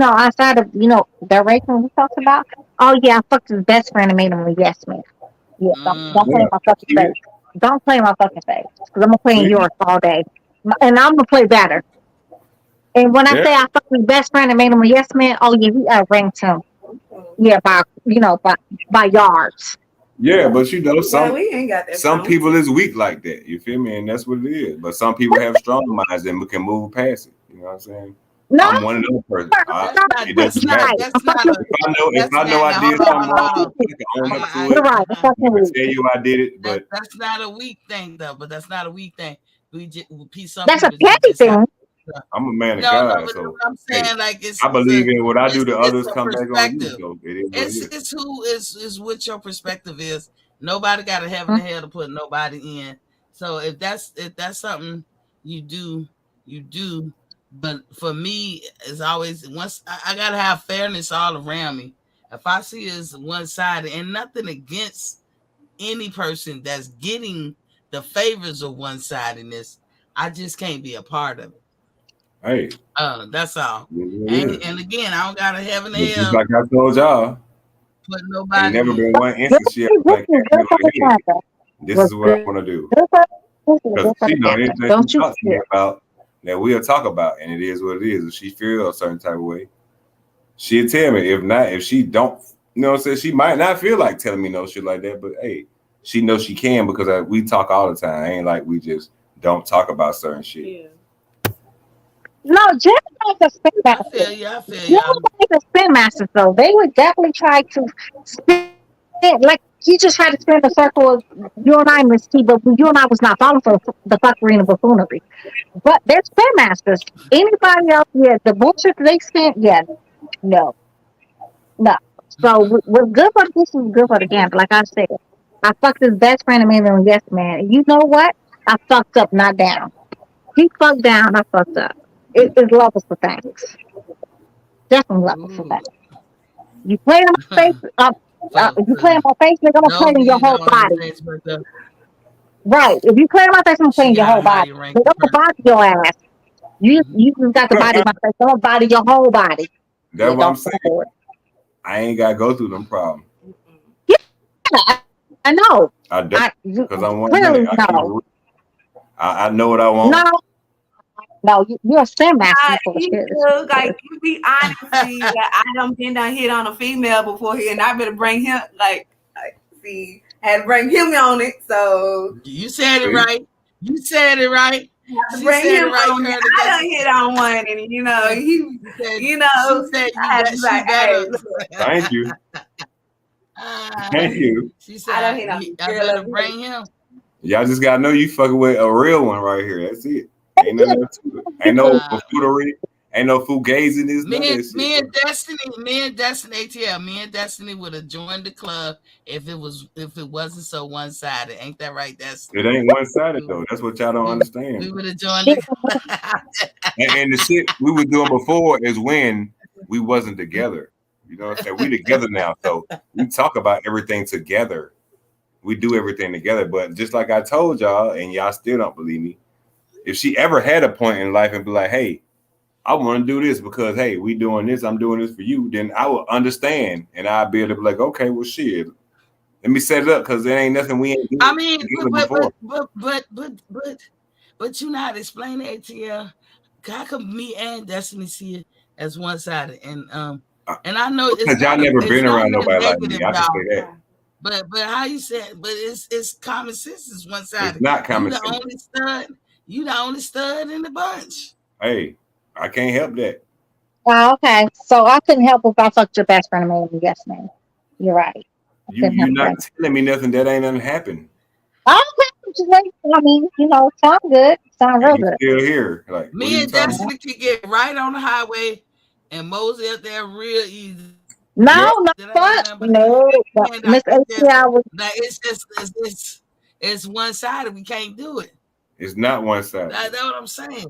outside of the arrangement we talked about. Oh yeah, I fucked his best friend and made him a yes man. Yeah, don't play my fucking face. Don't play my fucking face, because I'm gonna play in yours all day, and I'm gonna play better. And when I say I fucked his best friend and made him a yes man, oh yeah, we outranked him. Yeah, by yards. Yeah, but some people is weak like that. You feel me? And that's what it is. But some people have strong minds and we can move past it. You know what I'm saying? No, I'm one of those persons. It that's doesn't matter. right. That's not a. If I know I did Hold something on, wrong, hold I can own up to You're it. right. It's fucking I weak. tell you I did it, but that's not a weak thing though. But that's not a weak thing. Some That's a people petty just have. thing. I'm a man of No, God. but So I'm saying hey, like it's. I believe in what I do to it's others a come back on you. perspective. So it is what it is. It's who is what your perspective is. Nobody got a heaven and hell to put nobody in. So if that's something you do, you do. But for me, it's always once I gotta have fairness all around me. If I see it's one sided and nothing against any person that's getting the favors of one sidedness, I just can't be a part of it. Hey, that's all. yeah. And again, I don't got a heaven and Just hell like I told y'all, put ain't nobody never in. been one instance she ever like, hey, this is what I want to do. Because she know anything she talks to me about that we'll talk about, and it is what it is. If she feels a certain type of way, she'll tell me. If not, if she don't, you know what I'm saying, she might not feel like telling me no shit like that, but hey, she knows she can because we talk all the time. Ain't like we just don't talk about certain shit. Yeah. No, Gemini's a spin I master. feel you. I feel you. Gemini's a spin master, though. They would definitely try to spin, like he just tried to spin the circle of you and I, Miss T, but you and I was not falling for the fuckery and the buffoonery. But they're spin masters. Anybody else, yeah, the bullshit they spent, yeah, no. No. So what's good for the goose is good for the gander. Like I said, I fucked his best friend and made him yes man. And you know what? I fucked up, not down. He fucked down, I fucked up. It's levels for things. Definitely levels for things. You play in my face, if you play in my face, they're gonna play in your whole body. Right. If you play in my face, I'm gonna play in your whole body. They're gonna body your ass. You just got the body in my face. They're gonna body your whole body. That's what I'm saying. I ain't gotta go through them problems. Yeah, I know. I don't because I want clearly money. I know what I want. No, you're a spin master. Like you be honest, see, like, I done been down hit on a female before here, and I better bring him see, had to bring him on it. So you said it right. You said it right. She bring said him right. On I done hit on one, and you know he said, you know, she said I had to like, hey, thank you. Thank you. She said, I better bring him. Y'all just gotta know you fucking with a real one right here. That's it. Ain't nothing else to it. Ain't no buffoonery. Ain't no fugazi in this. Me and Destiny, ATL, me and Destiny would have joined the club if it wasn't so one sided. Ain't that right, Destiny? It ain't one sided though. That's what y'all don't understand. We would have joined the club. and the shit we were doing before is when we wasn't together. You know what I'm saying? We together now, so we talk about everything together. We do everything together. But just like I told y'all, and y'all still don't believe me, if she ever had a point in life and be like, hey, I want to do this because, hey, we doing this, I'm doing this for you, then I will understand. And I'll be able to be like, okay, well, shit, let me set it up because there ain't nothing we ain't doing. I mean, but you not explaining ATL. How come me and Destiny see it as one sided? And I know it's y'all never been around nobody like me. I can say that. But how you said? But it's common sense. Is one sided. It's not common sense. You the only stud in the bunch. Hey, I can't help that. Oh, okay. So I couldn't help if I fucked your best friend and made yes man. You're right. You're not telling me nothing that ain't nothing happened. I mean, you know, sound good. Sound real good. Still here. Like me and Destiny could get right on the highway and mosey up there real easy. No, Miss ATL was it's one sided. We can't do it. It's not one sided. That's what I'm saying.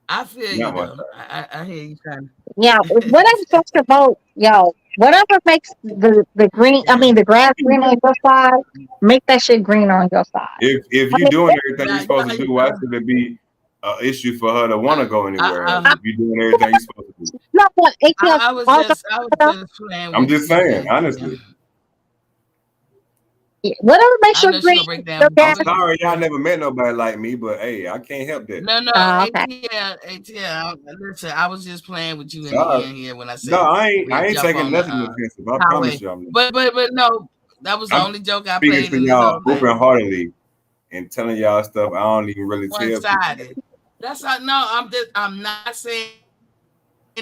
I feel you though. I hear you trying. Yeah, whatever floats your boat, yo. Whatever makes the green, I mean the grass green on your side, make that shit green on your side. If you're doing everything you're supposed to do, why should it be an issue for her to want to go anywhere else? If you're doing everything you're supposed to do. No, but ATL, I was just playing. I'm just saying, honestly. Whatever makes your green. I'm sorry y'all never met nobody like me, but hey, I can't help that. No, okay. ATL. Listen, I was just playing with you in the end here when I said. No, I ain't taking nothing offensive. I promise you. But no, that was the only joke I played. Speaking to y'all open heartedly and telling y'all stuff I don't even really tell people. That's not. No, I'm not saying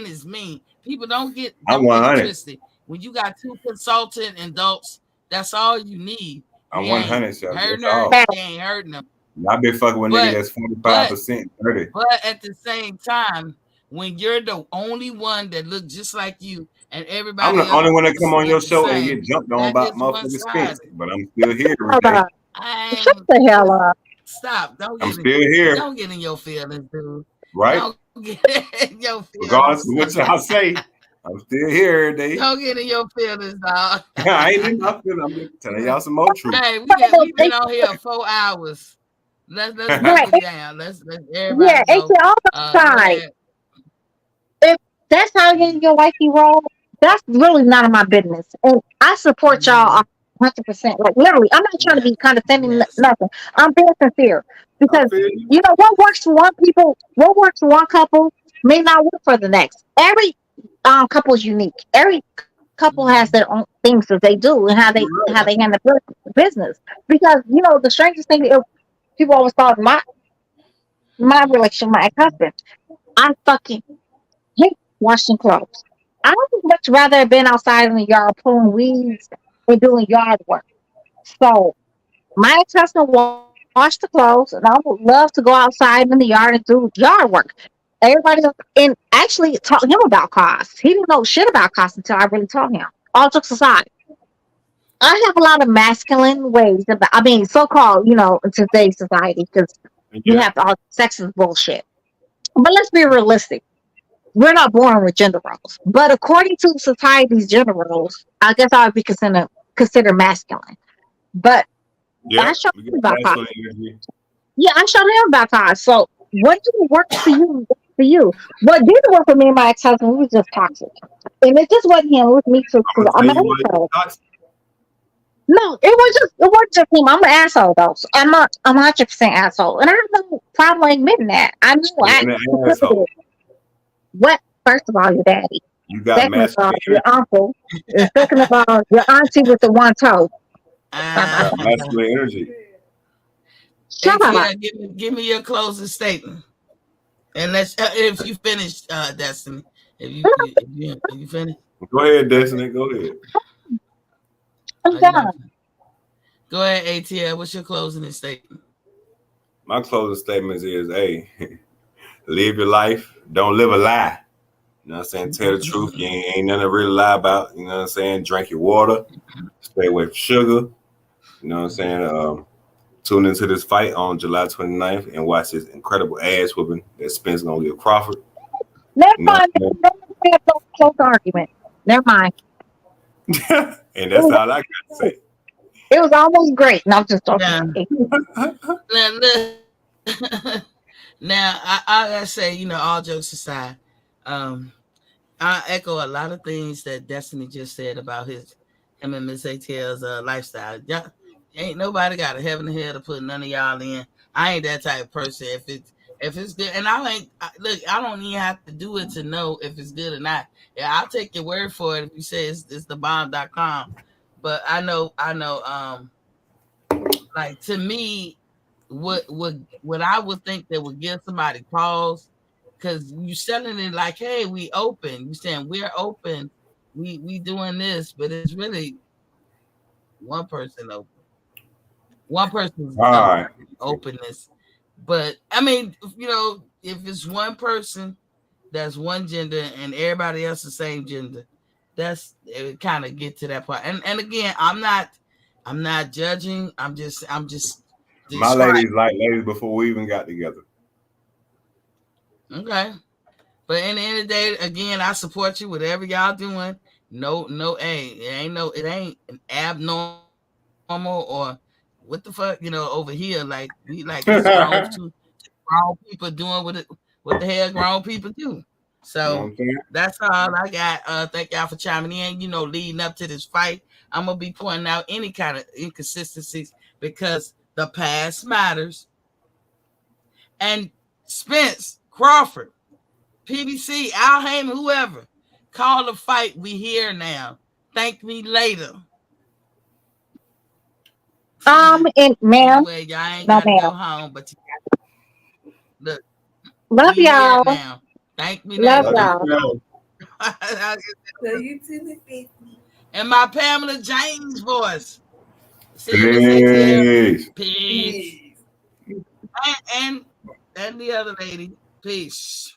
is mean. People don't get I'm it 100. twisted. When you got 2 consultant adults, that's all you need. I'm He 100, ain't so hurting that's her. all. He ain't hurting them. I've been fucking with niggas that's 45%, 30. But at the same time, when you're the only one that look just like you and everybody I'm the else only one that come on your the show and same, get jumped on that by is motherfucking Spence, one-sided. but I'm still here, Hold Renee. on. I Shut ain't the hell up. stop. I'm still here, Don't get in your feelings, dude. right? Don't get in your Regardless of feelings. what y'all say, I'm still here every day. Don't get in your feelings, dog. I ain't in my feelings. I'm just telling y'all some more truth. Hey, we've been on here 4 hours. Let's break Right. it down. Let's Yeah, everybody it's go. all Go side. ahead. If that's how you and your wifey roll, that's really none of my business. And I support y'all 100%. Like literally, I'm not trying to be condescending, Yes. nothing. I'm being sincere I because feel you. you know what works for one people, what works for one couple may not work for the next. Every couple is unique. Every couple has their own things that they do and how they You're right. handle business. Because you know the strangest thing is people always thought my relationship, my ex-husband, I fucking hate washing clothes. I would much rather have been outside in the yard pulling weeds and doing yard work. So my ex-husband washed the clothes, and I would love to go outside in the yard and do yard work. Everybody else, and actually taught him about costs. He didn't know shit about costs until I really taught him. All jokes aside, I have a lot of masculine ways about, I mean, so-called, in today's society, because we Yeah. have all sexist bullshit. But let's be realistic. We're not born with gender roles. But according to society's gender roles, I guess I would be considered masculine. But Yeah. I showed We him got about God. masculine energy. Yeah, I showed him about God. So what didn't work for you? For you, what didn't work for me and my ex-husband was just toxic, and it just wasn't him. It was me too. I'm Because gonna I'm tell an you what asshole. toxic. No, it wasn't just him. I'm an asshole though. So I'm 100% asshole, and I have no problem admitting that. I know I You're an contributed. asshole. What? First of all, your daddy. You got Second of all, masculine your energy. uncle. And second of all, your auntie with the one toe. You got masculine energy. Shut up. ATL, give me your closing statement. And let's if you finish, Destiny. If you finish. Go ahead, Destiny. Go ahead. I'm done. Go ahead, ATL. What's your closing statement? My closing statement is, hey, live your life. Don't live a lie. You know what I'm saying? Tell the truth. You ain't nothing to really lie about. You know what I'm saying? Drink your water. Stay away from sugar. You know what I'm saying? Tune into this fight on July 29th and watch this incredible ass whooping that Spence gonna give Crawford. Never You know mind. what Don't have no close argument. Never mind. and that's all I got to say. It was almost great. No, I'm just talking. Now, I gotta say, all jokes aside, I echo a lot of things that Destiny just said about him and Miss ATL's lifestyle. Y'all, ain't nobody got a heaven and hell to put none of y'all in. I ain't that type of person. If it's good, and look, I don't even have to do it to know if it's good or not. Yeah, I'll take your word for it if you say it's thebomb.com. But I know, like to me, what I would think that would give somebody pause, because you selling it like, hey, we open. You saying we're open, we doing this, but it's really one person open. One person's openness. But I mean, if it's one person that's one gender and everybody else the same gender, that's it kind of get to that part. And again, I'm not judging. I'm just My ladies like ladies before we even got together. Okay. But in the end of the day, again, I support you, whatever y'all doing. No, it ain't an abnormal or what the fuck, over here. Like we like these grown people doing what the hell grown people do. So that's all I got. Thank y'all for chiming in. Leading up to this fight, I'm gonna be pointing out any kind of inconsistencies because the past matters. And Spence, Crawford, PBC, Al Heyman, whoever, call the fight. We here now. Thank me later. And ma'am, anyway, y'all ain't gotta go home, but look, love y'all. Now. Thank me love later. y'all. And my Pamela James voice. See you, Miss ATL. Peace. And the other lady. Peace.